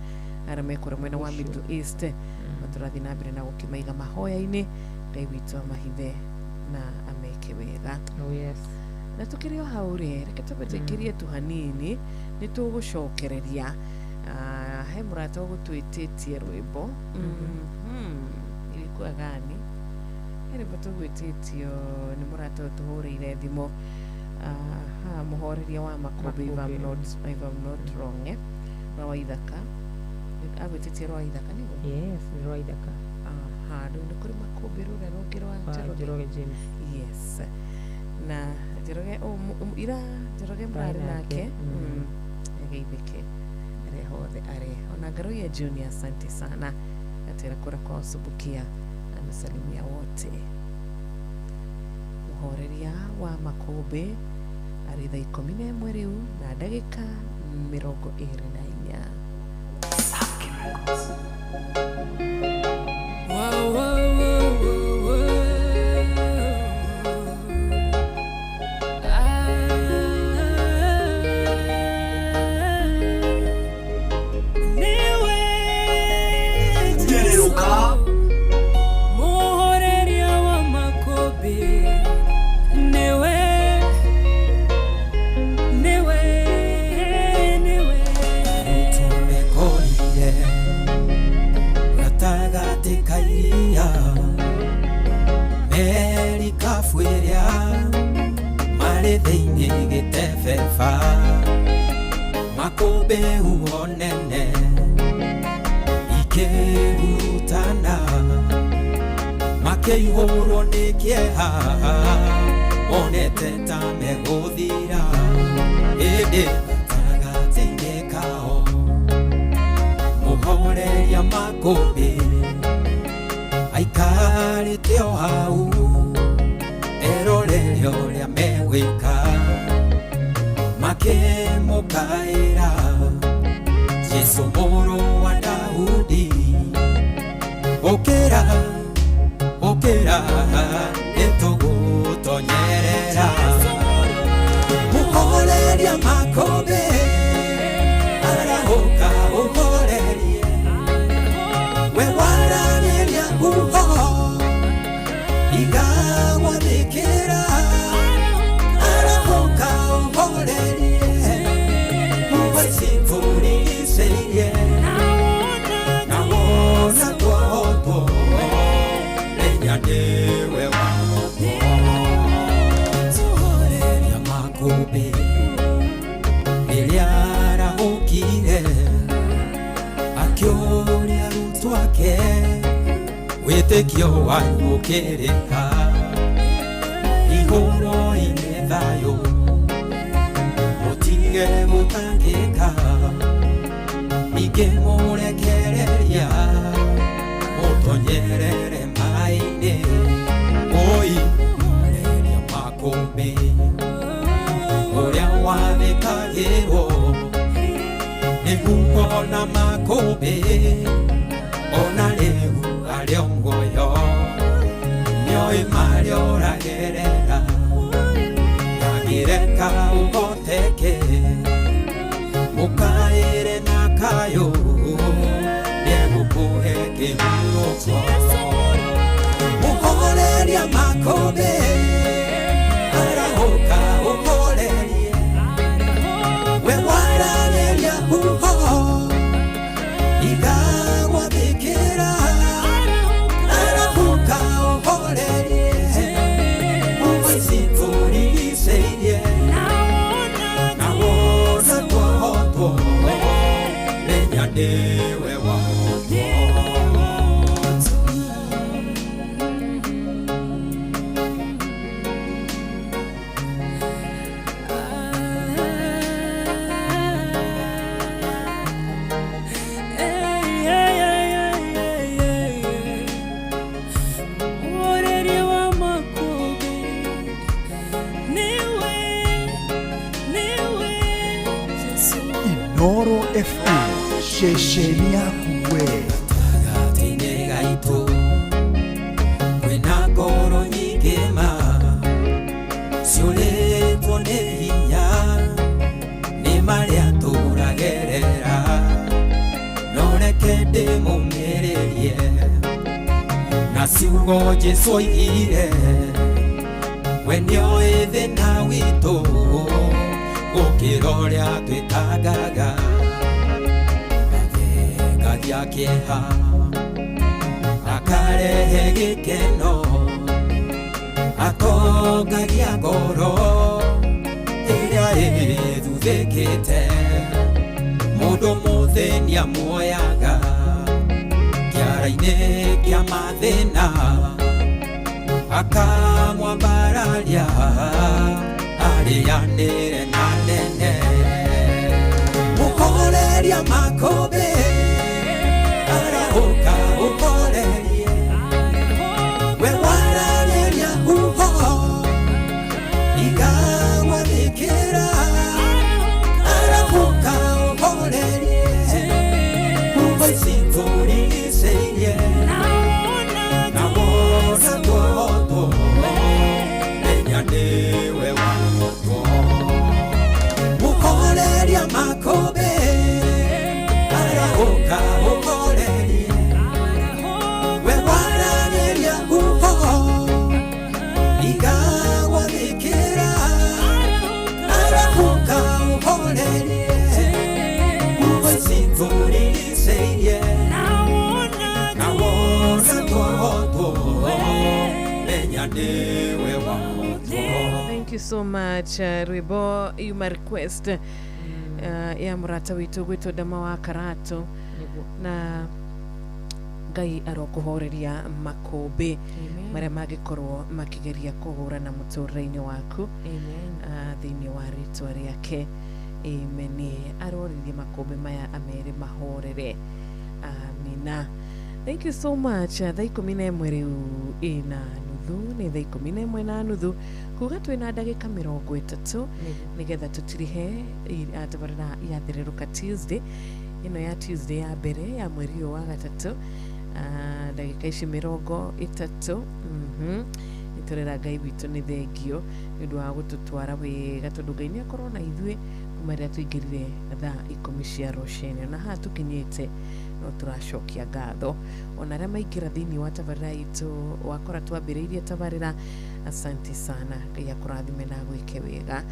aramekora mwena wa Middle East maturathi na mbere na gukimaiga mahoya-ini ngai witu amahithe na ameke wega. Yes. Na tukirio hauri reke tubetekirie tu hanini ni tugucokereria he murata gutwititie rwimbo ilikuwa gani ere bato gwititio ni murata tuhureire thimo muhoreria wa Makobe if I'm not wrong wa Ithaka agwititie rwa Ithaka nigo. Yes, rwa Ithaka ndu kuri Makobe rura rongirwa Njoroge James. Yes, na Njoroge Njoroge mrari nake ageithike are hothe are ona ngaro ya Junior, asante sana atira kura kwa usubukia anasalimia wote. Muhoreria wa Makobe ari thaa 11 riu na ndagika 24. Meri kafuiria mari thiini gitebeba makobe uonene Ikeutana Makeihoro nikieha Onete tamegodhira Ede Tagatinge kao Muhore ya makobe Aikare teo hau Erore yore ameweka Makemokaira Yesu moro wa Daudi Okera Okera Etogo tonyerera Muhoreria makobe Arahoka uhorerie Wewaraneria uho Igawa dekera Arahoka uhorerie Uwasifuri iseye Naona tuoto Lenyadewe wamoto Tuhoreria makobe Eliara ukire Akioria rutwake Wetekio wanyukereka Ihoro inethayo Mutige mutangeka Ige murekereria Mutonyerere maine Oi mureria makobe Uria wavekagero Neguko na makobe Ona leu aliongoyo Nyoi mario ragerera Yagireka uboteke Mukaire nakayo Negukuhe kimuroko Muhoreria makobe Arahoka uhorerie Wewaraneria uho Igawa bikira Arahoka uhorerie Uwasifuri iseye Naona tuoto Lenyadewe wamoto Inoro FM, shesheni yaku we. Tagatinge gaito Kwena goro nyigema Siole tone hinya Ni maria turagerera Noreke demumererie Na siugo Jesu igire Wenyo ethe na wito Ukiroria twitagaga Athega kieha Akarehe gikeno Akogagia ngoro Iria ithuthikite Mundu muthenia muoyaga Kiara-ini kia mathina Akamwambararia Arianire na nene Muhoreria makobe Arahoka uhorerie Wewaraneria uho Igawa bikira Arahoka uhorerie Uwasifuri iseye Naona tuoto Lenyadewe wamoto Muhoreria makobe Arahoka uhorerie Wewaraneria uho Igawa bikira Arahoka uhorerie Uwasifuri iseye Naona tuoto Lenyadewe wamoto. Thank you so much, Rwebo. You my request. ya murata witu gwitwo Dama wa Karato na Ngai arokuhoreria makombe maria magikorwo makigeria kuhurana muturire-ini waku thiini wa ritwa riake amen. Aroririe makombe maya amere mahorere amina. Thank you so much. Thaa 11 riu ina nuthu ni thaa 11 na nuthu kuga twina ndagika 30 nigetha tutirihe atabarira yathiriruka Tuesday ino ya Tuesday ya mbere ya mweri wa gatatu ndagika ici 30 niturera Ngai witu ni thengio ndu wa gututwara wega tondu Ngai ni akorwo na ithuĩ kuma rĩrĩa tuingĩrire thaa 10 cia rũcinĩ na haha tukinyĩte no turacokia ngatho ona arĩa maingĩra thĩinĩ wa tabarĩra itũ wakora twambĩrĩirie tabarĩra. Asante sana, Ngai akũrathime na gwĩke wega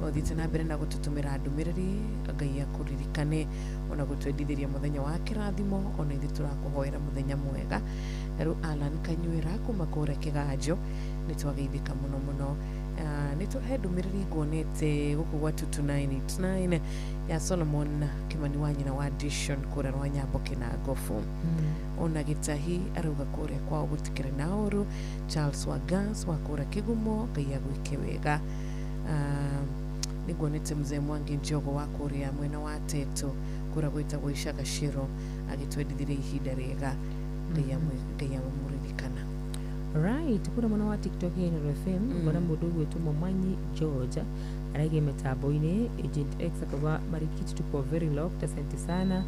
ũthiĩte na mbere na gũtũtũmĩra ndũmĩrĩri. Ngai akũririkane ona gũtwendithĩria mũthenya wa kĩrathimo ona ithuĩ tũrakũhoera mũthenya mwega. Rĩu Alan Kanywĩra kuma kũrĩa Kĩganjo nĩ twageithĩka mũno mũno. Nĩ tũhe ndũmĩrĩri nguonete gũkũ gwa 22989 ya Solomon Kimani wa nyina wa Dishon kũrĩa rwa Nyambo Kĩnangofu. Ona Gĩtahi arauga kũrĩa kwao gũtikĩrĩ na ũru. Charles Wagas wa kũrĩa Kĩgumo, Ngai agwĩke wega. Nĩ nguonete Mzee Mwangi Njogo wa kũrĩa mwena wa Teto kũrĩa gwĩtagwo Ishagashiro agĩtwendithirie ihinda rĩega. Ngai amũririkana. Right, kuna mwana wa TikTok ya Nuru FM, mwana mudogo wetu Momanyi George araiga mitambo-ini. Agent X akaba marikiti tuko very locked. Asante sana.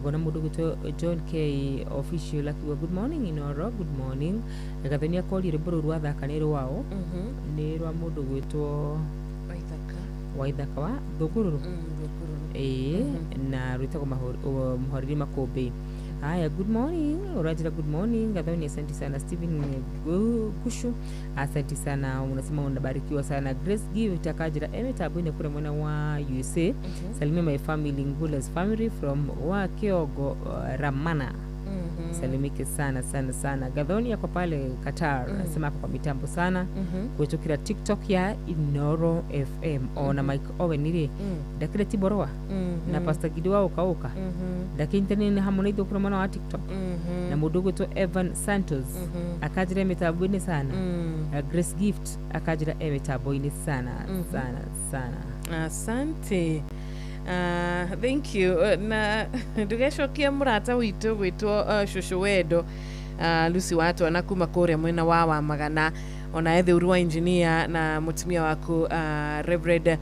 Kuna mudogo wetu John K official akiwa good morning Inoro, good morning. Akathania koli reboro rwa thakanero wao ni rwa mudogo wetu Waithaka wa Thugururu na rwitagwo muhoriri makombe. Haya, good morning. Urajira good morning. Gathoni asante sana. Steven Gushu asante sana. Unasema unabarikiwa sana. Grace Give itakajira emetabune kule mwana wa USA. Salimia my family, Ngulas family from Wakiogo Ramana. Salimike sana sana sana. Gathoni yako pale Qatar nasema hapo kwa mitambo sana. Kuchukira TikTok ya Inoro FM ona Mike Owen ile dakile Tiboroa na Pastor Gidewa ukauka dakintene ni hamonaido kuna mwana wa TikTok na mudogo to Evan Santos akajira metaboine sana. Grace Gift akajira metaboine sana sana sana. Asante. Thank you. Na tugeshokia murata witu gwitwo Shushu Wedo Lucy watu anakuma kore mwena wa Magana ona ethe urua engineer na mutumia waku Reverend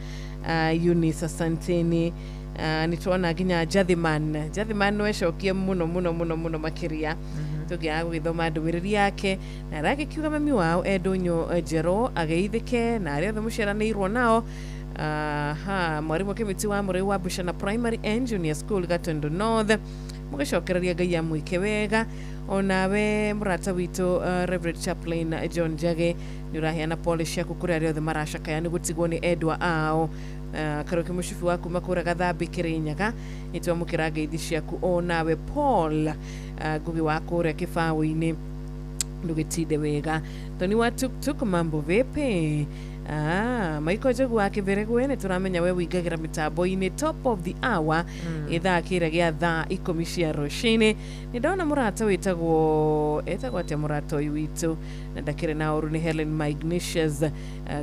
Eunice asanteni. Nituona ginya Jathiman no eshokia muno makiria tugia gwithoma ndumiriri yake na rake kiuga mami wao Edonyo Jero ageithike na aria muciaranirwo nao. Mwarimu Kimiti wa Murray wa Bushana Primary and Junior School Gatondo North mugacokereria Ngai amwike wega. Onawe murata witu Reverend Chaplain John Jage nurahiana polish yaku kuri aria othe maracakaya ni gutigwo ni endwa ao. Karoki mushifu waku makura Gathambi Kirinyaga nitwamukira ngeithi ciaku. Onawe Paul Ngugi wa kuria Kibaũ-ini ndugitinde wega. Toni wa Tuktuk mambo vipi? Maiko Njogu wa Kĩberegwe nĩ turamenya we wĩingagĩra mitambo-ini top of the hour ithaa kĩrĩa gĩa thaa 10 cia rũcinĩ. Nĩ ndona mũrata wĩtagwo atĩa mũrata ũyũ witũ na ndakĩrĩ na ũru nĩ Helen Magnicius.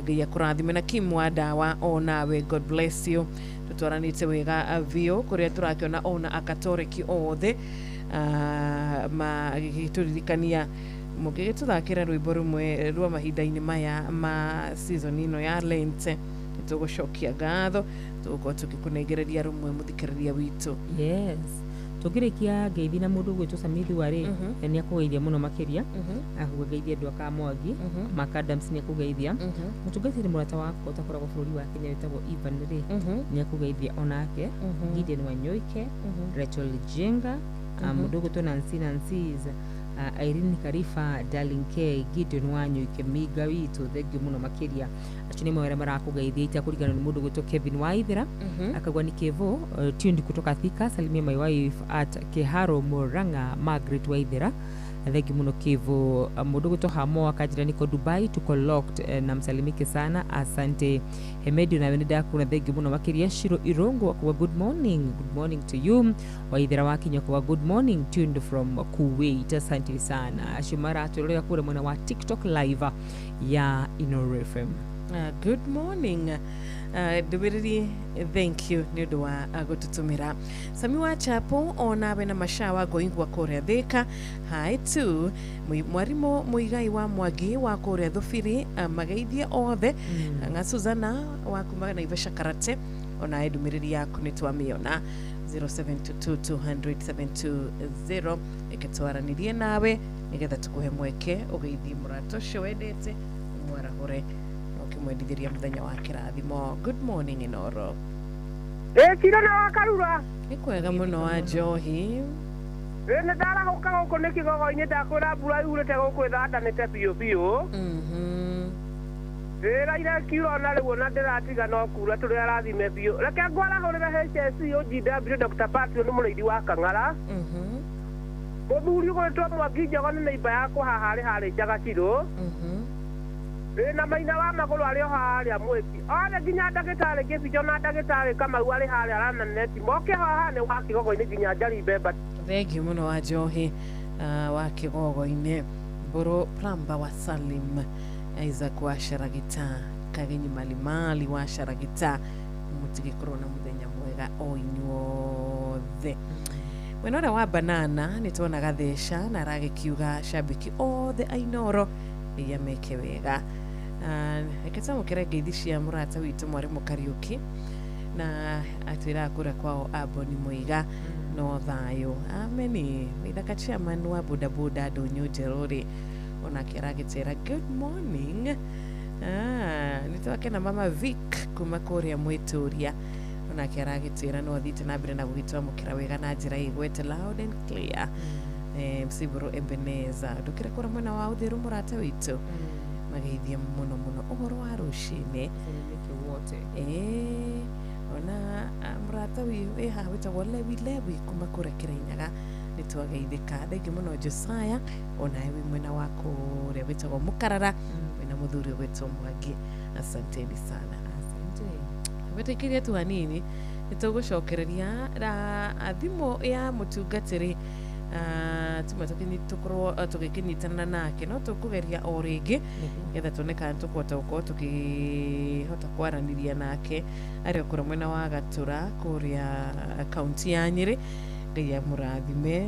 Ngai akũrathime na Kim wa Ndawa onawe God bless you. Tũtwaranĩte wega biũ kũrĩa tũrakĩona ona akatoreki othe magĩtũririkania mugĩtuthakĩra rwĩmbo rumwe rwa mahinda-inĩ maya ma season ino ya Lent. Tugucokia ngatho tugukorwo tũgĩkũnengereria rumwe mũthikĩrĩria witũ. Yes, tũngĩrĩkia ngeithi na mũndũ gwĩtwo Samithi warĩ nĩ akũgeithia mũno makĩria akũgeithia andũ aka Mwangi Macadams nĩ akũgeithia mũtungatĩri mũrata wakwa ũtakoragwo bũrũri wa Kenya wĩtagwo Ivan rĩ nĩ akũgeithia onake Gideon Wanyoike Rachel Jenga mũndũ gwĩtwo Nancy's Irene Karifa, Darling K, Gideon Wanyoike Miga witu thengio muno makiria. Acio nĩ mawĩra marakũgeithia itakũringana nĩ mũndũ gwĩtwo Kevin Waithera akagwa ni Kevo tuned kutoka Thika. Salimia my wife at Keharo Muranga Margaret Waithera. Thank you muno Kivu. Mundu guto hamo akajira niko Dubai tuko locked na msalimike sana. Asante Hemedi na wenida kuna thank you muno makiria Shiro Irongo kwa good morning to you. Waithira wakinyo kwa good morning tuned from Kuwait. Asante sana. Ashimara tulea kule mwana wa TikTok live ya Inooro FM. Good morning. Dubiriri, thank you niundu wa gututumira. Sami wa chapo ona bena mashawa goingwa Korea Thika. Hi to mwarimo muigai wa Mwagi wa Korea Thufiri magaithia othe nga Suzana wa kumaga na Ivesha Karate ona edumiriri yaku nitwamiona 0722200720 iketwaranirie nawe nigetha tukuhe mweke ugeithie murato wendete mwarahore okimwendithiria muthenya wa kirathimo. Good morning Inooro. Kira na wakarura ni kwega muno wa Njohi. Ne dara guko niki gogo-ini ndakwira mbura yurite gukwithandanite biu ira kiuro na riu na ndiratiga no kura turi arathime biu reke ngwarahurira HSC OGW Dr. Patrick ni murithi wa Kang'ara muthuri ugwitwo Mwangi Njogo ni neiba yakwa haha hari Njagaciro na maina wa maguru ario haria mwiki ole ginya ndagitari Kibicho na ndagitari Kamau ari haria arananeti moke haha ni wa Kigogo-ini ginya Njari Mbemba. Thank you muno wa Njohi wa Kigogo-ini. Mburu Pramba wa Salim Isaac wa Sharagita Kagenyi Malimali wa Sharagita mutige korona muthenya mwega o inyuothe. Wenora wa Banana nitona gathesha na ragikiuga shabiki othe Inooro ya meke wega. Eketamo kerege cia murata witu Mwarimu Kariuki na atwira kura kwao Aboni Muiga no thayo. Ameni withaka chairman wa bodaboda Donyo Jerori ona kiragitera good morning. Nitwake na mama Vic kuma Korea Mwituria ona kiragitera no thite na mbere na gwitwa mukira wega na njira igwete loud and clear. Msiburo Ebeneza dukira kura mwana wa uthiru murata witu magaithia muno uhoro wa rushine wote ona murata wi ha witagwo Lewi kuma kura Kirinyaga nitwageithika thengi muno Josiah ona ewe mwena wako ria witagwo Mukarara wina muthuri witwo Mwangi. Asanteni sana. Asante wetekiria tu hanini nitugucokereria thimo ya mutungatiri tumatokinyi tukorwo tugikinyitana nake no tukugeria o ringi getha tuoneka tukwota uko tukihota kwaraniria nake ari okura mwena wa Gatura kuria county ya Nyeri ndia murathime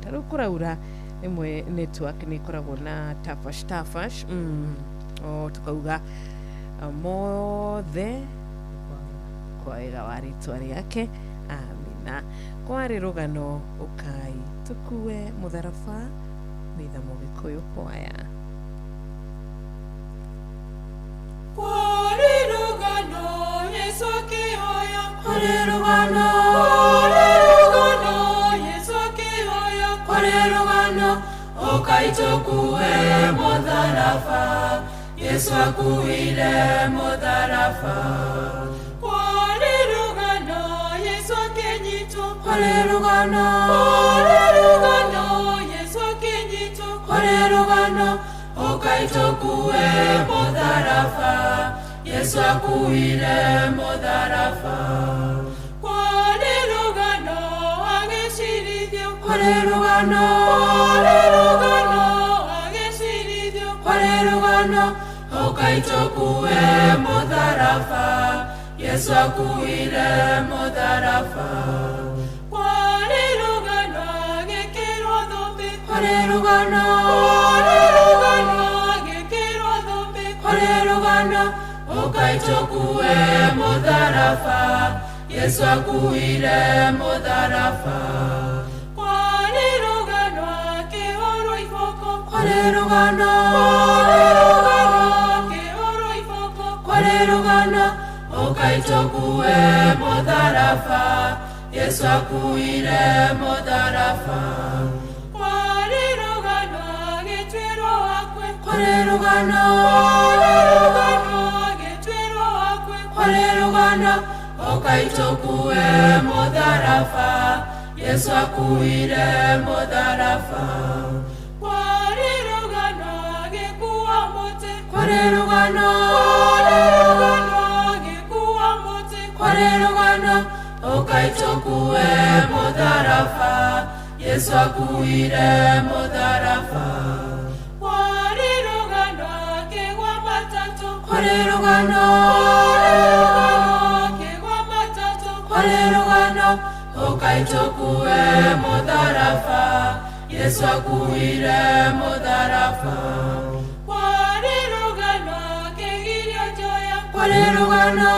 taru kuraura imwe network ni koragwo na tafash o tukauga mothe kwa ega wari twari yake. Amina. Kwari rugano ukai tukue mutharafa mitha Mugikuyu kwaya. Kwari rugano Yesu akihoya, kwari rugano Yesu akihoya, kwari rugano ukai tukue mutharafa Yesu akuire mutharafa. Kwari rugano Yesu akinyito, kwari rugano ukai tukue mutharafa Yesu akuire mutharafa. kwari rugano agicirithio, kwari rugano agicirithio, kwari rugano ukai tukue mutharafa Yesu akuire mutharafa. kwari rugano agikirwo thumbi, kwari rugano agikirwo thumbi, kwari rugano ukai tukue mutharafa Yesu akuire mutharafa. kwari rugano akihoro iboko, kwari rugano akihoro iboko, kwari rugano ukai tukue mutharafa Yesu akuire mutharafa. kwari rugano agitwirwo wakwe, kwari rugano agitwirwo wakwe, kwari rugano ukai tukue mutharafa Yesu akuire mutharafa. Kware rugano gikuwa mote kware rugano ukaitokue mudharafa Yesu akuire mudharafa kware rugano kegwa matatu kware rugano kegwa matatu kware rugano ukaitokue mudharafa Yesu akuire mudharafa kware rugano kegirio joya kware rugano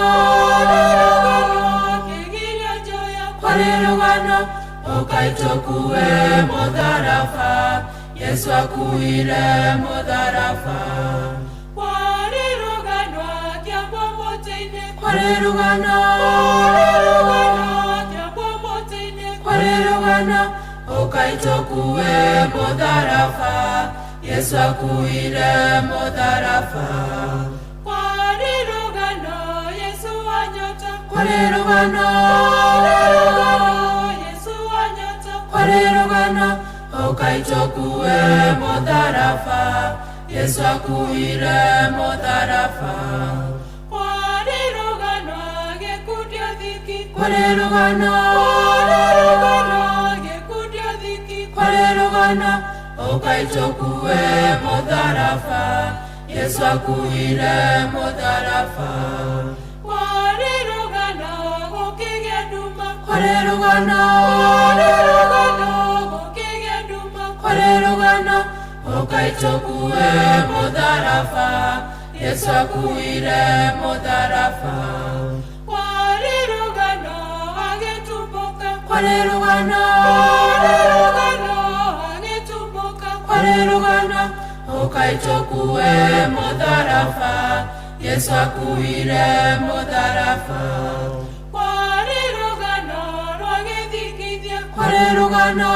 kegirio joya kware rugano ukaitokue mudharafa Yesu akuire mudharafa kware rugano kiambo moteine kware rugano kiambo moteine kware rugano ukaitokue mudharafa Yesu akuire mudharafa kware rugano Yesu anyota kware rugano Yesu anyota kware rugano ukaitokue mudharafa Yesu akuire mudharafa kware rugano gekudio dhiki kware rugano kware rugano ukaitokue mudharafa Yesu akuire mudharafa kware rugano gukigya nduma kware rugano gukigya nduma kware rugano ukaitokue mudharafa Yesu akuire mudharafa kware rugano agetumbuka kware rugano kware rugano ukaitokue mudharafa Yesu akuire mudharafa kware rugano rwagethikithia kware rugano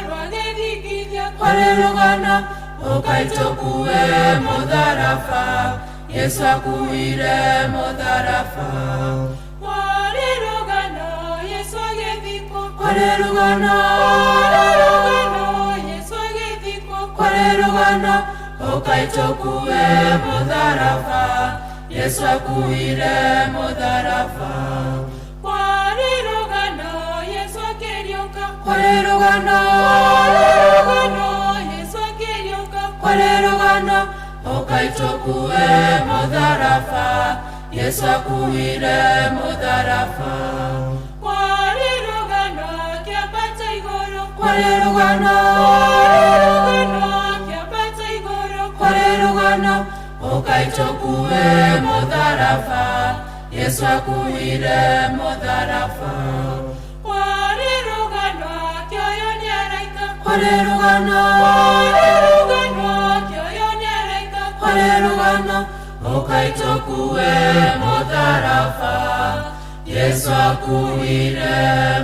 rwagethikithia kware rugano ukaitokue mudharafa Yesu akuire mudharafa kware rugano Yesu agethikwo kware rugano kware rugano ukaitokue mudharafa Yesu akuire mudharafa kware rugano Yesu akerioka kware rugano Yesu akerioka kware rugano ukaitokue mudharafa Yesu akuire mudharafa kware rugano kiambata igoro kware rugano kware rugano ukaitokue mudharafa Yesu akuire mudharafa kware rugano kioyo nyaraika kware rugano kioyo nyaraika kware rugano ukaitokue mudharafa Yesu akuire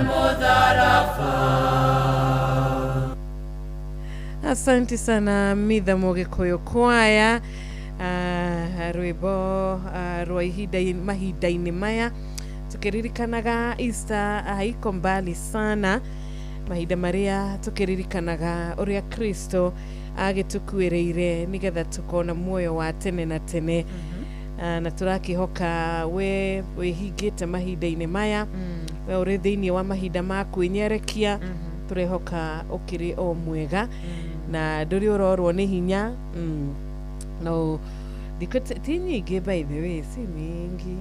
mudharafa. Asante sana Mitha Mogikoyo kwaya rwimbo rwa mahinda-inĩ maya tukiririkanaga Easter haiko mbali sana mahinda maria tukiririkanaga uria Kristo agitukuireire nigetha tukona muoyo wa tene na tene na turakihoka we wihingite mahinda-inĩ maya we uri thiini wa mahinda ma kwinyerekia turehoka ukiri o mwega na nduri urorwo ni hinya no ti nyingi by the way si mingi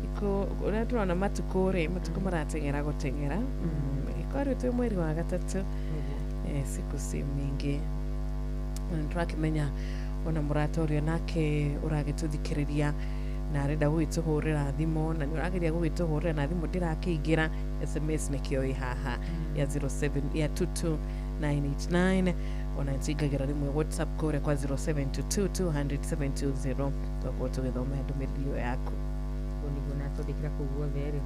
iko ura turona matuku maratengera gutengera ikori tu mweri wa gatatu siku si mingi turakimenya ona muratorio nake uragituthikiriria na arenda gwituhurira thimu na nurageria gwituhurira na thimu ndirakiingira SMS nikio haha ya 07 ya 22989 ona ntigagira rimwe WhatsApp kore kwa 0722200720 twakuo tugithoma ndumiriro yaku niguo natũthikĩra kũu guothe rĩ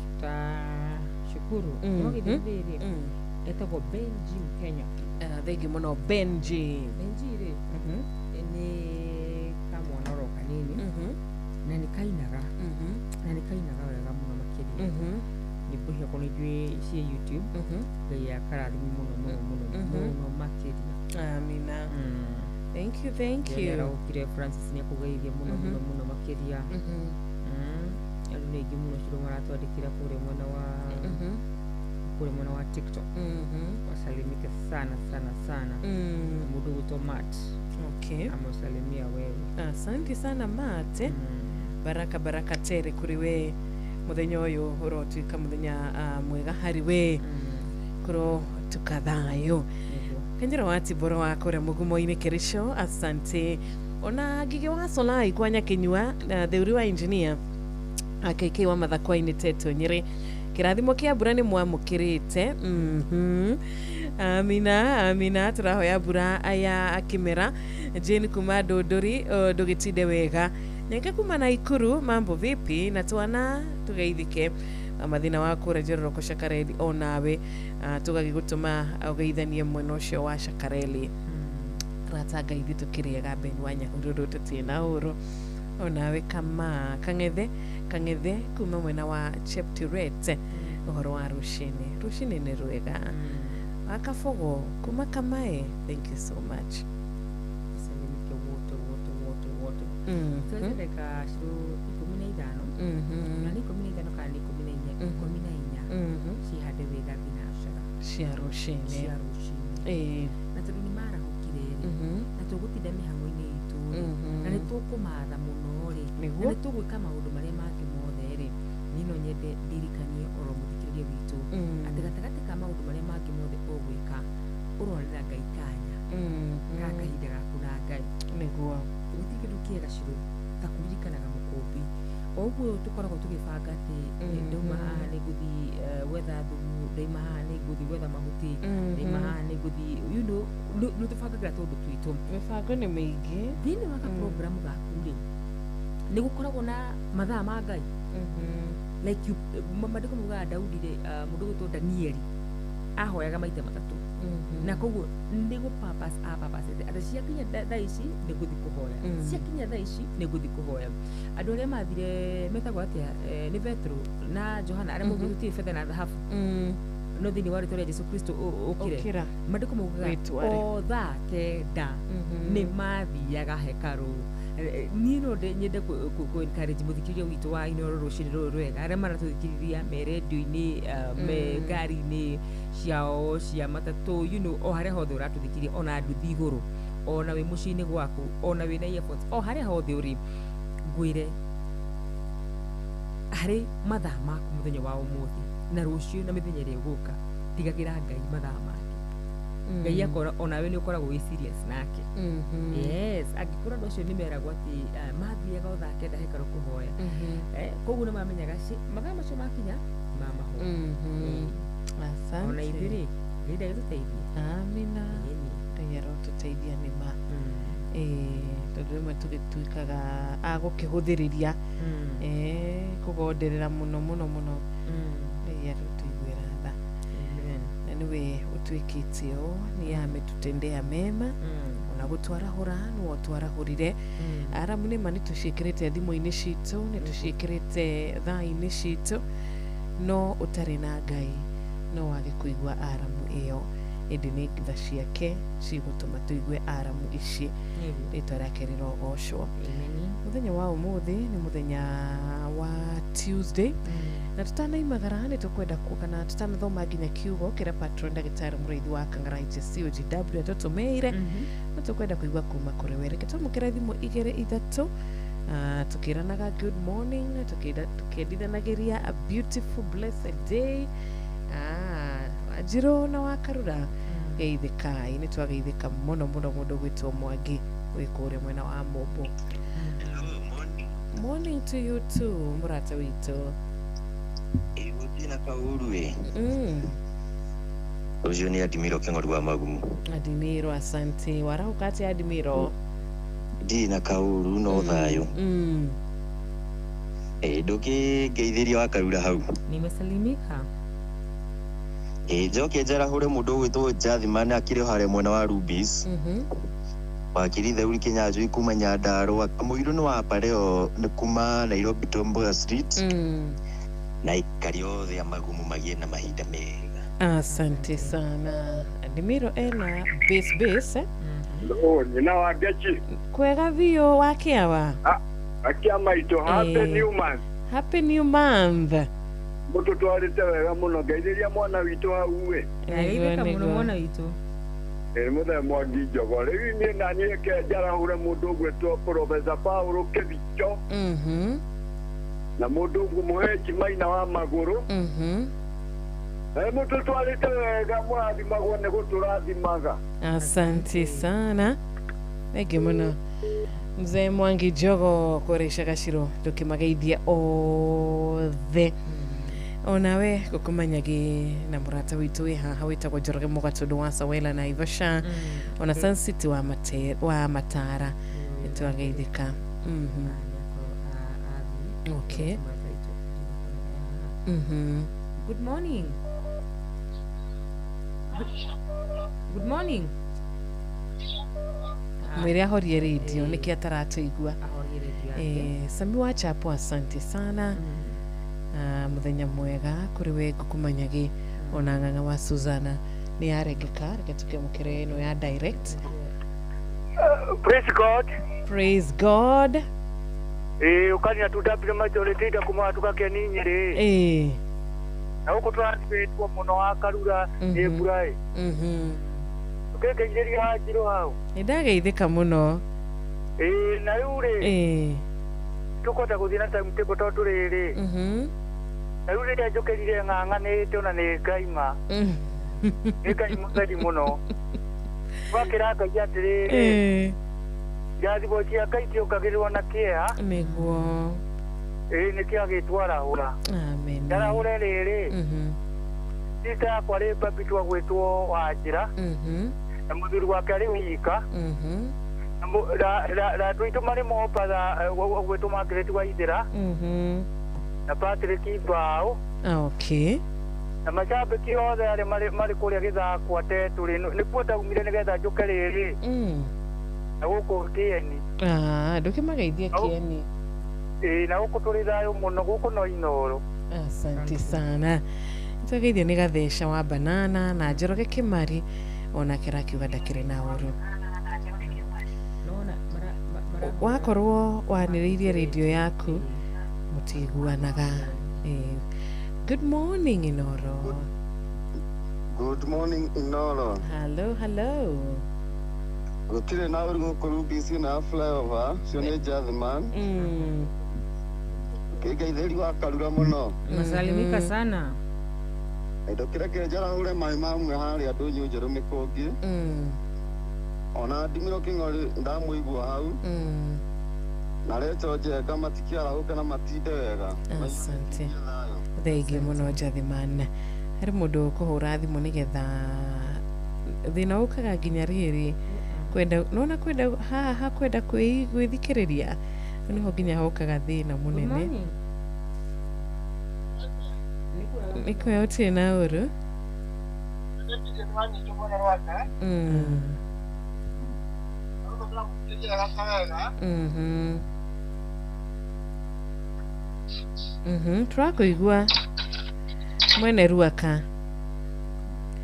tutashukuru no githĩthĩrĩ etagwo Benji Kenya thengi mũno Benji rĩ nĩ kamwana oro kanini na nĩ kainaga wega mũno makĩria nyĩmbo ciakwa nĩ njũĩ cia YouTube Ngai akarathima mũno makĩria amina thank you. Araukire Francis ni akugeithia muno makiria. Andu ningi muno ciro maratwandikira kure mwena wa TikTok. Wasalimike sana. Mundu gwitwo Matt. Okay. Amusalimia wewe. Asante sana Matt. Baraka tere kuri we muthenya uyu urotwika muthenya mwega hari we kuro tukathayo kanjira wati boro wa kore mugumo-ini Kerisho. Asante ona gigi wa Solai kwanya Kinyua theuri wa engineer akeke wa mathakwa-ini Teto Nyeri kirathimo kia mbura ni mwamukirite. Amina turahoya mbura aya akimera. Jane kuma Dodori ndugitinde wega Nyenga kuma Naikuru, mambo vipi? Na tuana tugeithike mathina wa kurejererwo Shakareli onawe tugagigutuma ugeithanie mwena ucio wa Shakareli. Rata ngaithi tukiriega Ben wanya ururu tutina uru onawe kama kangethe kuma mwena wa Cheptiret uhoro wa rushini ni rwega akafogo kuma Kamae. Thank you so much. Tueleka shiru 15 na ni 15 kana ni 14 cihande wega binashara cia rushini na tondu ni marahukire na tugutinda mihango-ini itu na ni tukumatha muno ri na ni tugwika maundu maria mangĩ mothe ri nino nyende ndirikanie oro muthikiriria witu ati gatagati ka maundu maria mangĩ mothe ugwika urorera Ngai kanya ka kahinda gaku na Ngai niguo gutikindu kiega ciru ta kuririkanaga mukumbi oguo tukoragwo tugibanga ati ndauma haha ni nguthi wetha thumu ndaima haha ni nguthi wetha mahuti ndaima haha ni nguthi no tubangagira tundu twitu mibango ni miingi thini wa program gaku ri ni gukoragwo na mathaa ma Ngai like you mandiko muga Daudi ri mundu gwitwo Danieli ahoyaga maita matatu na koguo ndigo purpose ata ciakinya thaa ici ni nguthi kuhoya ciakinya thaa ici ni nguthi kuhoya andu aria mathire metagwo atia ni Petro na Johana aria mugurutie fedha na dhahabu no thini wa rĩtwa rĩa Jesu Kristo ukire mandiko muga o thaa kenda ni mathiaga hekaru. Ni no nyende ku encourage muthikiriria witu wa inoro rucini rwega aria marathuthikiriria me radio-ini me ngari-ini ciao cia matatu o haria hothe uratuthikiria ona nduthi iguru ona wi muciini gwaku ona wi na earphones o haria hothe uri ngwire hari mathaa maku muthenya wa umuthi na rucio na mithenya ĩrĩa ĩgũka tigagira Ngai mathaa make Ngai akora ona we ni ukoragwo wi serious nake. Yes, agikora ndo cio nimeragwo ati mathiaga o thaa kenda hekaru kuhoya koguo ni mamenyaga mathaa macio makinya mamaho. Asante ona ithiri ngai tuteithie. Amina Ngai arotuteithia nima tondu rimwe tugituikaga agukihũthĩrĩria kugonderera muno Ngai arotuiguĩra tha na niwe utuĩkĩte o ni ametutendea mema ona gutwarahura no twarahurire aramu nĩ mani tuciĩkĩrĩte thimũ-inĩ citũ nĩ tuciĩkĩrĩte thaa-inĩ citũ no ũtarĩ na Ngai no wage kũigua aramu ĩyo ĩndĩ nĩ tha ciake cigũtũma tũigue aramu ici rĩtwa rĩake rĩrogocwo. Mũthenya wa ũmũthĩ nĩ mũthenya wa Tuesday na tutanaimagara nĩ tũkwenda kana tutanathoma nginya kiugo kĩrĩa patron ndagĩtarĩ mũraithi wa Kang'araite COGW atũtũmĩire na tũkwenda kũigua kuma kũrĩ we. Reke twamũkĩre thimũ 2-3 tukĩranaga good morning tukĩendithanagĩria a beautiful blessed day. Wanjirũ na Wakarura geithĩkai nĩ twageithĩka mũno mũndũ gwĩtwo Mwangi wĩ kũrĩa mwena wa Mombo. Morning to you too mũrata witũ. Gũtina kaũru ũcio nĩ Adimiro Kĩng'oru wa Magumu. Adimiro, asante. Warauka atĩa Adimiro? Ndina kaũru no thayũ. Ndũkĩngeithĩria Wakarura hau. Nimesalimika. Njoke njarahũre mũndũ gwĩtwo Jathimani akĩrĩ harĩa mwena wa Rubis. Wakiri Theuri Kĩnyanjũ kuma Nyandarũa. Kamũirũ nĩ wa Pareo nĩ kuma Nairobi Tomboya Street. Na ikari othe a Magumu magĩe na mahinda mega. Asante sana. Adimiro ena base Nyina wa Gachi. Kwega biũ wakĩawa? Akia maitũ, happy new month. Happy new month. Mũtũtwarĩte wega mũno, ngeithĩria mwana witũ hau we. Ngeithĩka mũno mwana witũ. Mũthee Mwangi Njogo. Rĩu niĩ na niĩ njarahũre mũndũ ũgwĩtwo Professor Paul Kĩbicho. Na mũndũ ngũmũhe Maina wa Magũrũ. Mũtũtwarĩte wega, mũrathimagwo nĩ gũtũrathimaga. Asante sana. Thengiũ mũno. Mzee Mwangi Njogo kũrĩa Gaciro tũkĩmageithia othe. Onawe gũkũmanyagi na mũrata witũ wĩ haha wĩtagwo Njoroge Mũgatũndũ wa Sawela na Ivasha. Ona Sun City wa Matara nĩtwageithĩka. Okay. Good morning. Good morning. Mwĩre ahorie radio nĩkĩ ataratũigua. Sami wa Chapo, asante sana. Muthenya mwega kũrĩ we ngũkũmanyagi. Ona Ng'ang'a wa Suzana nĩ yarengeka, reke tũkĩamũkĩre ĩno ya direct. Praise God. Praise God. Ukania tutapire machoretita kuma tukakeni nyere. Na huko transferitwo muno akarura Eburai. Ukegeithĩria Hajiro hau. Nĩndageithĩka mũno. Na rĩu tukota gũthiĩ na time table tondũ rĩrĩ. Na rĩu rĩrĩa njũkĩrire Ng'ang'a nĩ ona nĩ ngaima. Nĩ Ngai mũtheri mũno. Wakĩra Ngai atĩrĩrĩ. Njathimo cia Ngai ciũkagĩrĩrwo na kĩeha. Nĩguo. Nĩkĩo agĩtwarahũra. Amen. Ndarahũre rĩrĩ. Sister yakwa rĩ babi twagwĩtwo Wanjĩra. Na mũthuri wake arĩ wika. Na twitũ marĩ Mombatha gwĩtwo Margaret Waithĩra. Na Patrick Mbao. Okay. Na macambĩki othe arĩa marĩ kũrĩa Gĩthakwa Tetũ nĩkuo ndaumire nĩgetha njũke rĩrĩ. Na gũkũ Kieni. Ndũkĩmageithia Kieni. Na gũkũ tũrĩ thayũ mũno gũkũ no Inooro. Asante sana. Nĩtwageithio nĩ Gatheca wa Banana na Njoroge Kĩmari onake arakiuga ndakĩrĩ na ũru. Wakorwo wanĩrĩirie radio yaku mũtiguanaga. Good morning Inooro. Good morning Inooro. Hello. Gũtirĩ na ũru gũkũ Rubis na flyover cio nĩ Jathman. Ngeithĩri wa Karura mũno. Masalimika sana. Ndokĩra kĩnjarahũre maĩ mamwe harĩa Ndũnyũ Njerũ Mĩkũngĩ. Ona Ndimiro Kĩng'ori ndamũigua hau. Na Recho Njenga matikĩarahũke na matinde wega. Asante. Thengiũ mũno Jathman. Harĩ mũndũ kũhũra thimũ nĩgetha thĩna ũkaga nginya rĩrĩ. Nona kwenda haha kwenda gwĩthikĩrĩria. Nĩho nginya hokaga thĩna mũnene. Nĩkwega ũtirĩ na ũru? Tũrakũigua mwene Ruaka.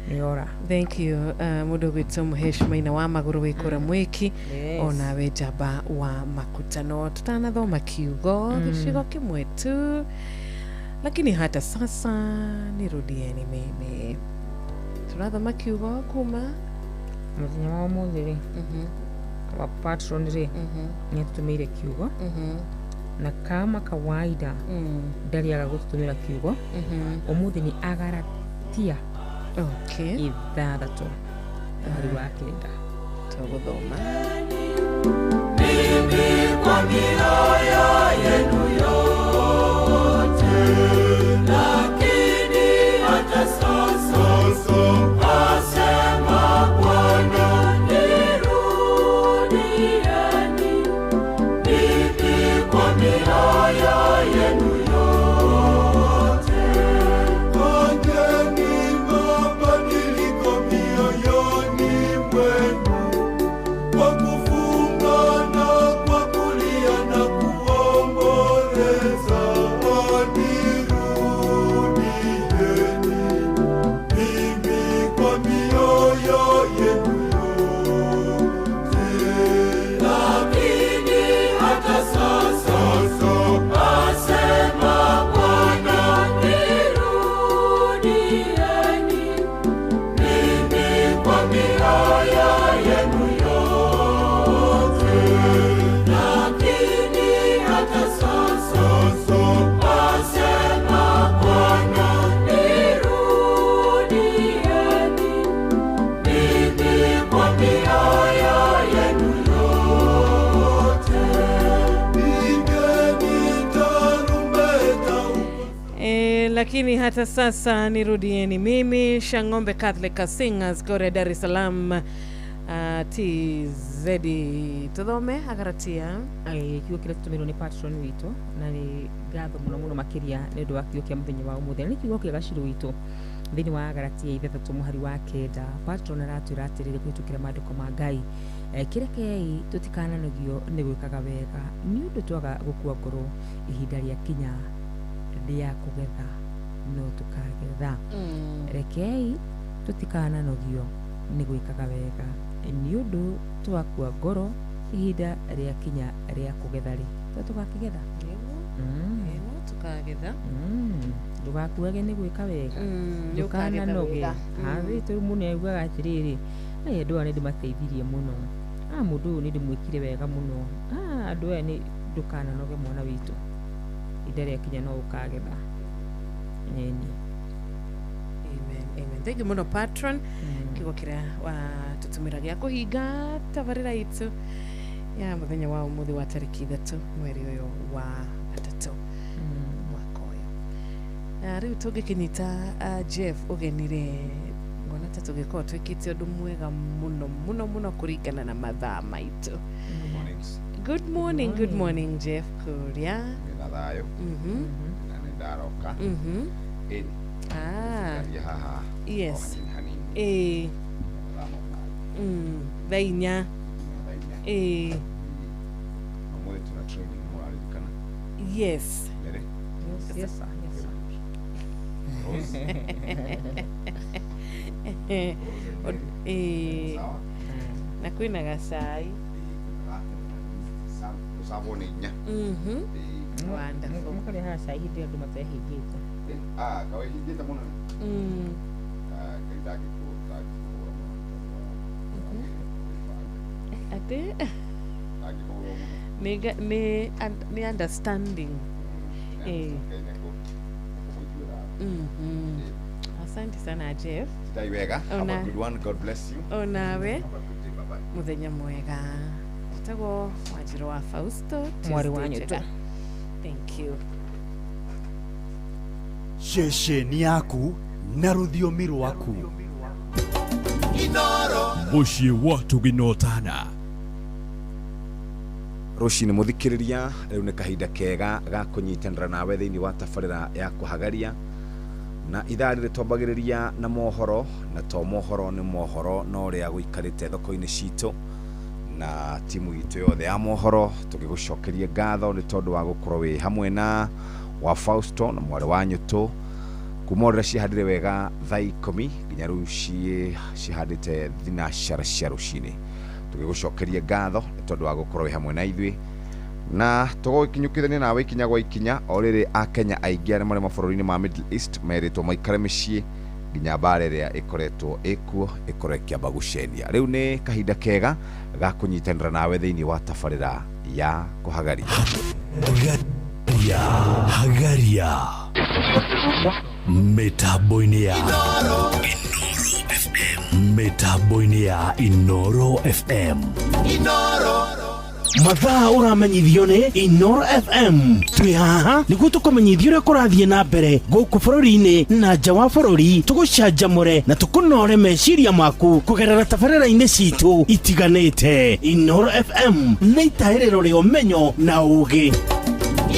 Niora. Thank you. Mũndũ gwĩtwo Mũhesh Maina wa Magũrũ wĩkũra Mwĩki. Ona we Njamba wa Makutano. Tutanathoma kiugo gĩcigo kĩmwe tu. Lakini hata sasa nirudieni mimi. Tunathoma kiugo kuma mũthenya wa ũmũthĩ rĩ. Wa patron rĩ. Nĩatũtũmĩire kiugo. Na kama kawaida ndariaga gũtũmĩra kiugo. Ũmũthĩ nĩ Agalatia. Okay. Ithathatũ. Mweri wa kenda. Tũgũthoma. Mimi kwa mioyo yenu yote, lakini hata sasa asema Bwana, nirudieni. Mimi kwa mioyo yenu yote, fanyeni mabadiliko mioyoni mwenu kwa kufunga Lakini hata sasa nirudieni mimi Shangombe Catholic Singers Kore Dar es Salaam TZ tuthome agaratia kiugo kile tutumirwo ni patron witũ na ni ngatho muno makiria ni ndu wa kiugo kia muthenya wa umuthi ni kiugo kia gaciru witũ thini wa agaratia ithatũ muhari wa kenda patron aratwira atiriri kwitukira maandiko ma Ngai kirekei tutikananagio ni gwikaga wega ni undu twaga gukua ngoro ihinda ria kinya ria kugetha no tukagetha rekei tutikananagio ni gwikaga wega ni undu twakua ngoro ihinda ria kinya ria kugetha ri tugakigetha tukagetha ndugakuage ni gwika wega ndukananoge hathi tu mundu aiguaga atiriri andu aya ni ndimateithirie muno mundu ni ndimwikire wega muno andu aya ni ndukananoge mwana witu ihinda ria kinya no ukagetha nini. Amen. Thank you muno patron kiugo kiria wa tutumira gia kuhinga tabarira itu ya muthenya wa umuthi wa tariki 3 mweri uyu wa 3 mwaka uyu riu tugikinyita Jeff ugenire ngona ta tugikoo twikite undu mwega muno kuringana na mathaa maitu. Good morning Jeff Kuria thayo na ndaroka yes thainya yes na kwina gacai saboninya wonderful mukari ha cai hindi andu matehingite kawe hingite muno kaitaki ate ni understanding asante sana Jeff wega have a good one, God bless you onawe muthenya mwega tago Wanjiru wa Fausto mwari wanyu tu thank you ceceni yaku na rũthiomi rwaku muciĩ wa tũginotana rucini muthikiriria riu ni kahinda kega ga kunyitanira nawe thiini wa tabarira ya kuhagaria na ithaa riri twambagiriria na mohoro na to mohoro ni mohoro no ria guikarite thoko-ini citu na timu itu yothe ya mohoro tugigucokeria ngatho ni tondu wa gukorwo wi hamwe na wa Fausto na mwari wanyu tu kumorera cihandire wega thaa 10 nginya riu cihandite thinacara cia rucini tugigucokeria ngatho ni tondu wa gukorwo wi hamwe na ithui na tugokinyukithania nawe ikinya gwa ikinya o riri akenya aingi aria mari mabururi-ini ma Middle East meritwo maikare micii nginya mbara iria ikoretwo ikuo ikore kiamba gucenia riu ni kahinda kega ga kunyitanira nawe thiini wa tabarira ya kuhagaria hagaria mitambo-ini ya Inoro FM mathaa uramenyithio ni Inoro FM twi haha niguo tukumenyithia uria kurathie na mbere guku bururi-ini na nja wa bururi tugucanjamure na tukunore meciria maku kugerera tabarira-ini citu itiganite. Inoro FM ni itairiro ria umenyo na ugi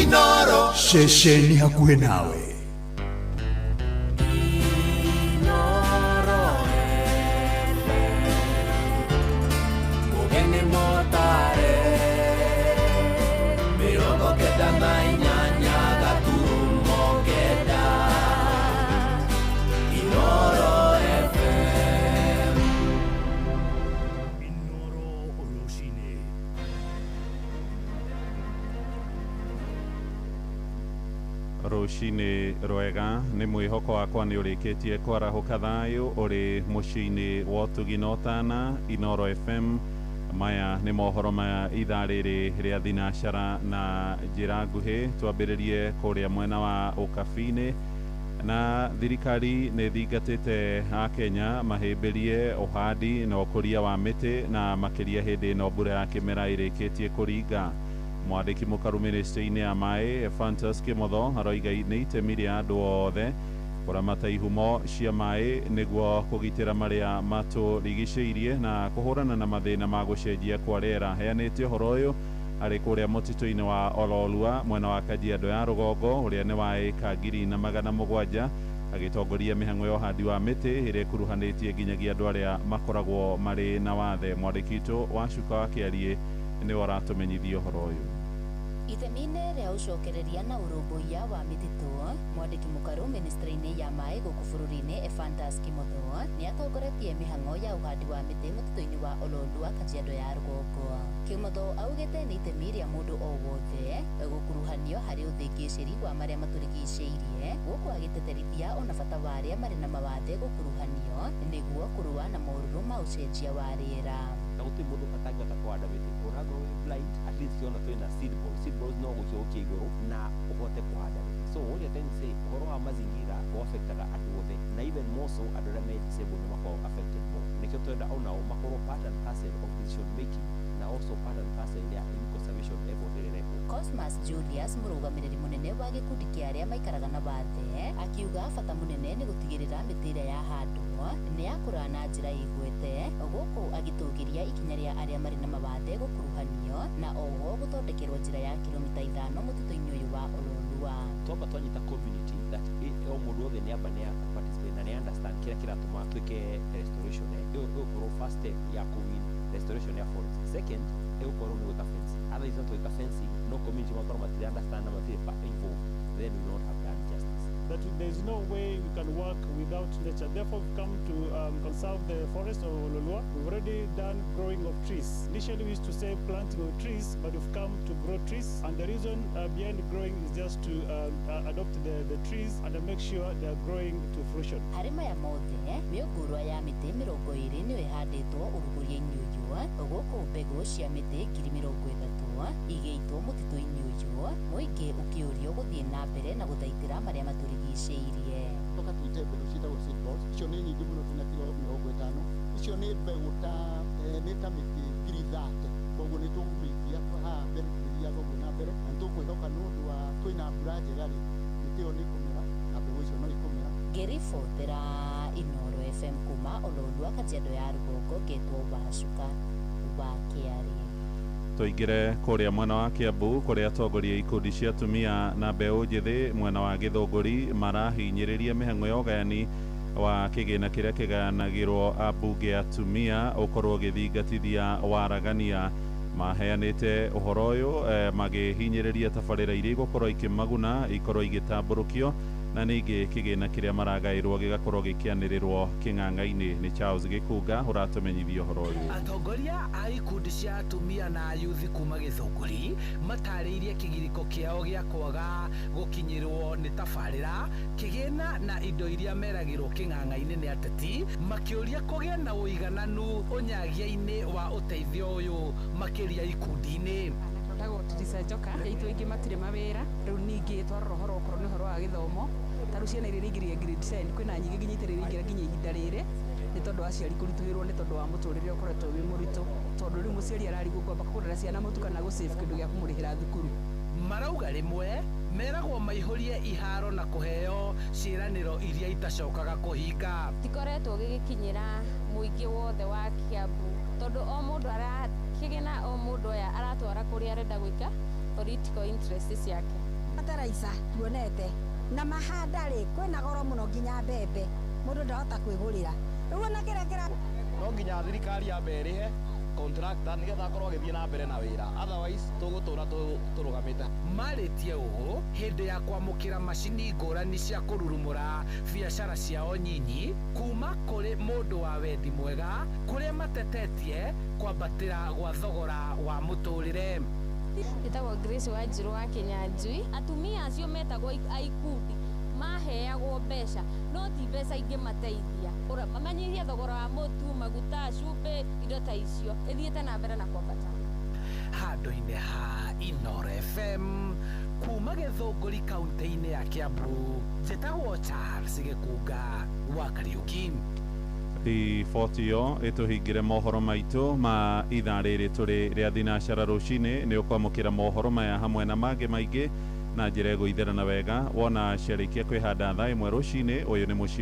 Inoro ceceni hakuhi nawe rucini rwega ni mwihoko wakwa ni urikitie kwarahuka thayu uri mucii-ini wa tuginotana Inoro FM. Maya ni mohoro ma ithaa riri ria thinacara na njira nguhi twambiririe kuria mwena wa ukabini na thirikari ni thingatite akenya mahimbirie uhandi na ukuria wa miti na makiria hindi no mbura ya kimera irikitie kuringa mwandĩki mũkaru ministry-inĩ ya maĩ Fantas Kimotho aroiga nĩ itemi rĩa andũ othe kũramata ihumo cia maĩ nĩguo kũgitĩra marĩa matũrigicĩirie na kũhũrana na mathĩna ma gũcenjia kwa rĩera. Heanĩte ũhoro ũyũ arĩ kũrĩa mũtitũ-inĩ wa Ololua mwena wa Kajiado ya rũgongo ũrĩa nĩ wa ĩka 700 agĩtongoria mĩhang'o ya ũhandi wa mĩtĩ ĩrĩa ĩkuruhanĩtie nginyagia andũ arĩa makoragwo marĩ na wathe. Mwandĩki witũ wa Cuka wa Kĩariĩ nĩwe aratũmenyithia ũhoro ũyũ. Ithemi-inĩ rĩa ũcokereria na ũrũmbũiya wa mĩtitũ, mwandĩki mũkaru ministry-inĩ ya maĩ gũkũ bũrũri-inĩ Fantas Kimotho nĩ atongoretie mĩhang'o ya ũhandi wa mĩtĩ mũtitũ-inĩ wa Ololua Kajiado ya rũgongo. Kimotho augĩte nĩ itemi rĩa mũndũ o wothe gũkuruhanio harĩ ũthĩngĩcĩri wa marĩa matũrigicĩirie, gũkũ agĩteterithia ona bata wa arĩa marĩ na mawathe gũkuruhanio nĩguo kũrũa na maũrũrũ ma ũcenjia wa rĩera. Na gũtirĩ mũndũ atangĩhota kũhanda mĩtĩ, ũnakorwo wĩ blind, at least ona twĩna seed balls no gũkiũkia igũrũ na ũhote kũhanda mĩtĩ. So what you're trying to say, ũhoro wa mazingira ũaffectaga andũ othe, na even more so andũ arĩa me disabled nĩ makoragwo affected more. Nĩkĩo twenda onao makorwo part and parcel of decision making na also part and parcel ya conservation effort ĩrĩa ĩrekwo. Cosmas Julius, mũrũgamĩrĩri mũnene wa gĩkundi kĩa arĩa maikaraga na wathe, akiuga bata mũnene nĩ gũtigĩrĩra mĩtĩ ĩrĩa yahandwo nĩ yakũra na njĩra ĩgwete, gũkũ agĩtũgĩria ikinya rĩa arĩa marĩ na mawathe gũkuruhanio na oho gũthondekerwo njĩra ya kilomita 5 mũtitũ-inĩ ũyũ wa Ololua. Twamba twanyita community that o mũndũ wothe nĩ amba nĩ participate na nĩ understand kĩrĩa kĩratũma twĩke restoration. Ĩyo ĩgũkorwo first step ya kũwin restoration ya forest. Second, ĩgũkorwo nĩ gwĩka fencing. Otherwise no twĩka fencing, no community makorwo matirĩ understand na matirĩ involved, then we will not have done justice. That there is no way we can work without nature. Therefore, we've come to conserve the forest of Ololua. We've already done growing of trees. Initially, we used to say planting of trees, but we've come to grow trees. And the reason behind growing is just to adopt the trees and make sure they are growing to fruition. Harĩ maya mothe, mĩũngũrwa ya mĩtĩ 20 nĩyo ĩhandĩtwo ũrugũria-inĩ ũyũ, gũkũ mbegũ cia mĩtĩ 30,000 igĩitwo mũtitũ-inĩ ũyũ, mũingĩ ũkĩũrio gũthiĩ na mbere na gũthaitĩra marĩa matũrigicĩirie. Toka tuite mbegũ ciĩtagwo seed balls, icio nĩ nyingĩ mũno tuna kilo 50. Icio nĩ mbegũ nĩ ta mĩtĩ 30, koguo nĩ tũgũmĩikia haha mbere tũgĩthiaga ũguo na mbere, na tũkwĩhoka nĩ ũndũ wa kwĩna mbura njega rĩ, mĩtĩ ĩyo nĩ ĩkũmera na mbegũ icio no ikũmera. Ngĩribotera Inooro FM kuma Ololua Kajiado ya rũgongo, ngetwo Wacuka wa Kĩariĩ. Tũingĩre kũrĩa mwena wa Kiambu kũrĩa atongoria ikundi cia atumia na mbeũ njĩthĩ mwena wa Gĩthũngũri marahinyĩrĩria mĩhang'o ya ũgayani wa kĩgĩna kĩrĩa kĩgayanagĩrwo ambunge atumia ũkorwo ũgĩthingatithia waragania. Maheanĩte ũhoro ũyũ magĩhinyĩrĩria tabarĩra iria igũkorwo ikĩmaguna ikorwo igĩtambũrũkio na ningĩ kĩgĩna kĩrĩa maragaĩrwo gĩgakorwo gĩkĩanĩrĩrwo kĩng'ang'a-inĩ. Nĩ Charles Gĩkunga ũratũmenyithia ũhoro ũyũ. Atongoria a ikundi cia atumia na yuthi kuma Gĩthũngũri matarĩirie kĩgirĩko kĩao gĩa kwaga gũkinyĩrwo nĩ tabarĩra, kĩgĩna na indo iria meragĩrwo kĩng'ang'a-inĩ nĩ ateti, makĩũria kũgĩa na ũigananu ũnyagia-inĩ wa ũteithio ũyũ makĩria ikundi-inĩ. Ndagwo tũticenjoka itũ ingĩ matirĩ mawĩra, rĩu ningĩ twarora ũhoro okorwo nĩ ũhoro wa gĩthomo, ta rĩu ciana iria ingĩrĩire grade 10 kwĩna nyingĩ nginya itarĩ ingĩra nginya ihinda rĩrĩ, nĩ tondũ wa aciari kũritũhĩrwo nĩ tondũ wa mũtũrĩre ũkoretwo wĩ mũritũ, tondũ rĩu mũciari ararigwo kwamba kũgũrĩra ciana mũtu kana gũsave kĩndũ gĩa kũmũrĩhĩra thukuru. Marauga rĩmwe meragwo maihũrie iharo na kũheo ciĩranĩro iria itacokaga kũhinga. Tikoretwo gĩgĩkinyĩra mũingĩ wothe wa Kiambu, tondũ o mũndũ kĩgĩna o mũndũ oya aratwara kũrĩa arenda gwĩka political interest ciake. Mataraica tuonete na mahanda-rĩ kwĩna goro mũno nginya mbembe mũndũ ndarahota kwĩgũrĩra. Rĩu ona kĩrĩa no nginya thirikari yambe ĩrĩhe contractor nĩgetha akorwo agĩthiĩ na mbere na wĩra, otherwise tũgũtũra tũrũgamĩte. Marĩtie ũũ hĩndĩ ya kwamũkĩra macini ngũrani cia kũrurumũra biacara ciao nyinyi kuma kũrĩ mũndũ wa wendi mwega kũrĩa matetetie kwambatĩra gwa thogora wa mũtũrĩre. Njĩtagwo Grace Wanjirũ wa Kĩnyanjui. Atumia acio metagwo aikundi maheagwo mbeca no ti mbeca ingĩmateithia, manyihie thogora wa mũtu, maguta, cumbĩ, indo ta icio ĩthiĩte na mbere na kwambata. Handũ-inĩ ha Inooro FM kuma Gĩthũngũri kaunti-inĩ ya Kiambu, njĩtagwo Charles Gĩkunga wa Kariuki. riboti yo ituhingire mohoro maitu ma ithaa riri turi ria thinacara rucini ni ukwamukira mohoro maya hamwe na mangĩ maingĩ na njĩra ĩgũithĩrana wega wona ciarĩkia kwĩhanda thaa ĩmwe rũcinĩ. Ũyũ nĩ mũciĩ